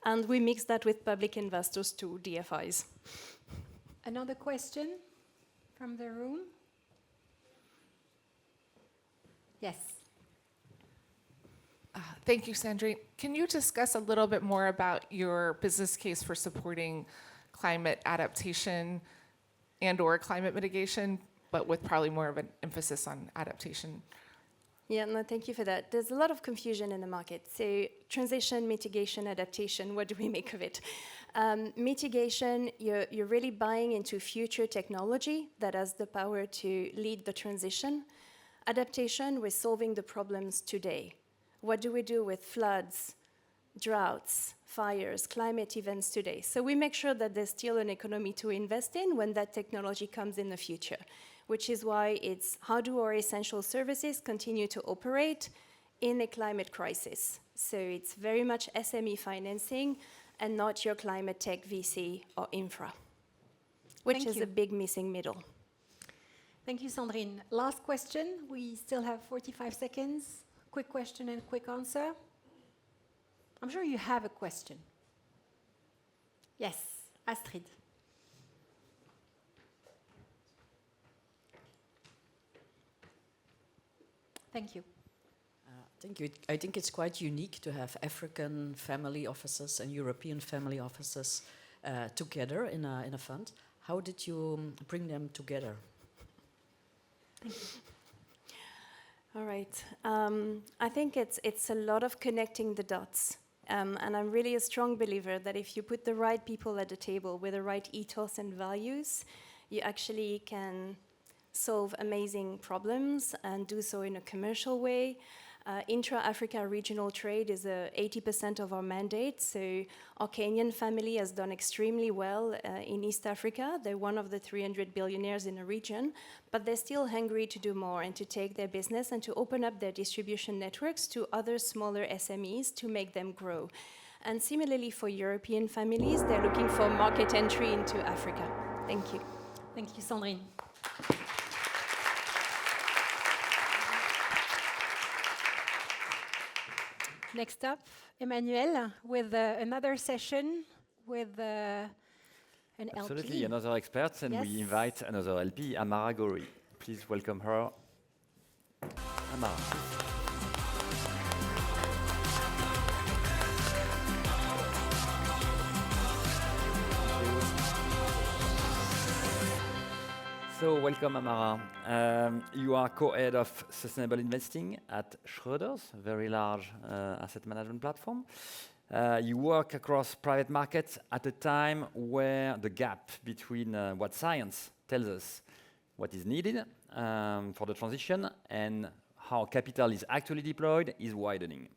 And we mix that with public investors too, DFIs. Another question from the room? Yes. Thank you, Sandrine. Can you discuss a little bit more about your business case for supporting climate adaptation and or climate mitigation, but with probably more of an emphasis on adaptation? Yeah, no, thank you for that. There's a lot of confusion in the market. So transition, mitigation, adaptation, what do we make of it? Mitigation, you're really buying into future technology that has the power to lead the transition. Adaptation, we're solving the problems today. What do we do with floods, droughts, fires, climate events today? So we make sure that there's still an economy to invest in when that technology comes in the future, which is why it's how do our essential services continue to operate in a climate crisis? So it's very much SME financing and not your climate tech VC or infra, which is a big missing middle. Thank you, Sandrine. Last question. We still have 45 seconds. Quick question and quick answer. I'm sure you have a question. Yes, Astrid. Thank you. Thank you. I think it's quite unique to have African family offices and European family offices together in a fund. How did you bring them together? Thank you. All right. I think it's a lot of connecting the dots. And I'm really a strong believer that if you put the right people at the table with the right ethos and values, you actually can solve amazing problems and do so in a commercial way. Intra-Africa regional trade is 80% of our mandate. So our Kenyan family has done extremely well in East Africa. They're one of the 300 billionaires in the region, but they're still hungry to do more and to take their business and to open up their distribution networks to other smaller SMEs to make them grow. And similarly for European families, they're looking for market entry into Africa. Thank you. Thank you, Sandrine. Next up, Emmanuel, with another session with an Absolutely, LP. another expert, and Yes. we invite another LP, Amara Gori. Please welcome her. Amara. So, welcome, Amara. You are co-head of sustainable investing at Schroders, a very large asset management platform. You work across private markets at a time where the gap between what science tells us what is needed for the transition and how capital is actually deployed is widening.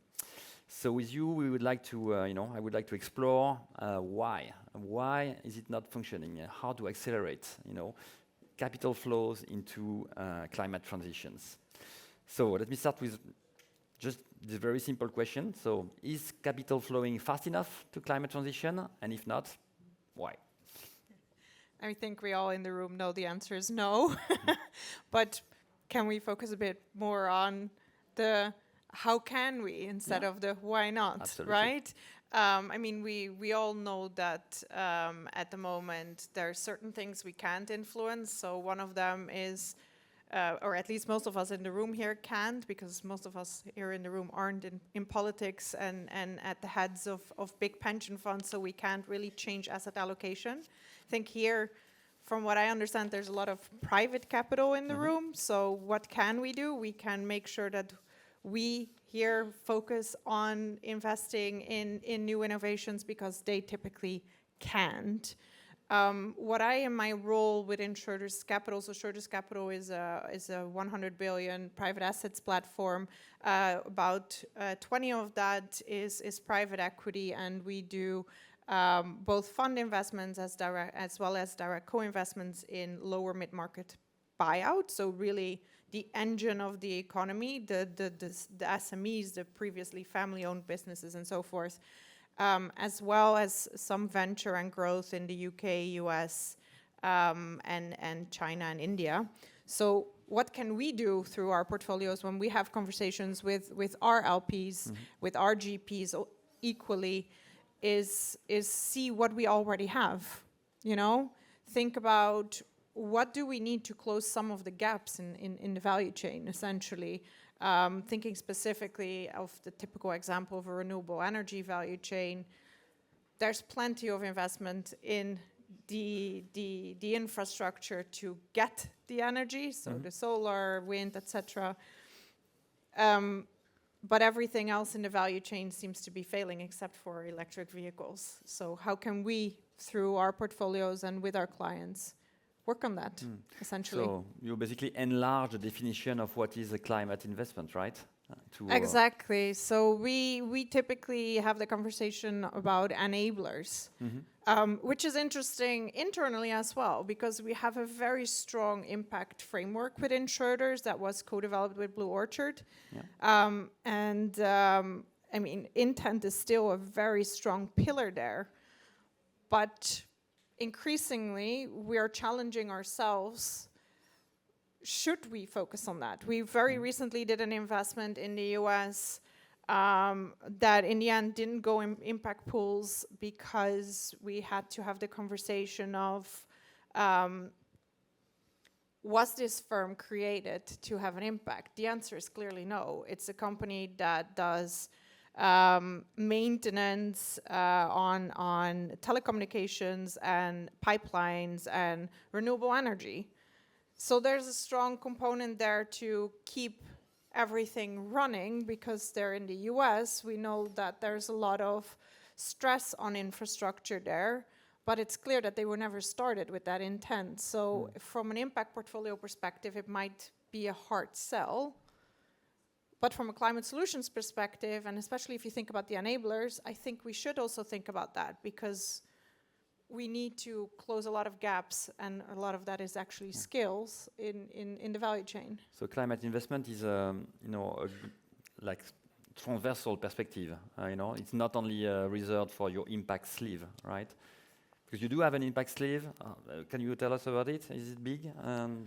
So with you, we would like to, I would like to explore why. Why is it not functioning? How to accelerate, capital flows into climate transitions. So let me start with just this very simple question. So is capital flowing fast enough to climate transition? And if not, why? I think we all in the room know the answer is no. But can we focus a bit more on the how can we instead of the why not, Absolutely. right? I mean, we all know that at the moment there are certain things we can't influence. So one of them is, or at least most of us in the room here can't, because most of us here in the room aren't in politics and at the heads of big pension funds, so we can't really change asset allocation. I think here, from what I understand, there's a lot of private capital in the room. So what can we do? We can make sure that we here focus on investing in new innovations because they typically can't. what I, in my role within Schroders Capital, so Schroders Capital is a 100 billion private assets platform. About 20 of that is private equity, and we do both fund investments as well as direct co-investments in lower mid-market buyout. So really the engine of the economy, the SMEs, the previously family-owned businesses and so forth. As well as some venture and growth in the UK, US, and China and India. So what can we do through our portfolios when we have conversations with our LPs, with our GPs equally, is see what we already have, you know? Think about what do we need to close some of the gaps in the value chain, essentially. Thinking specifically of the typical example of a renewable energy value chain, there's plenty of investment in the infrastructure to get the energy, so the solar, wind, etc. But everything else in the value chain seems to be failing except for electric vehicles. So how can we, through our portfolios and with our clients, work on that, essentially? So you basically enlarge the definition of what is a climate investment, right? Exactly. So we typically have the conversation about enablers, which is interesting internally as well, because we have a very strong impact framework within Schroders that was co-developed with Blue Orchard. Yeah. I mean, intent is still a very strong pillar there, but increasingly, we are challenging ourselves. Should we focus on that? We very recently did an investment in the US that in the end didn't go in impact pools because we had to have the conversation of, was this firm created to have an impact? The answer is clearly no. It's a company that does maintenance on telecommunications and pipelines and renewable energy. So there's a strong component there to keep everything running because they're in the US. We know that there's a lot of stress on infrastructure there, but it's clear that they were never started with that intent. So from an impact portfolio perspective, it might be a hard sell. But from a climate solutions perspective, and especially if you think about the enablers, I think we should also think about that, because we need to close a lot of gaps, and a lot of that is actually skills in the value chain. So climate investment is, like transversal perspective. It's not only reserved for your impact sleeve, right? Because you do have an impact sleeve. Can you tell us about it? Is it big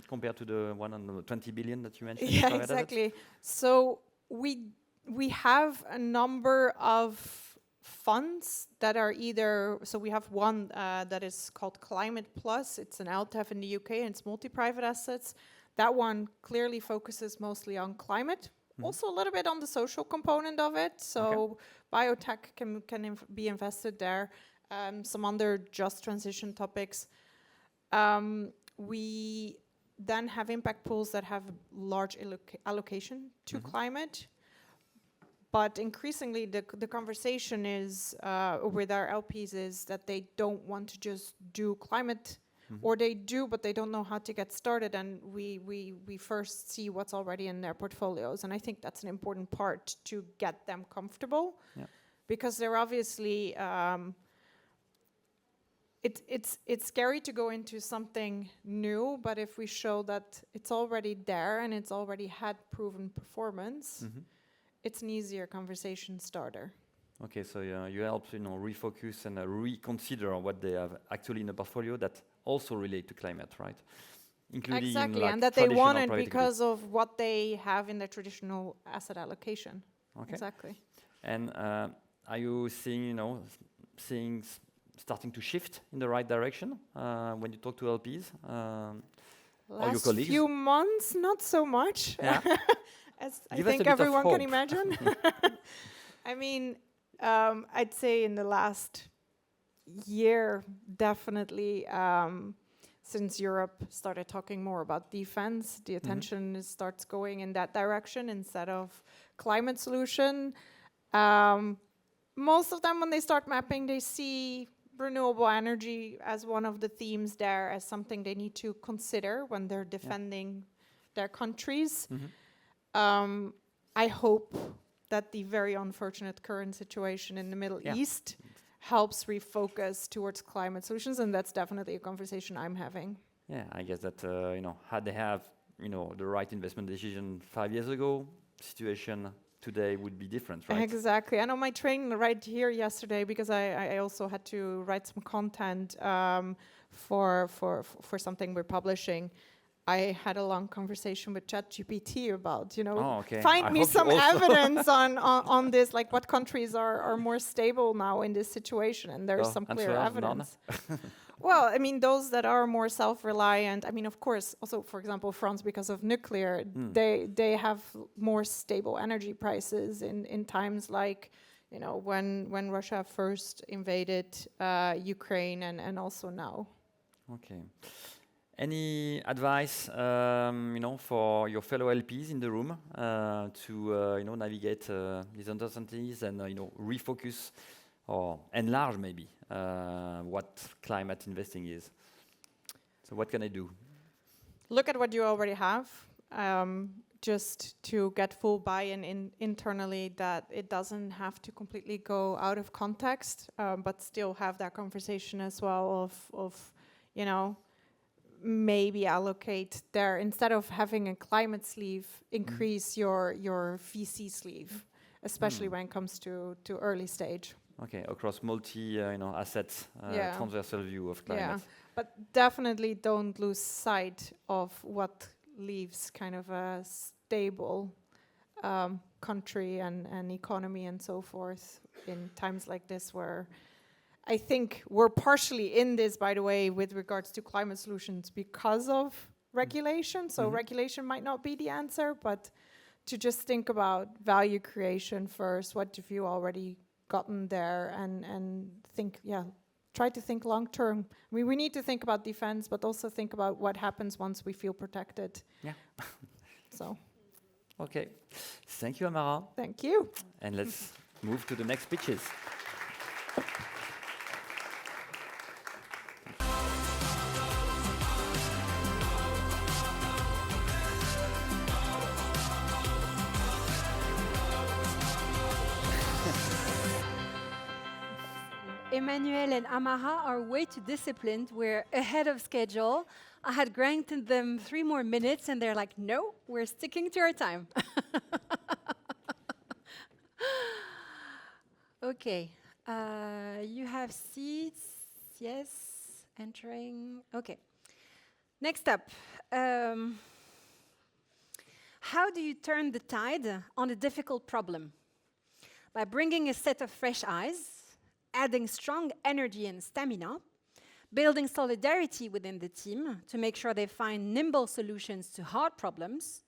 compared to the 120 billion that you mentioned? Yeah, exactly. So we have a number of funds that are either, so we have one that is called Climate Plus. It's an LTAF in the UK, and it's multi-private assets. That one clearly focuses mostly on climate, also a little bit on the social component of it. So biotech can be invested there. Some other just transition topics. We then have impact pools that have large allocation to climate. But increasingly, the conversation is with our LPs is that they don't want to just do climate, or they do, but they don't know how to get started. And we first see what's already in their portfolios. And I think that's an important part to get them comfortable, because they're obviously, it's scary to go into something new, but if we show that it's already there and it's already had proven performance, it's an easier conversation starter. Okay, so you help refocus and reconsider what they have actually in the portfolio that also relate to climate, right? Including exactly, like and that they want it because of what they have in their traditional asset allocation. Okay. Exactly. And are you seeing, starting to shift in the right direction when you talk to LPs or your colleagues? Last few months, not so much. Yeah. As I think everyone can imagine. I mean, I'd say in the last year, definitely, since Europe started talking more about defense, the attention starts going in that direction instead of climate solution. Most of them, when they start mapping, they see renewable energy as one of the themes there, as something they need to consider when they're defending their countries. I hope that the very unfortunate current situation in the Middle East helps refocus towards climate solutions, and that's definitely a conversation I'm having. Yeah, I guess that had they have the right investment decision 5 years ago, situation today would be different, right? Exactly. I know my train right here yesterday, because I also had to write some content for something we're publishing. I had a long conversation with ChatGPT about, find me some evidence on this, like what countries are more stable now in this situation, and there's some clear evidence. Well, I mean, those that are more self-reliant, I mean, of course, also, for example, France, because of nuclear, they have more stable energy prices in times like, when Russia first invaded Ukraine and also now. Okay. Any advice, for your fellow LPs in the room to, navigate these uncertainties and, refocus or enlarge maybe what climate investing is? So what can I do? Look at what you already have, just to get full buy-in internally, that it doesn't have to completely go out of context, but still have that conversation as well of maybe allocate there, instead of having a climate sleeve, increase your VC sleeve, especially when it comes to early stage. Okay, across multi assets, transversal view of climate. Yeah, but definitely don't lose sight of what leaves kind of a stable country and economy and so forth in times like this, where I think we're partially in this, by the way, with regards to climate solutions because of regulation. So regulation might not be the answer, but to just think about value creation first. What have you already gotten there? And think, try to think long term. I mean, we need to think about defense, but also think about what happens once we feel protected. Yeah. So. Okay. Thank you, Amara. Thank you. And let's move to the next pitches. Emmanuel and Amara are way too disciplined. We're ahead of schedule. I had granted them 3 more minutes, and they're like, no, we're sticking to our time. Okay. You have seats. Yes. Entering. Okay. Next up. How do you turn the tide on a difficult problem? By bringing a set of fresh eyes, adding strong energy and stamina, building solidarity within the team to make sure they find nimble solutions to hard problems,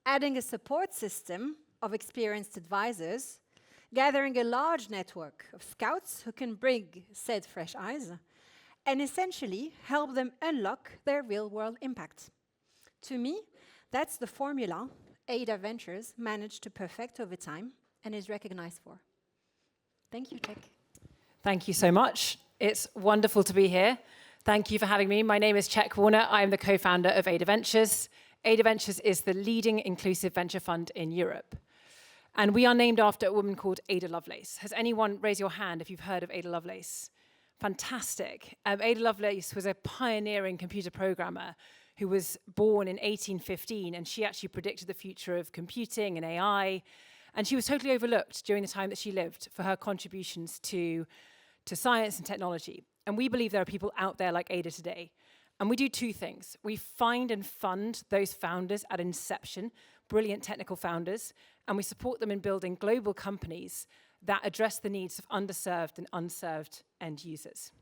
adding a support system of experienced advisors, gathering a large network of scouts who can bring said fresh eyes, and essentially help them unlock their real-world impact. To me, that's the formula Ada Ventures managed to perfect over time and is recognized for. Thank you, Czech. Thank you so much. It's wonderful to be here. Thank you for having me. My name is Czech Warner. I am the co-founder of Ada Ventures. Ada Ventures is the leading inclusive venture fund in Europe. And we are named after a woman called Ada Lovelace. Has anyone raised your hand if you've heard of Ada Lovelace? Fantastic. Ada Lovelace was a pioneering computer programmer who was born in 1815, and she actually predicted the future of computing and AI. And she was totally overlooked during the time that she lived for her contributions to science and technology. And we believe there are people out there like Ada today. And we do 2 things. We find and fund those founders at inception, brilliant technical founders, and we support them in building global companies that address the needs of underserved and unserved end users.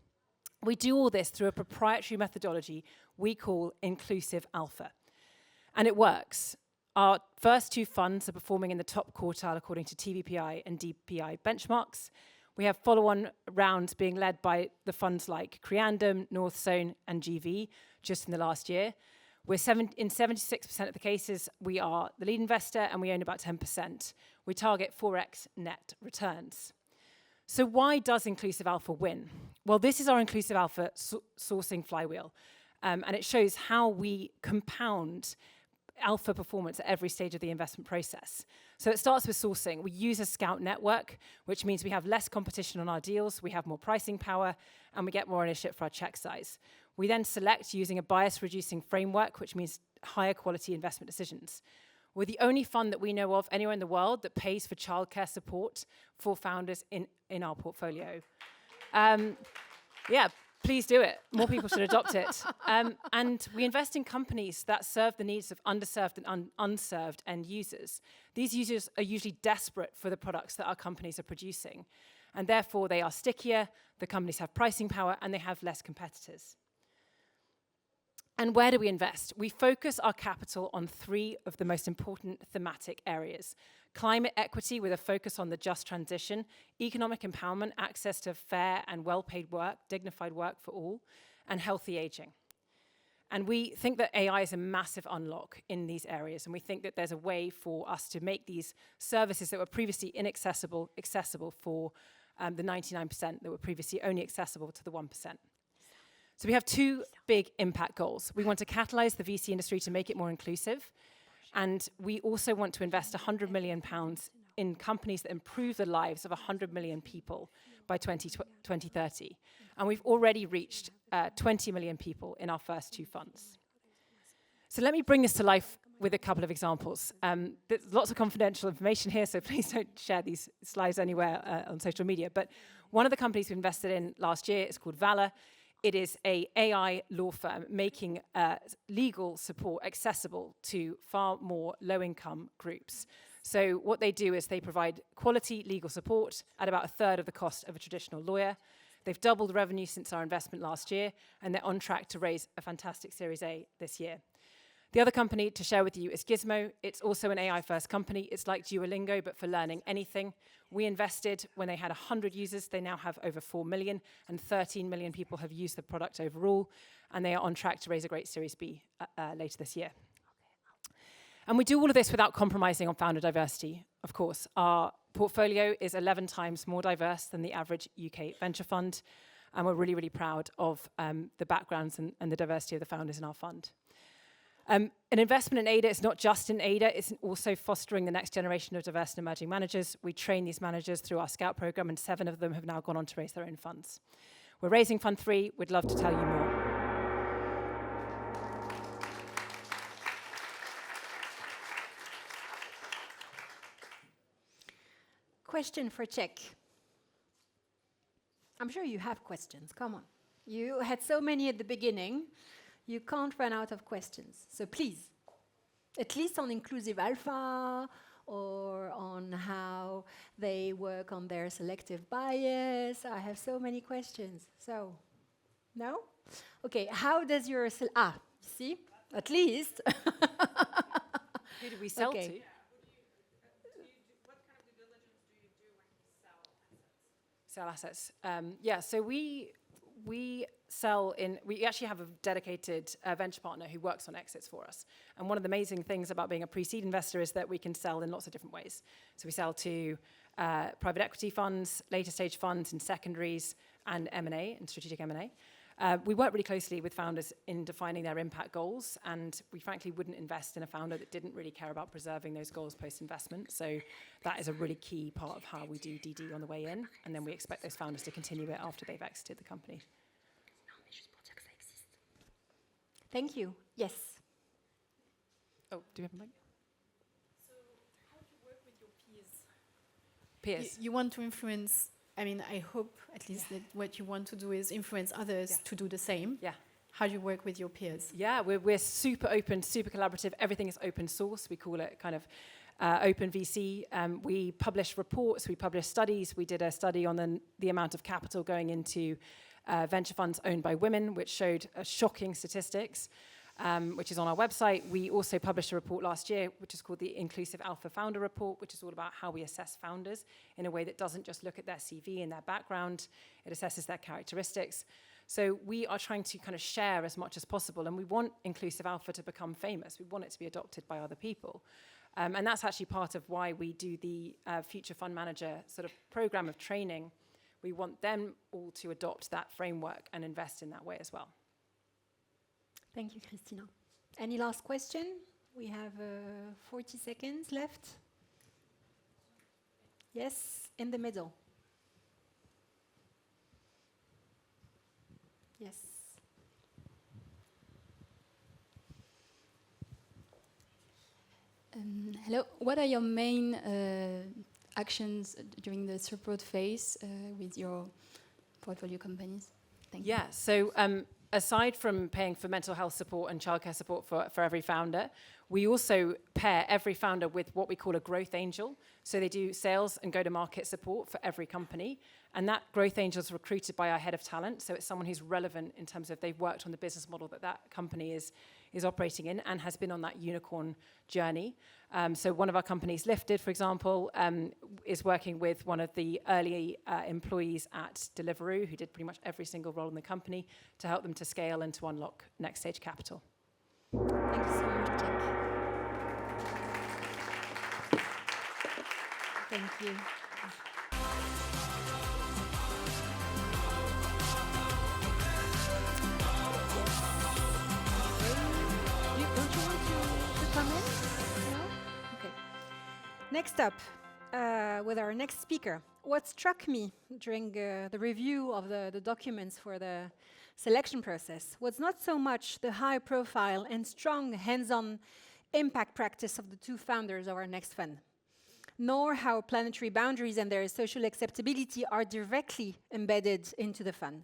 We do all this through a proprietary methodology we call Inclusive Alpha. And it works. Our first 2 funds are performing in the top quartile according to TVPI and DPI benchmarks. We have follow-on rounds being led by the funds like Creandum, North Zone, and GV just in the last year. In 76% of the cases, we are the lead investor, and we own about 10%. We target 4x net returns. So why does Inclusive Alpha win? Well, this is our Inclusive Alpha sourcing flywheel, and it shows how we compound alpha performance at every stage of the investment process. So it starts with sourcing. We use a scout network, which means we have less competition on our deals, we have more pricing power, and we get more ownership for our check size. We then select using a bias-reducing framework, which means higher quality investment decisions. We're the only fund that we know of anywhere in the world that pays for childcare support for founders in our portfolio. Yeah, please do it. More people should adopt it. And we invest in companies that serve the needs of underserved and unserved end users. These users are usually desperate for the products that our companies are producing. And therefore, they are stickier, the companies have pricing power, and they have less competitors. And where do we invest? We focus our capital on 3 of the most important thematic areas: climate equity with a focus on the just transition, economic empowerment, access to fair and well-paid work, dignified work for all, and healthy aging. And we think that AI is a massive unlock in these areas, and we think that there's a way for us to make these services that were previously inaccessible accessible for the 99% that were previously only accessible to the 1%. So we have 2 big impact goals. We want to catalyze the VC industry to make it more inclusive, and we also want to invest £100 million in companies that improve the lives of 100 million people by 2030. And we've already reached 20 million people in our first 2 funds. So let me bring this to life with a couple of examples. There's lots of confidential information here, so please don't share these slides anywhere on social media. But one of the companies we invested in last year is called Valor. It is an AI law firm making legal support accessible to far more low-income groups. So what they do is they provide quality legal support at about 1/3 of the cost of a traditional lawyer. They've doubled revenue since our investment last year, and they're on track to raise a fantastic Series A this year. The other company to share with you is Gizmo. It's also an AI-first company. It's like Duolingo, but for learning anything. We invested when they had 100 users. They now have over 4 million, and 13 million people have used the product overall, and they are on track to raise a great Series B later this year. And we do all of this without compromising on founder diversity, of course. Our portfolio is 11 times more diverse than the average UK venture fund, and we're really, really proud of the backgrounds and the diversity of the founders in our fund. An investment in ADA is not just in ADA, it's also fostering the next generation of diverse and emerging managers. We train these managers through our Scout program, and 7 of them have now gone on to raise their own funds. We're raising Fund 3. We'd love to tell you more. Question for Czech. I'm sure you have questions. Come on. You had so many at the beginning. You can't run out of questions. So please, at least on Inclusive Alpha or on how they work on their selective bias. I have so many questions. So, no? Okay, how does your... see? At least. Who do we sell to? What kind of due diligence do you do when you sell assets? Sell assets. Yeah, so we actually have a dedicated venture partner who works on exits for us. And one of the amazing things about being a pre-seed investor is that we can sell in lots of different ways. So we sell to private equity funds, later stage funds and secondaries, and M&A, and strategic M&A. We work really closely with founders in defining their impact goals, and we frankly wouldn't invest in a founder that didn't really care about preserving those goals post-investment. So that is a really key part of how we do DD on the way in, and then we expect those founders to continue it after they've exited the company. Thank you. Yes. Oh, do you have a mic? So how do you work with your peers? Peers. You want to influence, I mean, I hope at least that what you want to do is influence others to do the same. Yeah. How do you work with your peers? Yeah, we're super open, super collaborative. Everything is open source. We call it kind of open VC. We publish reports, we publish studies. We did a study on the amount of capital going into venture funds owned by women, which showed shocking statistics, which is on our website. We also published a report last year, which is called the Inclusive Alpha Founder Report, which is all about how we assess founders in a way that doesn't just look at their CV and their background, it assesses their characteristics. So we are trying to kind of share as much as possible, and we want Inclusive Alpha to become famous. We want it to be adopted by other people. And that's actually part of why we do the Future Fund Manager sort of program of training we want them all to adopt that framework and invest in that way as well. Thank you, Christina. Any last question? We have 40 seconds left. Yes, in the middle. Yes. Hello. What are your main actions during the support phase with your portfolio companies? Thank you. Yeah, so aside from paying for mental health support and childcare support for every founder, we also pair every founder with what we call a growth angel. So they do sales and go-to-market support for every company. And that growth angel is recruited by our head of talent. So it's someone who's relevant in terms of they've worked on the business model that that company is operating in and has been on that unicorn journey. So one of our companies, Lifted, for example, is working with one of the early employees at Deliveroo, who did pretty much every single role in the company, to help them to scale and to unlock next stage capital. Thank you so much, Jack. Thank you. Next up, with our next speaker, what struck me during the review of the documents for the selection process was not so much the high profile and strong hands-on impact practice of the two founders of our next fund, nor how planetary boundaries and their social acceptability are directly embedded into the fund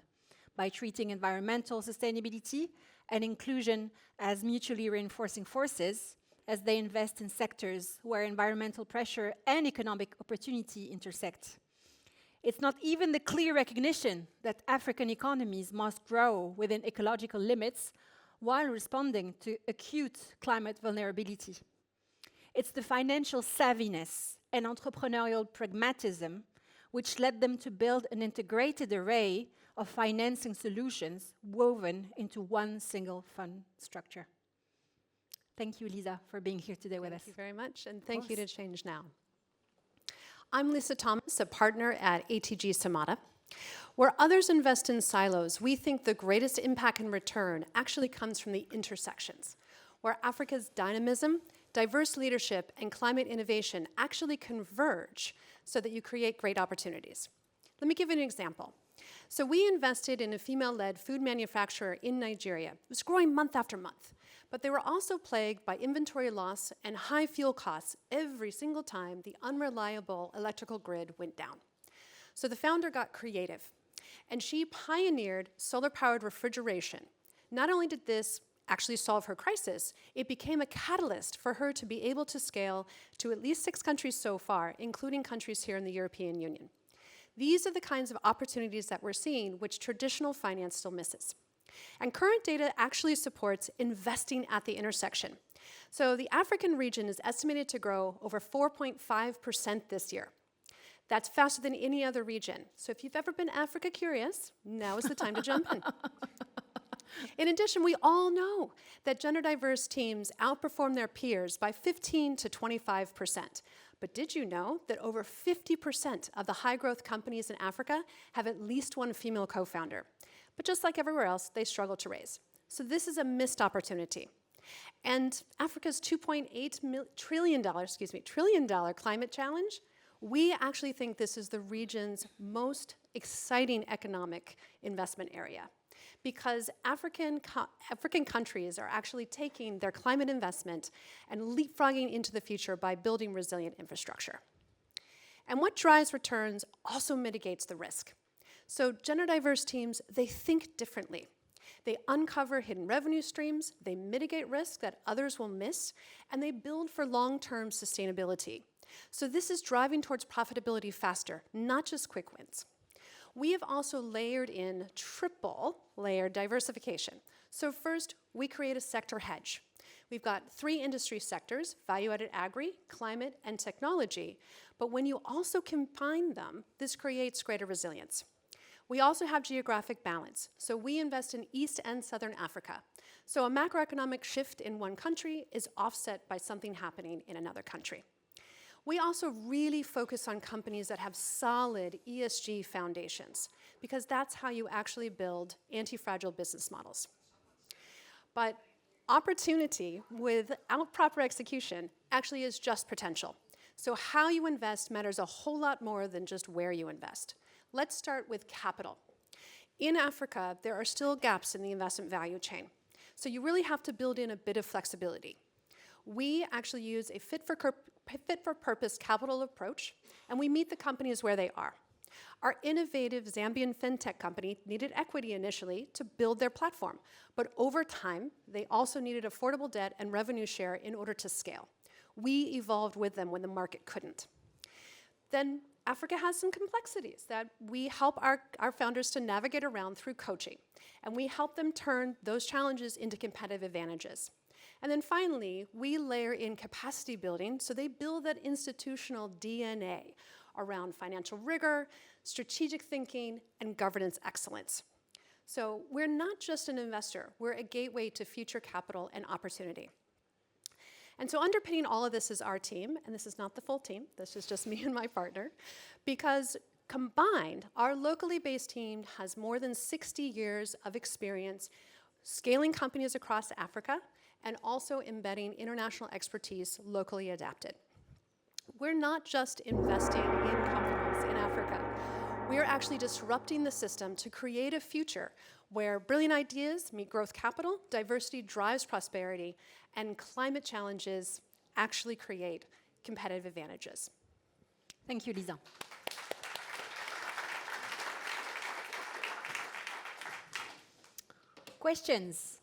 by treating environmental sustainability and inclusion as mutually reinforcing forces as they invest in sectors where environmental pressure and economic opportunity intersect. It's not even the clear recognition that African economies must grow within ecological limits while responding to acute climate vulnerability. It's the financial savviness and entrepreneurial pragmatism which led them to build an integrated array of financing solutions woven into one single fund structure. Thank you, Lisa, for being here today with us. Thank you very much, and thank you to ChangeNOW. I'm Lisa Thomas, a partner at ATG Samata. Where others invest in silos, we think the greatest impact and return actually comes from the intersections, where Africa's dynamism, diverse leadership, and climate innovation actually converge so that you create great opportunities. Let me give you an example. So we invested in a female-led food manufacturer in Nigeria. It was growing month after month, but they were also plagued by inventory loss and high fuel costs every single time the unreliable electrical grid went down. So the founder got creative, and she pioneered solar-powered refrigeration. Not only did this actually solve her crisis, it became a catalyst for her to be able to scale to at least 6 countries so far, including countries here in the European Union. These are the kinds of opportunities that we're seeing which traditional finance still misses. And current data actually supports investing at the intersection. So the African region is estimated to grow over 4.5% this year. That's faster than any other region. So if you've ever been Africa curious, now is the time to jump in. In addition, we all know that gender diverse teams outperform their peers by 15 to 25%. But did you know that over 50% of the high growth companies in Africa have at least one female co-founder? But just like everywhere else, they struggle to raise. So this is a missed opportunity. And Africa's $2.8 trillion climate challenge, we actually think this is the region's most exciting economic investment area, because African countries are actually taking their climate investment and leapfrogging into the future by building resilient infrastructure. And what drives returns also mitigates the risk. So gender diverse teams, they think differently. They uncover hidden revenue streams, they mitigate risk that others will miss, and they build for long-term sustainability. So this is driving towards profitability faster, not just quick wins. We have also layered in triple-layered diversification. So first, we create a sector hedge. We've got 3 industry sectors: value-added agri, climate, and technology. But when you also combine them, this creates greater resilience. We also have geographic balance. So we invest in East and Southern Africa. So a macroeconomic shift in one country is offset by something happening in another country. We also really focus on companies that have solid ESG foundations, because that's how you actually build anti-fragile business models. But opportunity without proper execution actually is just potential. So how you invest matters a whole lot more than just where you invest. Let's start with capital. In Africa, there are still gaps in the investment value chain. So you really have to build in a bit of flexibility. We actually use a fit-for-purpose capital approach, and we meet the companies where they are. Our innovative Zambian fintech company needed equity initially to build their platform, but over time, they also needed affordable debt and revenue share in order to scale. We evolved with them when the market couldn't. Then Africa has some complexities that we help our founders to navigate around through coaching, and we help them turn those challenges into competitive advantages. And then finally, we layer in capacity building, so they build that institutional DNA around financial rigor, strategic thinking, and governance excellence. So we're not just an investor, we're a gateway to future capital and opportunity. And so underpinning all of this is our team, and this is not the full team, this is just me and my partner, because combined, our locally based team has more than 60 years of experience scaling companies across Africa and also embedding international expertise locally adapted. We're not just investing in companies in Africa. We are actually disrupting the system to create a future where brilliant ideas meet growth capital, diversity drives prosperity, and climate challenges actually create competitive advantages. Thank you, Lisa. Questions?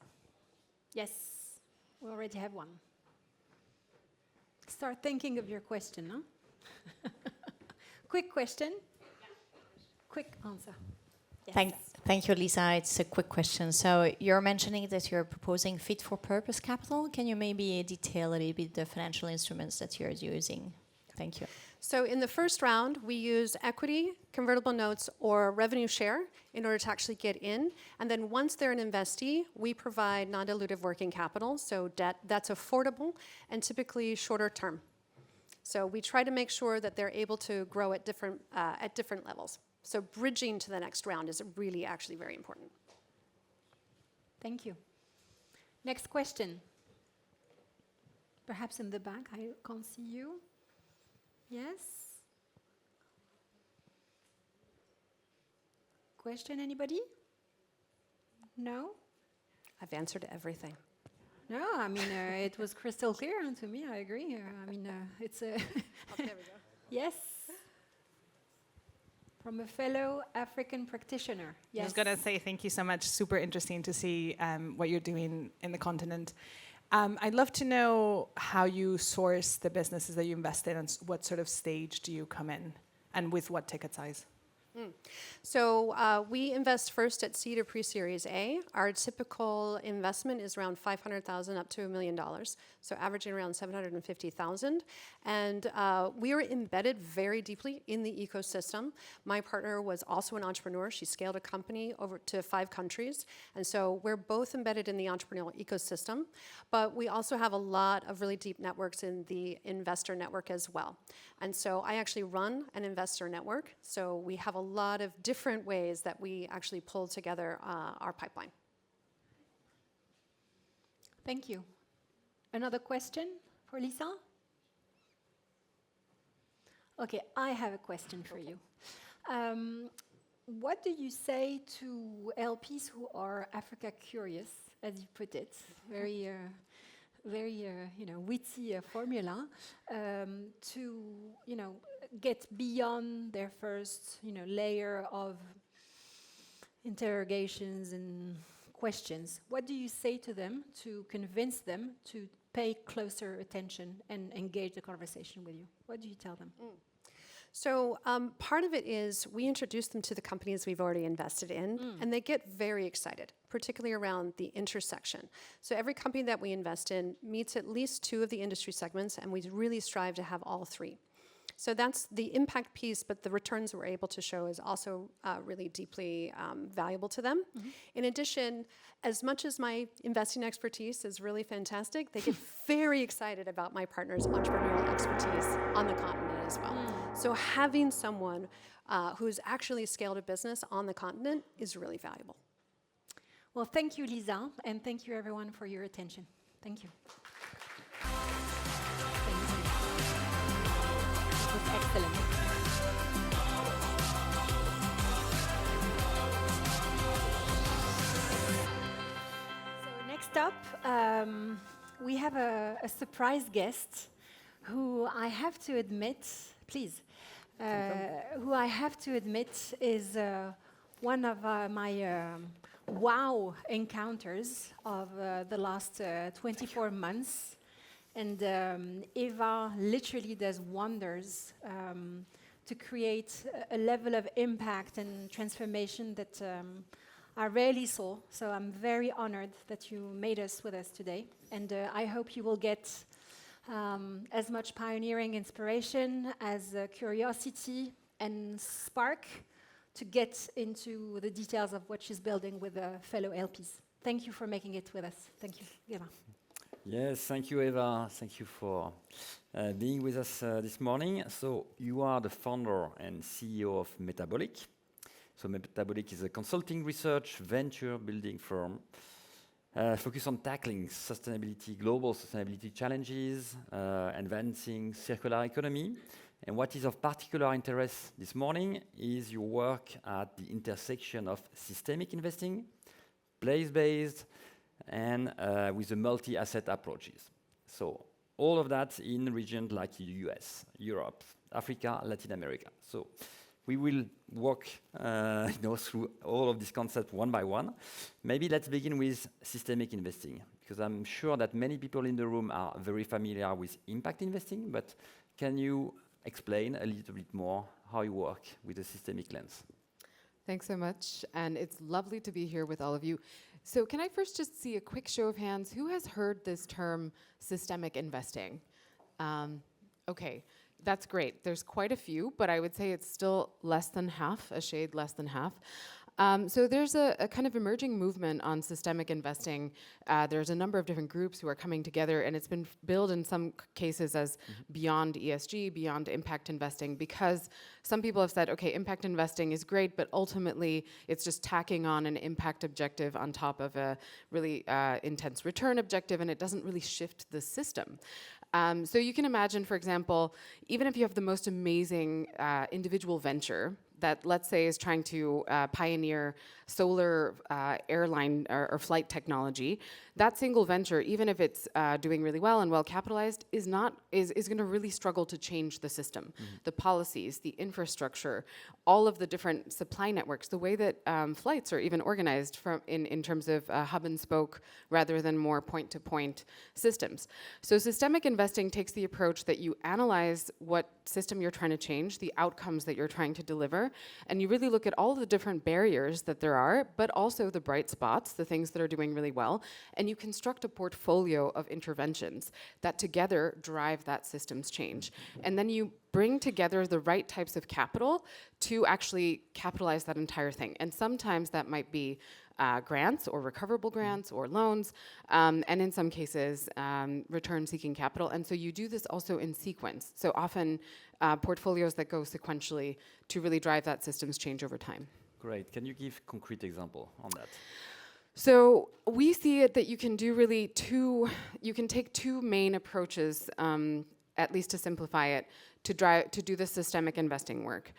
Yes, we already have one. Start thinking of your question, huh? Quick question. Quick answer. Yes. Thank you, Lisa. It's a quick question. So you're mentioning that you're proposing fit-for-purpose capital. Can you maybe detail a little bit the financial instruments that you're using? Thank you. So in the first round, we use equity, convertible notes, or revenue share in order to actually get in. And then once they're an investee, we provide non-dilutive working capital, so debt that's affordable and typically shorter term. So we try to make sure that they're able to grow at different levels. So bridging to the next round is really actually very important. Thank you. Next question. Perhaps in the back, I can't see you. Yes? Question, anybody? No? I've answered everything. No, I mean, it was crystal clear to me, I agree. I mean, it's a... Oh, there we go. Yes? From a fellow African practitioner. Yes. I was going to say thank you so much. Super interesting to see what you're doing in the continent. I'd love to know how you source the businesses that you invest in and what sort of stage do you come in and with what ticket size? So we invest first at seed or pre-series A. Our typical investment is around $500,000 up to $1 million, so averaging around $750,000. And we are embedded very deeply in the ecosystem. My partner was also an entrepreneur. She scaled a company over to 5 countries. And so we're both embedded in the entrepreneurial ecosystem, but we also have a lot of really deep networks in the investor network as well. And so I actually run an investor network, so we have a lot of different ways that we actually pull together our pipeline. Thank you. Another question for Lisa? Okay, I have a question for you. What do you say to LPs who are Africa curious, as you put it? Very witty formula to, get beyond their first, layer of interrogations and questions. What do you say to them to convince them to pay closer attention and engage the conversation with you? What do you tell them? So part of it is we introduce them to the companies we've already invested in, and they get very excited, particularly around the intersection. So every company that we invest in meets at least 2 of the industry segments, and we really strive to have all 3. So that's the impact piece, but the returns we're able to show is also really deeply valuable to them. In addition, as much as my investing expertise is really fantastic, they get very excited about my partner's entrepreneurial expertise on the continent as well. So having someone who's actually scaled a business on the continent is really valuable. Well, thank you, Lisa, and thank you, everyone, for your attention. Thank you. That was excellent. So next up, we have a surprise guest who I have to admit, please, who I have to admit is one of my wow encounters of the last 24 months. And Eva literally does wonders to create a level of impact and transformation that I rarely saw. So I'm very honored that you made us with us today. And I hope you will get as much pioneering inspiration as curiosity and spark to get into the details of what she's building with fellow LPs. Thank you for making it with us. Thank you, Eva. Yes, thank you, Eva. Thank you for being with us this morning. So you are the founder and CEO of Metabolic. So Metabolic is a consulting research venture building firm focused on tackling global sustainability challenges, advancing circular economy. And what is of particular interest this morning is your work at the intersection of systemic investing, place-based, and with the multi-asset approaches. So all of that in regions like the US, Europe, Africa, Latin America. So we will walk through all of these concepts one by one. Maybe let's begin with systemic investing, because I'm sure that many people in the room are very familiar with impact investing, but can you explain a little bit more how you work with a systemic lens? Thanks so much, and it's lovely to be here with all of you. So can I first just see a quick show of hands? Who has heard this term systemic investing? Okay, that's great. There's quite a few, but I would say it's still less than half, a shade less than half. So there's a kind of emerging movement on systemic investing. There's a number of different groups who are coming together, and it's been billed in some cases as beyond ESG, beyond impact investing, because some people have said, okay, impact investing is great, but ultimately it's just tacking on an impact objective on top of a really intense return objective, and it doesn't really shift the system. So you can imagine, for example, even if you have the most amazing individual venture that, let's say, is trying to pioneer solar airline or flight technology, that single venture, even if it's doing really well and well capitalized, is going to really struggle to change the system, the policies, the infrastructure, all of the different supply networks, the way that flights are even organized in terms of hub and spoke rather than more point-to-point systems. So systemic investing takes the approach that you analyze what system you're trying to change, the outcomes that you're trying to deliver, and you really look at all the different barriers that there are, but also the bright spots, the things that are doing really well, and you construct a portfolio of interventions that together drive that systems change. And then you bring together the right types of capital to actually capitalize that entire thing. And sometimes that might be grants or recoverable grants or loans, and in some cases, return-seeking capital. And so you do this also in sequence. So often portfolios that go sequentially to really drive that systems change over time. Great. Can you give concrete example on that? So we see it that you can do really you can take two main approaches, at least to simplify it, to do the systemic investing work.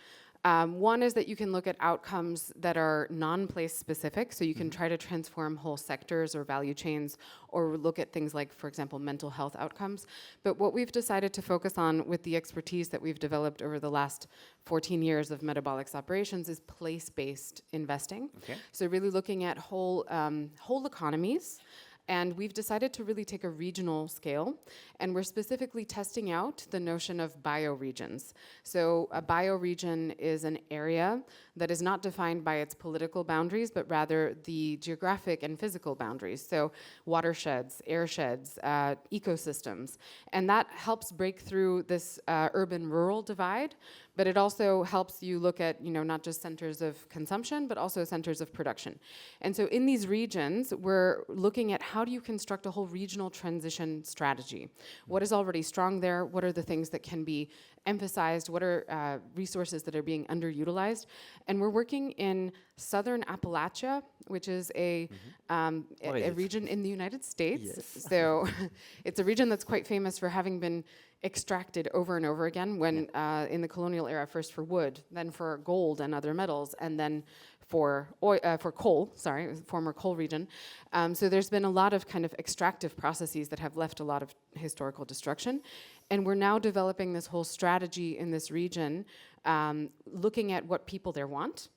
One is that you can look at outcomes that are non-place specific, so you can try to transform whole sectors or value chains, or look at things like, for example, mental health outcomes. But what we've decided to focus on with the expertise that we've developed over the last 14 years of Metabolics operations is place-based investing. Okay. So really looking at whole economies And we've decided to really take a regional scale, and we're specifically testing out the notion of bioregions. So a bioregion is an area that is not defined by its political boundaries, but rather the geographic and physical boundaries. So watersheds, airsheds, ecosystems. And that helps break through this urban-rural divide, but it also helps you look at, not just centers of consumption, but also centers of production. And so in these regions, we're looking at how do you construct a whole regional transition strategy? What is already strong there? What are the things that can be emphasized? What are resources that are being underutilized? And we're working in southern Appalachia, which is a region in the United States. Yes. So it's a region that's quite famous for having been extracted over and over again when in the colonial era, first for wood, then for gold and other metals, and then for coal, former coal region. So there's been a lot of kind of extractive processes that have left a lot of historical destruction. And we're now developing this whole strategy in this region, looking at what people there want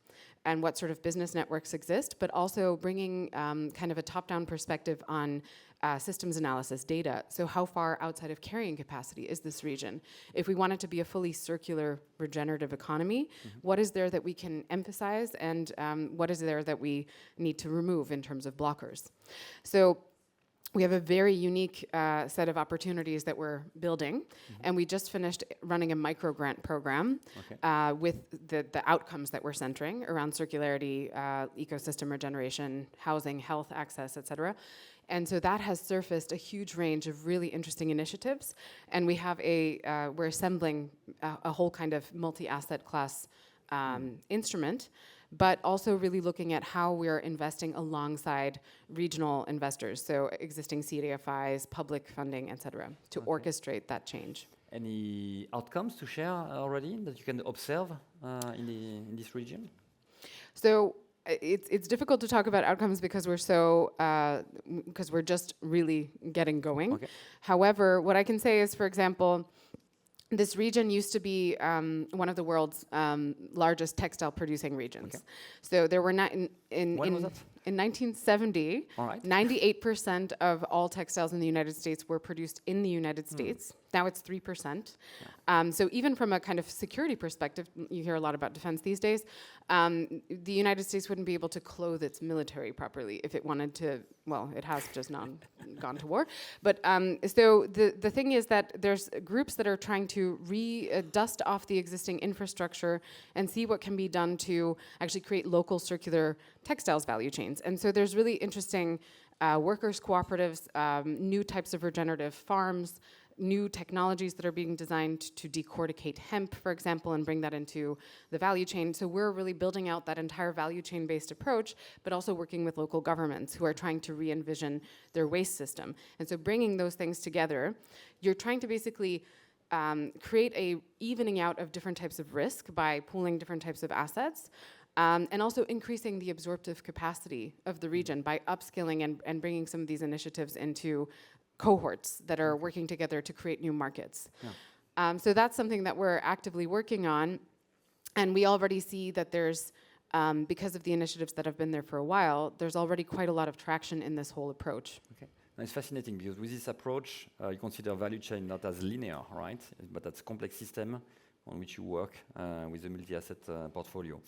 and what sort of business networks exist, but also bringing kind of a top-down perspective on systems analysis data. So how far outside of carrying capacity is this region? If we want it to be a fully circular, regenerative economy, what is there that we can emphasize, and what is there that we need to remove in terms of blockers? So we have a very unique set of opportunities that we're building, and we just finished running a micro-grant program with the outcomes that we're centering around circularity, ecosystem regeneration, housing, health, access, et cetera. And so that has surfaced a huge range of really interesting initiatives, and we have we're assembling a whole kind of multi-asset class instrument, but also really looking at how we're investing alongside regional investors, so existing CDFIs, public funding, et cetera, to orchestrate that change. Any outcomes to share already that you can observe in this region? So it's difficult to talk about outcomes because we're just really getting going. Okay. However, what I can say is, for example, this region used to be one of the world's largest textile producing regions. Okay. So there were in 1970, 98% of all textiles in the United States were produced in the United States. Now it's 3%. So even from a kind of security perspective, you hear a lot about defense these days, the United States wouldn't be able to clothe its military properly if it wanted to, well, it has just not gone to war. But so the thing is that there's groups that are trying to dust off the existing infrastructure and see what can be done to actually create local circular textiles value chains. And so there's really interesting workers' cooperatives, new types of regenerative farms, new technologies that are being designed to decorticate hemp, for example, and bring that into the value chain. So we're really building out that entire value chain-based approach, but also working with local governments who are trying to re-envision their waste system. And so bringing those things together, you're trying to basically create a evening out of different types of risk by pooling different types of assets, and also increasing the absorptive capacity of the region by upskilling and bringing some of these initiatives into cohorts that are working together to create new markets. Yeah. So that's something that we're actively working on, and we already see that there's, because of the initiatives that have been there for a while, there's already quite a lot of traction in this whole approach. Okay. Now it's fascinating because with this approach, you consider value chain not as linear, right? But as a complex system on which you work with a multi-asset portfolio.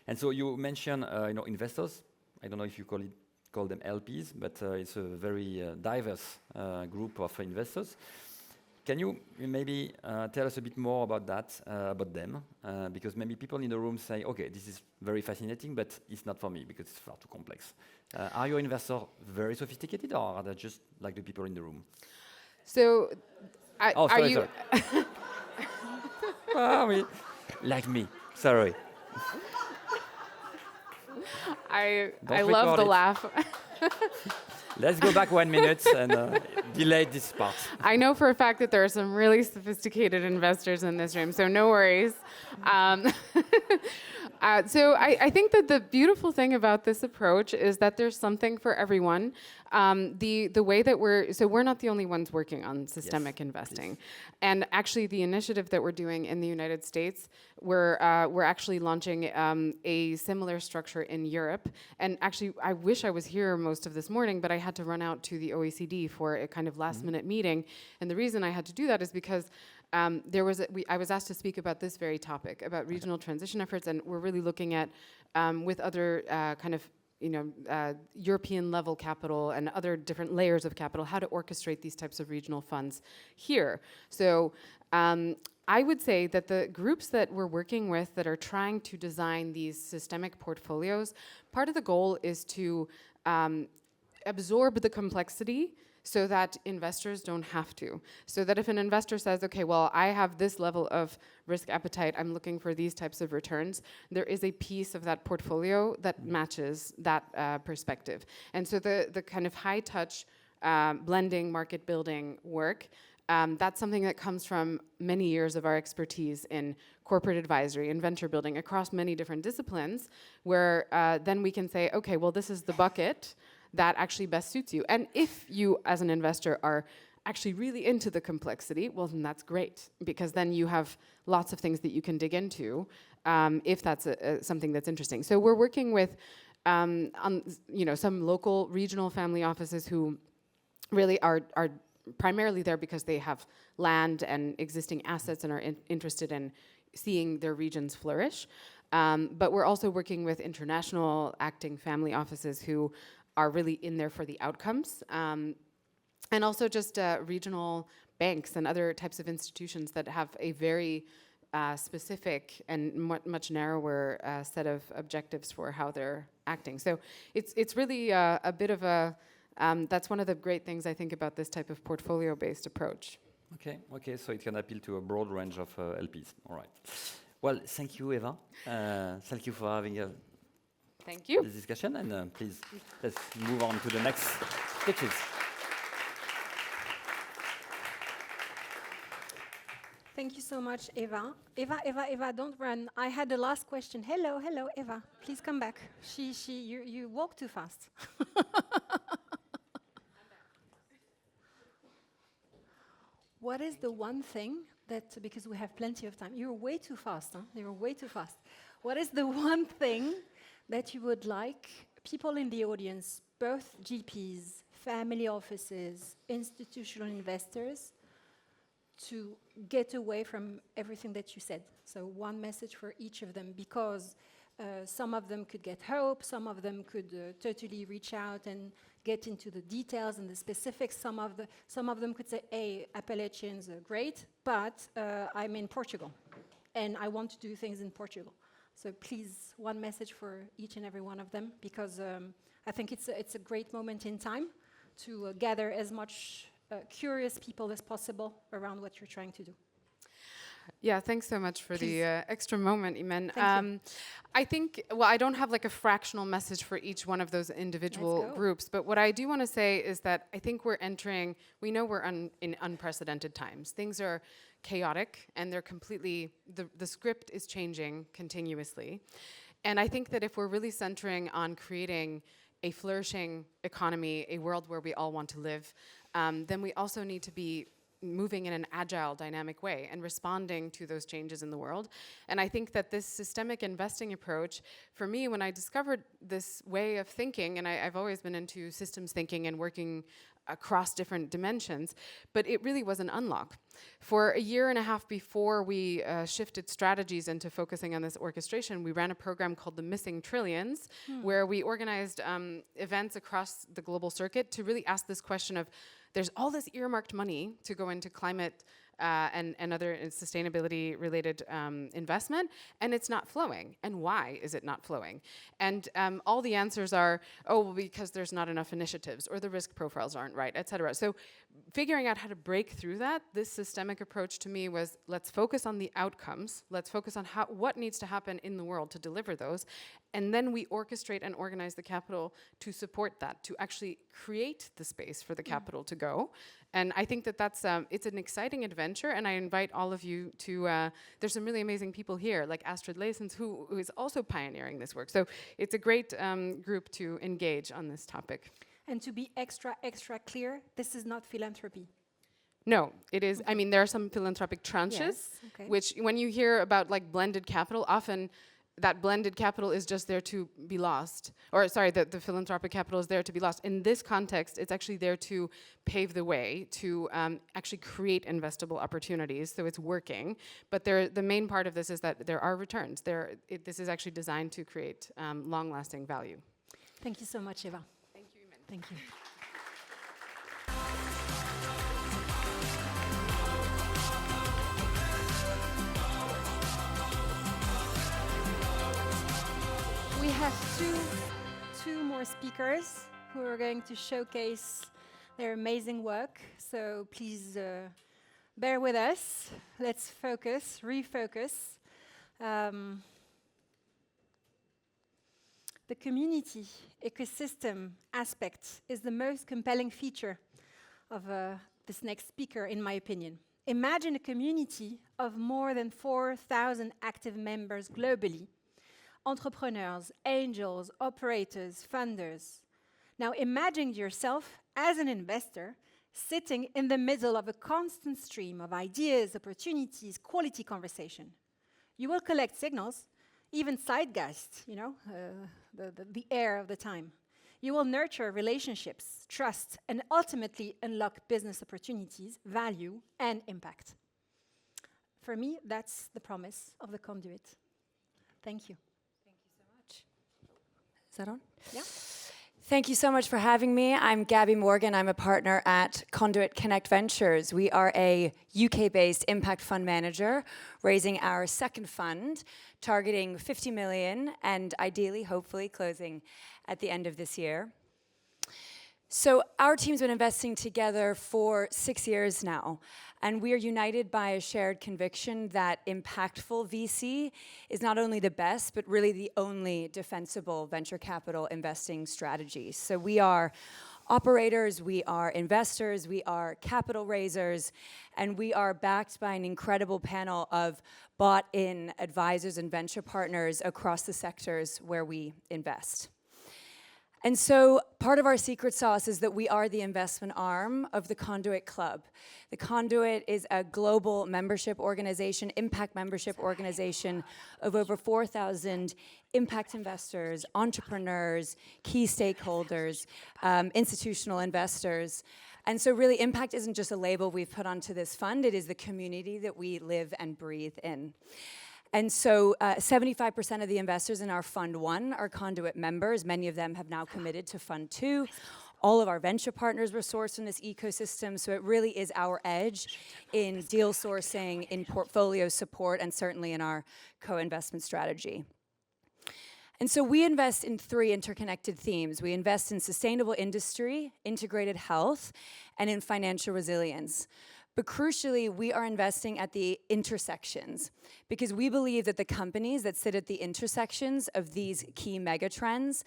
And so you mentioned, investors. I don't know if you call them LPs, but it's a very diverse group of investors. Can you maybe tell us a bit more about that, about them? Because maybe people in the room say, okay, this is very fascinating, but it's not for me because it's far too complex. Are your investors very sophisticated, or are they just like the people in the room? So, sorry. Like me, sorry. I love the laugh. Let's go back 1 minute and delay this part. I know for a fact that there are some really sophisticated investors in this room, so no worries. So I think that the beautiful thing about this approach is that there's something for everyone. the way that we're not the only ones working on systemic investing, and actually the initiative that we're doing in the United States, we're actually launching a similar structure in Europe. And actually, I wish I was here most of this morning, but I had to run out to the OECD for a kind of last-minute meeting. And the reason I had to do that is because I was asked to speak about this very topic, about regional transition efforts, and we're really looking at, with other kind of European level capital and other different layers of capital, how to orchestrate these types of regional funds here. So I would say that the groups that we're working with that are trying to design these systemic portfolios, part of the goal is to absorb the complexity so that investors don't have to. So that if an investor says, okay, well, I have this level of risk appetite, I'm looking for these types of returns, there is a piece of that portfolio that matches that perspective. And so the kind of high touch blending, market building work, that's something that comes from many years of our expertise in corporate advisory and venture building across many different disciplines, where then we can say, okay, well, this is the bucket that actually best suits you. And if you, as an investor, are actually really into the complexity, well, then that's great, because then you have lots of things that you can dig into if that's something that's interesting. So we're working with on some local regional family offices who really are primarily there because they have land and existing assets and are interested in seeing their regions flourish. But we're also working with international acting family offices who are really in there for the outcomes. And also just regional banks and other types of institutions that have a very specific and much narrower set of objectives for how they're acting. So it's really a bit of a, that's one of the great things I think about this type of portfolio-based approach. Okay, so it can appeal to a broad range of LPs. All right. Well, thank you, Eva. Thank you for having Thank you. This discussion, and please let's move on to the next pitches. Thank you so much, Eva. Eva, don't run. I had the last question. Hello, Eva. Please come back. You walk too fast. What is the one thing that, because we have plenty of time, you're way too fast, huh? You're way too fast. What is the one thing that you would like people in the audience, both GPs, family offices, institutional investors, to get away from everything that you said? So one message for each of them, because some of them could get hope, some of them could totally reach out and get into the details and the specifics. Some of them could say, hey, Appalachians are great, but I'm in Portugal, and I want to do things in Portugal. So please, one message for each and every one of them, because I think it's a great moment in time to gather as much curious people as possible around what you're trying to do. Yeah, thanks so much for Please. the extra moment, Imen. Thank you. I think, well, I don't have like a fractional message for each one of those individual groups, but what I do want to say is that I think we know we're in unprecedented times. Things are chaotic, and they're completely, the script is changing continuously. And I think that if we're really centering on creating a flourishing economy, a world where we all want to live, then we also need to be moving in an agile, dynamic way and responding to those changes in the world. And I think that this systemic investing approach, for me, when I discovered this way of thinking, and I've always been into systems thinking and working across different dimensions, but it really was an unlock. For a year and a half before we shifted strategies into focusing on this orchestration, we ran a program called the Missing Trillions, where we organized events across the global circuit to really ask this question of, there's all this earmarked money to go into climate and other sustainability-related investment, and it's not flowing. And why is it not flowing? And all the answers are, oh, well, because there's not enough initiatives, or the risk profiles aren't right, et cetera. So figuring out how to break through that, this systemic approach to me was, let's focus on the outcomes, let's focus on what needs to happen in the world to deliver those, and then we orchestrate and organize the capital to support that, to actually create the space for the capital to go. And I think that that's it's an exciting adventure, and I invite all of you to, there's some really amazing people here, like Astrid Leysens, who is also pioneering this work. So it's a great group to engage on this topic. And to be extra clear, this is not philanthropy. No, it is. I mean, there are some philanthropic tranches, Yes, okay. which when you hear about like blended capital, often that blended capital is just there to be lost. Or sorry, the philanthropic capital is there to be lost. In this context, it's actually there to pave the way to actually create investable opportunities. So it's working. But the main part of this is that there are returns. This is actually designed to create long-lasting value. Thank you so much, Eva. Thank you, Iman. Thank you. We have two more speakers who are going to showcase their amazing work. So please bear with us. Let's refocus. The community ecosystem aspect is the most compelling feature of this next speaker, in my opinion. Imagine a community of more than 4,000 active members globally. Entrepreneurs, angels, operators, funders. Now imagine yourself as an investor sitting in the middle of a constant stream of ideas, opportunities, quality conversation. You will collect signals, even zeitgeist, the air of the time. You will nurture relationships, trust, and ultimately unlock business opportunities, value, and impact. For me, that's the promise of the conduit. Thank you. Is that on? Yeah. Thank you so much for having me. I'm Gabby Morgan. I'm a partner at Conduit Connect Ventures. We are a UK-based impact fund manager, raising our second fund, targeting 50 million, and ideally, hopefully, closing at the end of this year. So our team's been investing together for 6 years now, and we are united by a shared conviction that impactful VC is not only the best, but really the only defensible venture capital investing strategy. So we are operators, we are investors, we are capital raisers, and we are backed by an incredible panel of bought-in advisors and venture partners across the sectors where we invest. And so part of our secret sauce is that we are the investment arm of the Conduit Club. The Conduit is a global membership organization, impact membership organization of over 4,000 impact investors, entrepreneurs, key stakeholders, institutional investors. And so really impact isn't just a label we've put onto this fund, it is the community that we live and breathe in. And so 75% of the investors in our Fund 1 are Conduit members. Many of them have now committed to Fund 2. All of our venture partners were sourced in this ecosystem, so it really is our edge in deal sourcing, in portfolio support, and certainly in our co-investment strategy. And so we invest in 3 interconnected themes. We invest in sustainable industry, integrated health, and in financial resilience. But crucially, we are investing at the intersections because we believe that the companies that sit at the intersections of these key mega trends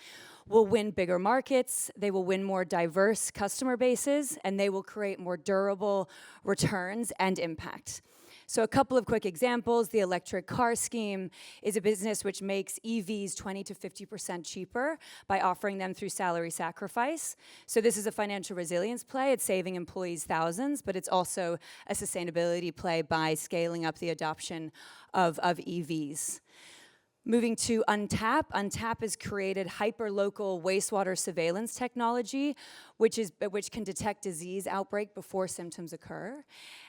will win bigger markets, they will win more diverse customer bases, and they will create more durable returns and impact. So a couple of quick examples. The electric car scheme is a business which makes EVs 20 to 50% cheaper by offering them through salary sacrifice. So this is a financial resilience play. It's saving employees thousands, but it's also a sustainability play by scaling up the adoption of EVs. Moving to Untap. Untap has created hyper-local wastewater surveillance technology, which can detect disease outbreak before symptoms occur.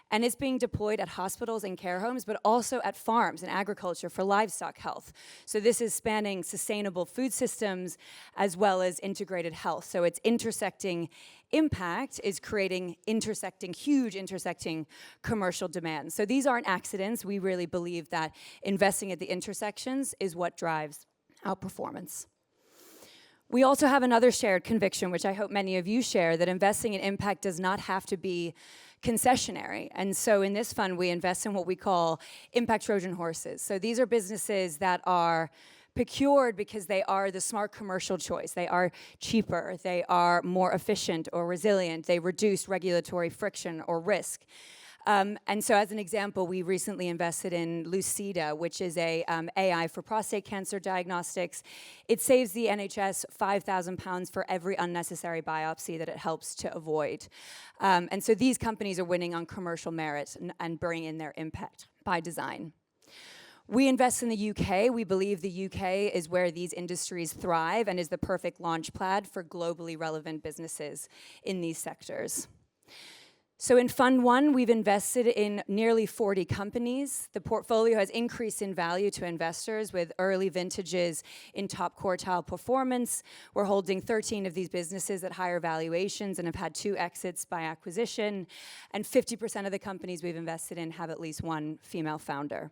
And it's being deployed at hospitals and care homes, but also at farms and agriculture for livestock health. So this is spanning sustainable food systems as well as integrated health. So it's intersecting impact is creating huge intersecting commercial demand. So these aren't accidents. We really believe that investing at the intersections is what drives outperformance. We also have another shared conviction, which I hope many of you share, that investing in impact does not have to be concessionary. And so in this fund, we invest in what we call impact Trojan horses. So these are businesses that are procured because they are the smart commercial choice. They are cheaper, they are more efficient or resilient, they reduce regulatory friction or risk. And so as an example, we recently invested in Lucida, which is a AI for prostate cancer diagnostics. It saves the NHS £5,000 for every unnecessary biopsy that it helps to avoid. And so these companies are winning on commercial merit and bring in their impact by design. We invest in the UK. We believe the UK is where these industries thrive and is the perfect launch pad for globally relevant businesses in these sectors. So in Fund 1, we've invested in nearly 40 companies. The portfolio has increased in value to investors with early vintages in top quartile performance. We're holding 13 of these businesses at higher valuations and have had 2 exits by acquisition. And 50% of the companies we've invested in have at least one female founder.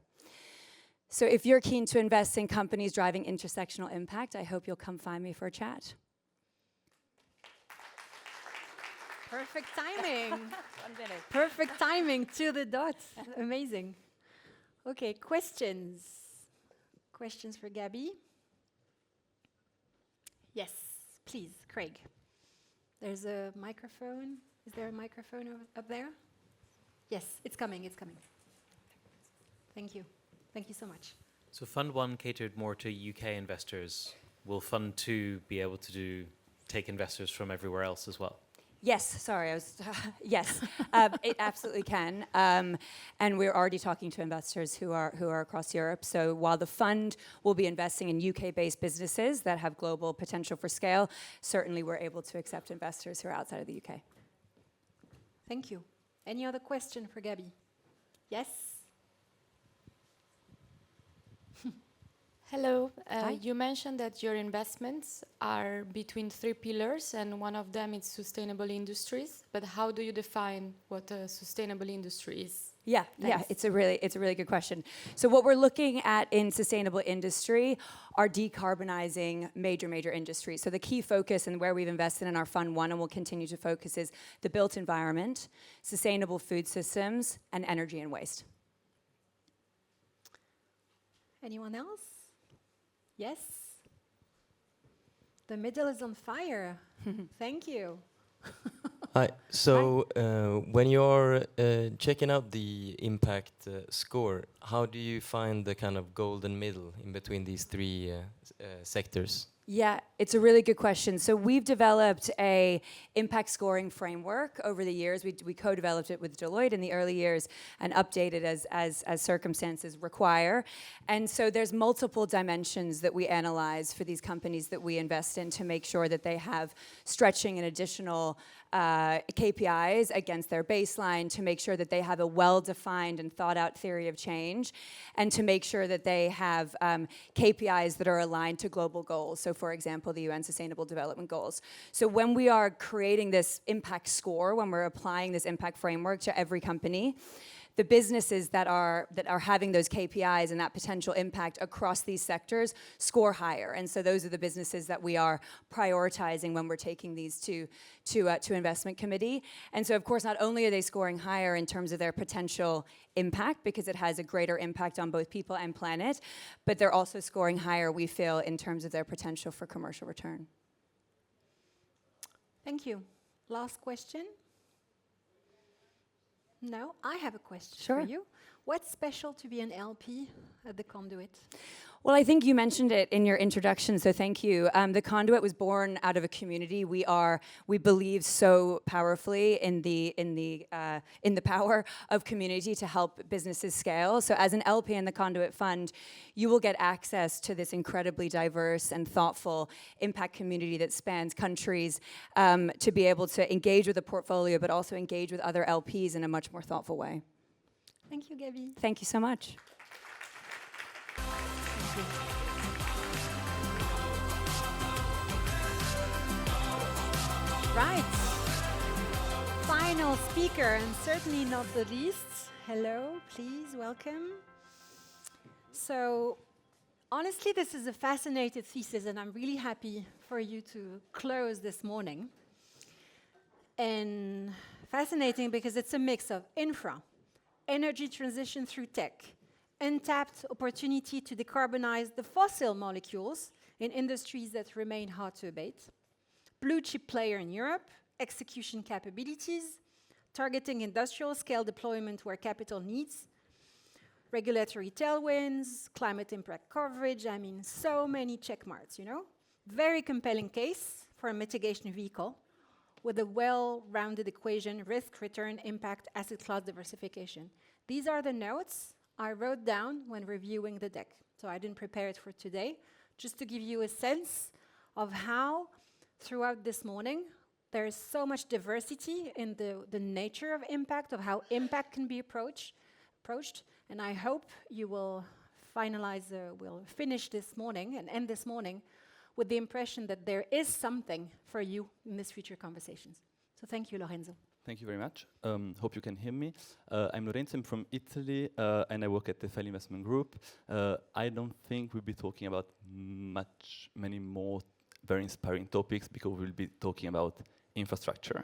So if you're keen to invest in companies driving intersectional impact, I hope you'll come find me for a chat. Perfect timing. Perfect timing to the dot. Amazing. Okay, questions. Questions for Gabby? Yes, please, Craig. There's a microphone. Is there a microphone up there? Yes, it's coming, it's coming. Thank you. Thank you so much. So Fund 1 catered more to UK investors. Will Fund 2 be able to take investors from everywhere else as well? Yes, sorry, yes, it absolutely can. And we're already talking to investors who are across Europe. So while the fund will be investing in UK-based businesses that have global potential for scale, certainly we're able to accept investors who are outside of the UK. Thank you. Any other question for Gabby? Yes? Hello. You mentioned that your investments are between 3 pillars, and one of them is sustainable industries. But how do you define what a sustainable industry is? Yeah, it's a really good question. So what we're looking at in sustainable industry are decarbonizing major industries. So the key focus and where we've invested in our Fund 1 and will continue to focus is the built environment, sustainable food systems, and energy and waste. Anyone else? Yes? The middle is on fire. Thank you. Hi. So when you're checking out the impact score, how do you find the kind of golden middle in between these 3 sectors? Yeah, it's a really good question. So we've developed a impact scoring framework over the years. We co-developed it with Deloitte in the early years and updated as circumstances require. And so there's multiple dimensions that we analyze for these companies that we invest in to make sure that they have stretching and additional KPIs against their baseline, to make sure that they have a well-defined and thought-out theory of change, and to make sure that they have KPIs that are aligned to global goals. So for example, the UN Sustainable Development Goals. So when we are creating this impact score, when we're applying this impact framework to every company, the businesses that are having those KPIs and that potential impact across these sectors score higher. And so those are the businesses that we are prioritizing when we're taking these to investment committee. And so of course, not only are they scoring higher in terms of their potential impact, because it has a greater impact on both people and planet, but they're also scoring higher, we feel, in terms of their potential for commercial return. Thank you. Last question? No, I have a question for you. What's special to be an LP at the Conduit? Well, I think you mentioned it in your introduction, so thank you. The Conduit was born out of a community. We believe so powerfully in the power of community to help businesses scale. So as an LP in the Conduit Fund, you will get access to this incredibly diverse and thoughtful impact community that spans countries, to be able to engage with the portfolio, but also engage with other LPs in a much more thoughtful way. Thank you, Gabby. Thank you so much. Right. Final speaker, and certainly not the least. Hello, please, welcome. So, honestly, this is a fascinating thesis, and I'm really happy for you to close this morning. And fascinating because it's a mix of infra, energy transition through tech, untapped opportunity to decarbonize the fossil molecules in industries that remain hard to abate, blue chip player in Europe, execution capabilities, targeting industrial scale deployment where capital needs, regulatory tailwinds, climate impact coverage, I mean, so many check marks, you know? Very compelling case for a mitigation vehicle with a well-rounded equation, risk, return, impact, asset class diversification. These are the notes I wrote down when reviewing the deck. So I didn't prepare it for today, just to give you a sense of how, throughout this morning, there is so much diversity in the nature of impact, of how impact can be approached. And I hope you will will finish this morning and end this morning with the impression that there is something for you in these future conversations. So thank you, Lorenzo. Thank you very much. Hope you can hear me. I'm Lorenzo, I'm from Italy, and I work at the FL Investment Group. I don't think we'll be talking about many more very inspiring topics because we'll be talking about infrastructure.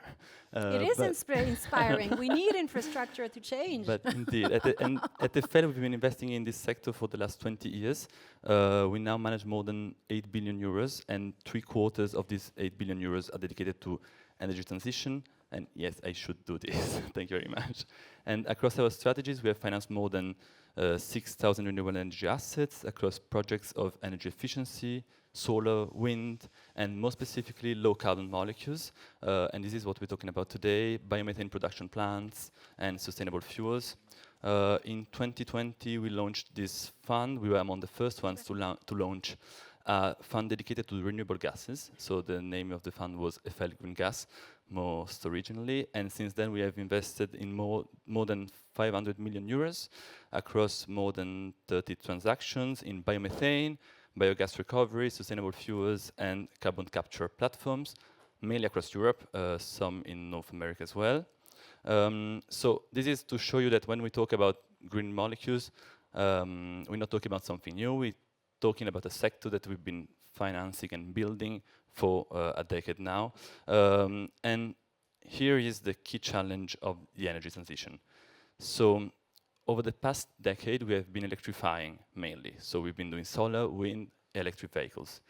It is inspiring. We need infrastructure to change. But indeed, at the Fed, we've been investing in this sector for the last 20 years. We now manage more than 8 billion euros, and 3/4 of these 8 billion euros are dedicated to energy transition. And yes, I should do this. Thank you very much. And across our strategies, we have financed more than 6,000 renewable energy assets across projects of energy efficiency, solar, wind, and more specifically, low carbon molecules. And this is what we're talking about today, biomethane production plants and sustainable fuels. In 2020, we launched this fund. We were among the first ones to launch a fund dedicated to renewable gases. So the name of the fund was FL Green Gas, most originally. And since then, we have invested in more than 500 million euros across more than 30 transactions in biomethane, biogas recovery, sustainable fuels, and carbon capture platforms, mainly across Europe, some in North America as well. So this is to show you that when we talk about green molecules, we're not talking about something new. We're talking about a sector that we've been financing and building for a decade now. And here is the key challenge of the energy transition. So over the past decade, we have been electrifying mainly. So we've been doing solar, wind, electric vehicles.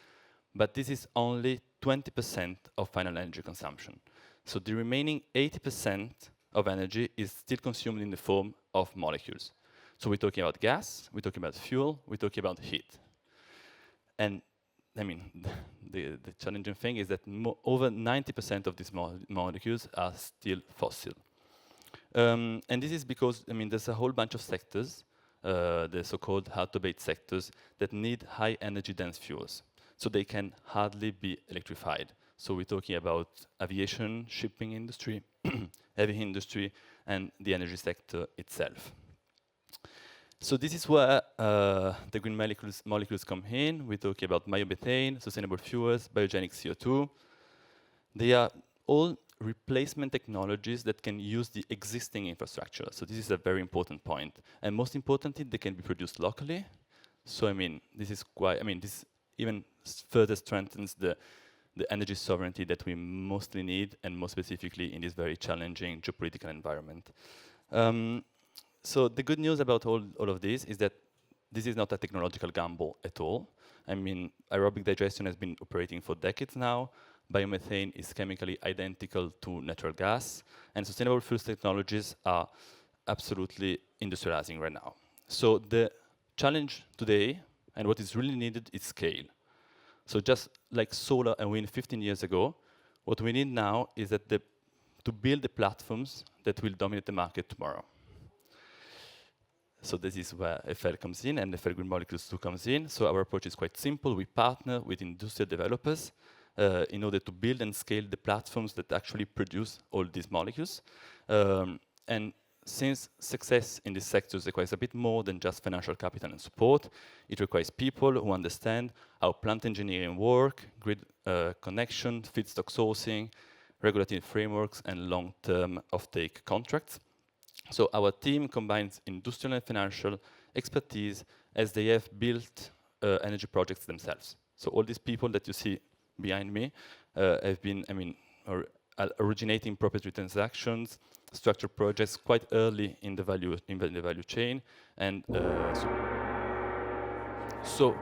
But this is only 20% of final energy consumption. So the remaining 80% of energy is still consumed in the form of molecules. So we're talking about gas, we're talking about fuel, we're talking about heat. And I mean, the challenging thing is that over 90% of these molecules are still fossil. And this is because, I mean, there's a whole bunch of sectors, the so-called hard-to-abate sectors, that need high energy dense fuels. So they can hardly be electrified. So we're talking about aviation, shipping industry, heavy industry, and the energy sector itself. So this is where the green molecules come in. We're talking about biomethane, sustainable fuels, biogenic CO2. They are all replacement technologies that can use the existing infrastructure. So this is a very important point. And most importantly, they can be produced locally. So I mean, this even further strengthens the energy sovereignty that we mostly need, and more specifically in this very challenging geopolitical environment. So the good news about all of this is that this is not a technological gamble at all. I mean, aerobic digestion has been operating for decades now. Biomethane is chemically identical to natural gas, and sustainable fuels technologies are absolutely industrializing right now. So the challenge today, and what is really needed, is scale. So just like solar and wind 15 years ago, what we need now is that to build the platforms that will dominate the market tomorrow. So this is where FL comes in, and FL Green Molecules 2 comes in. So our approach is quite simple. We partner with industrial developers in order to build and scale the platforms that actually produce all these molecules. And since success in these sectors requires a bit more than just financial capital and support, it requires people who understand how plant engineering work, grid connection, feedstock sourcing, regulatory frameworks, and long-term offtake contracts. So our team combines industrial and financial expertise as they have built energy projects themselves. So all these people that you see behind me have been, originating proprietary transactions, structured projects quite early in the value chain, and so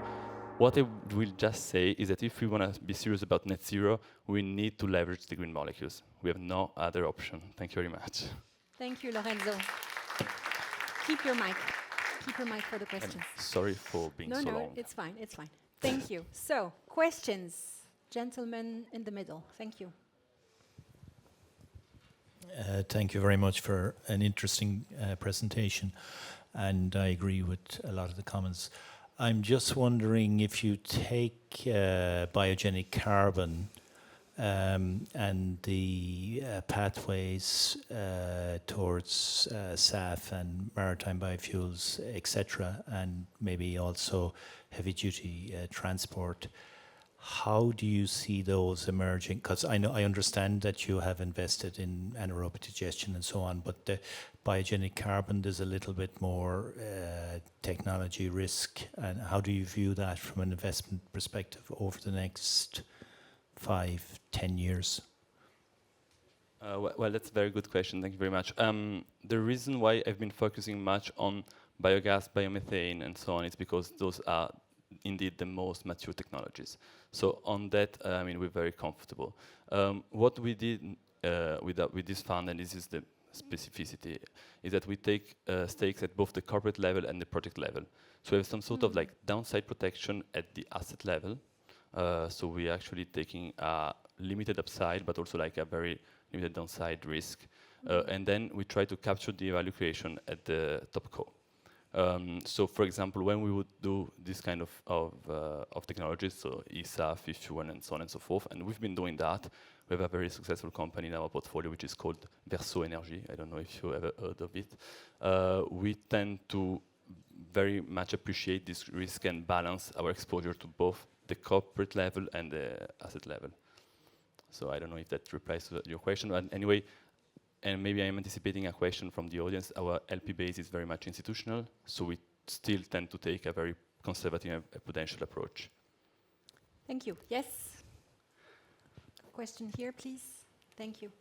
what I will just say is that if we want to be serious about net zero, we need to leverage the green molecules. We have no other option. Thank you very much. Thank you, Lorenzo. Keep your mic. Keep your mic for the questions. Sorry for being so long. No, it's fine. It's fine. Thank you. So, questions, gentlemen in the middle. Thank you. Thank you very much for an interesting presentation, and I agree with a lot of the comments. I'm just wondering if you take biogenic carbon and the pathways towards SAF and maritime biofuels, etc., and maybe also heavy-duty transport. How do you see those emerging? Because I understand that you have invested in anaerobic digestion and so on, but the biogenic carbon, there's a little bit more technology risk. And how do you view that from an investment perspective over the next 5-10 years? Well, that's a very good question. Thank you very much. The reason why I've been focusing much on biogas, biomethane, and so on is because those are indeed the most mature technologies. So on that, I mean, we're very comfortable. What we did with this fund, and this is the specificity, is that we take stakes at both the corporate level and the project level. So we have some sort of like downside protection at the asset level. So we're actually taking a limited upside, but also like a very limited downside risk. And then we try to capture the value creation at the top co. So, for example, when we would do this kind of technologies, so ESAF, e-fuel, and so on and so forth, and we've been doing that. We have a very successful company in our portfolio, which is called Verso Energy. I don't know if you ever heard of it. We tend to very much appreciate this risk and balance our exposure to both the corporate level and the asset level. So I don't know if that replies to your question, but anyway, and maybe I'm anticipating a question from the audience. Our LP base is very much institutional, so we still tend to take a very conservative and prudential approach. Thank you. Yes? Question here, please. Thank you.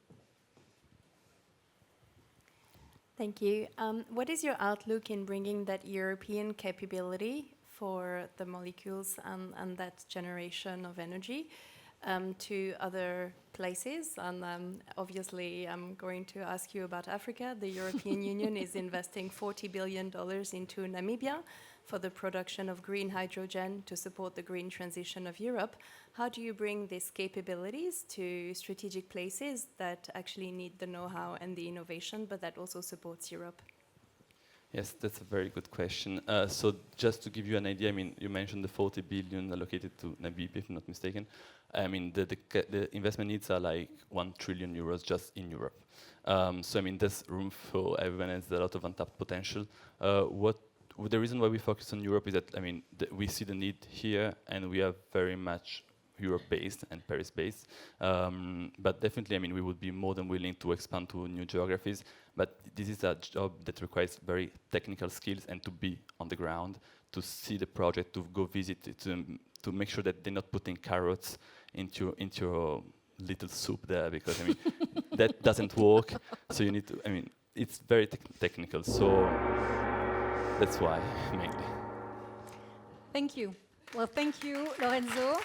Thank you. What is your outlook in bringing that European capability for the molecules and that generation of energy to other places? And obviously, I'm going to ask you about Africa. The European Union is investing $40 billion into Namibia for the production of green hydrogen to support the green transition of Europe. How do you bring these capabilities to strategic places that actually need the know-how and the innovation, but that also supports Europe? Yes, that's a very good question. So just to give you an idea, I mean, you mentioned the 40 billion allocated to Namibia, if I'm not mistaken. I mean, the investment needs are like 1 trillion euros just in Europe. So I mean, there's room for everyone, and there's a lot of untapped potential. The reason why we focus on Europe is that, I mean, we see the need here, and we are very much Europe-based and Paris-based. But definitely, I mean, we would be more than willing to expand to new geographies. But this is a job that requires very technical skills and to be on the ground, to see the project, to go visit it, to make sure that they're not putting carrots into your little soup there, because I mean, that doesn't work. So you need to, I mean, it's very technical. So that's why, mainly. Thank you. Well, thank you, Lorenzo.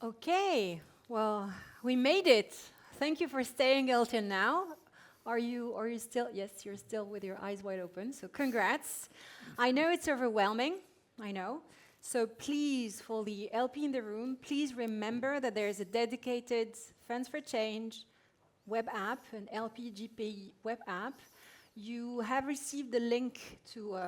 Okay, well, we made it. Thank you for staying until now. Are you still? Yes, you're still with your eyes wide open. So congrats. I know it's overwhelming. I know. So please, for the LP in the room, please remember that there is a dedicated Funds for Change web app, an LP GP web app. You have received the link to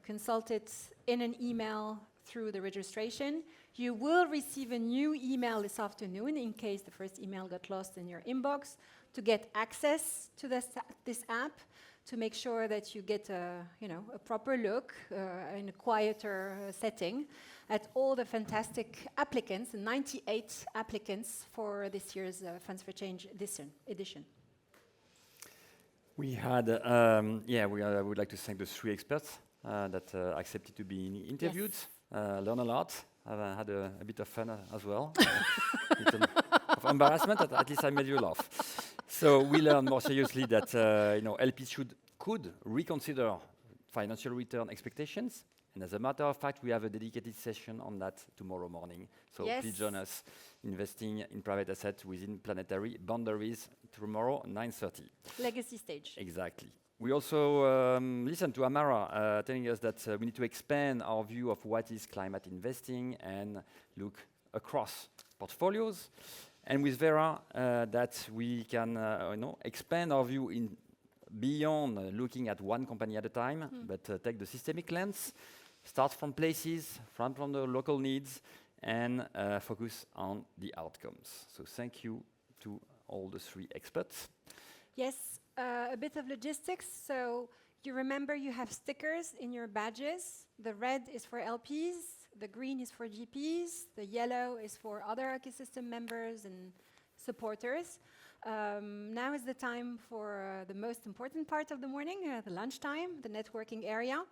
consult it in an email through the registration. You will receive a new email this afternoon in case the first email got lost in your inbox to get access to this app, to make sure that you get a proper look in a quieter setting at all the fantastic applicants, 98 applicants for this year's Funds for Change edition. We had, I would like to thank the 3 experts that accepted to be interviewed. Yes. Learn a lot. I've had a bit of fun as well. of embarrassment, at least I made you laugh. So we learned more seriously that LPs could reconsider financial return expectations And as a matter of fact, we have a dedicated session on that tomorrow morning. So Yes. please join us, investing in private assets within planetary boundaries, tomorrow, 9:30. Legacy stage. Exactly. We also listened to Amara telling us that we need to expand our view of what is climate investing and look across portfolios. And with Vera, that we can expand our view in beyond looking at one company at a time, but take the systemic lens, start from places, from the local needs, and focus on the outcomes. So thank you to all the three experts. Yes, a bit of logistics. So you remember you have stickers in your badges. The red is for LPs, the green is for GPs, the yellow is for other ecosystem members and supporters. Now is the time for the most important part of the morning, the lunchtime, the networking area.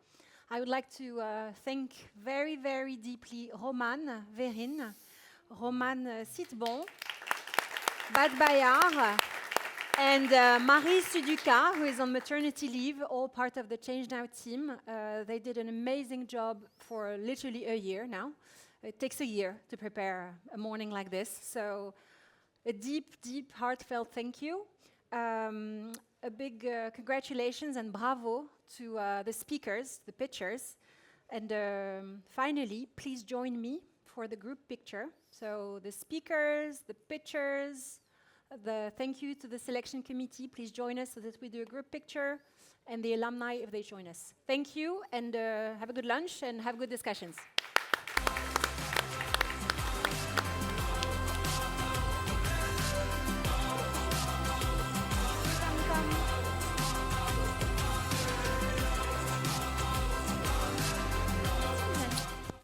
I would like to thank very, very deeply Romane Verine, Romane Sitbon, Bad Bayard, and Marie Suduka, who is on maternity leave, all part of the ChangeNOW team. They did an amazing job for literally a year now. It takes a year to prepare a morning like this. So a deep, deep, heartfelt thank you. A big congratulations and bravo to the speakers, the pitchers. And finally, please join me for the group picture. So the speakers, the pitchers, the thank you to the selection committee. Please join us so that we do a group picture, and the alumni if they join us. Thank you, and have a good lunch and have good discussions.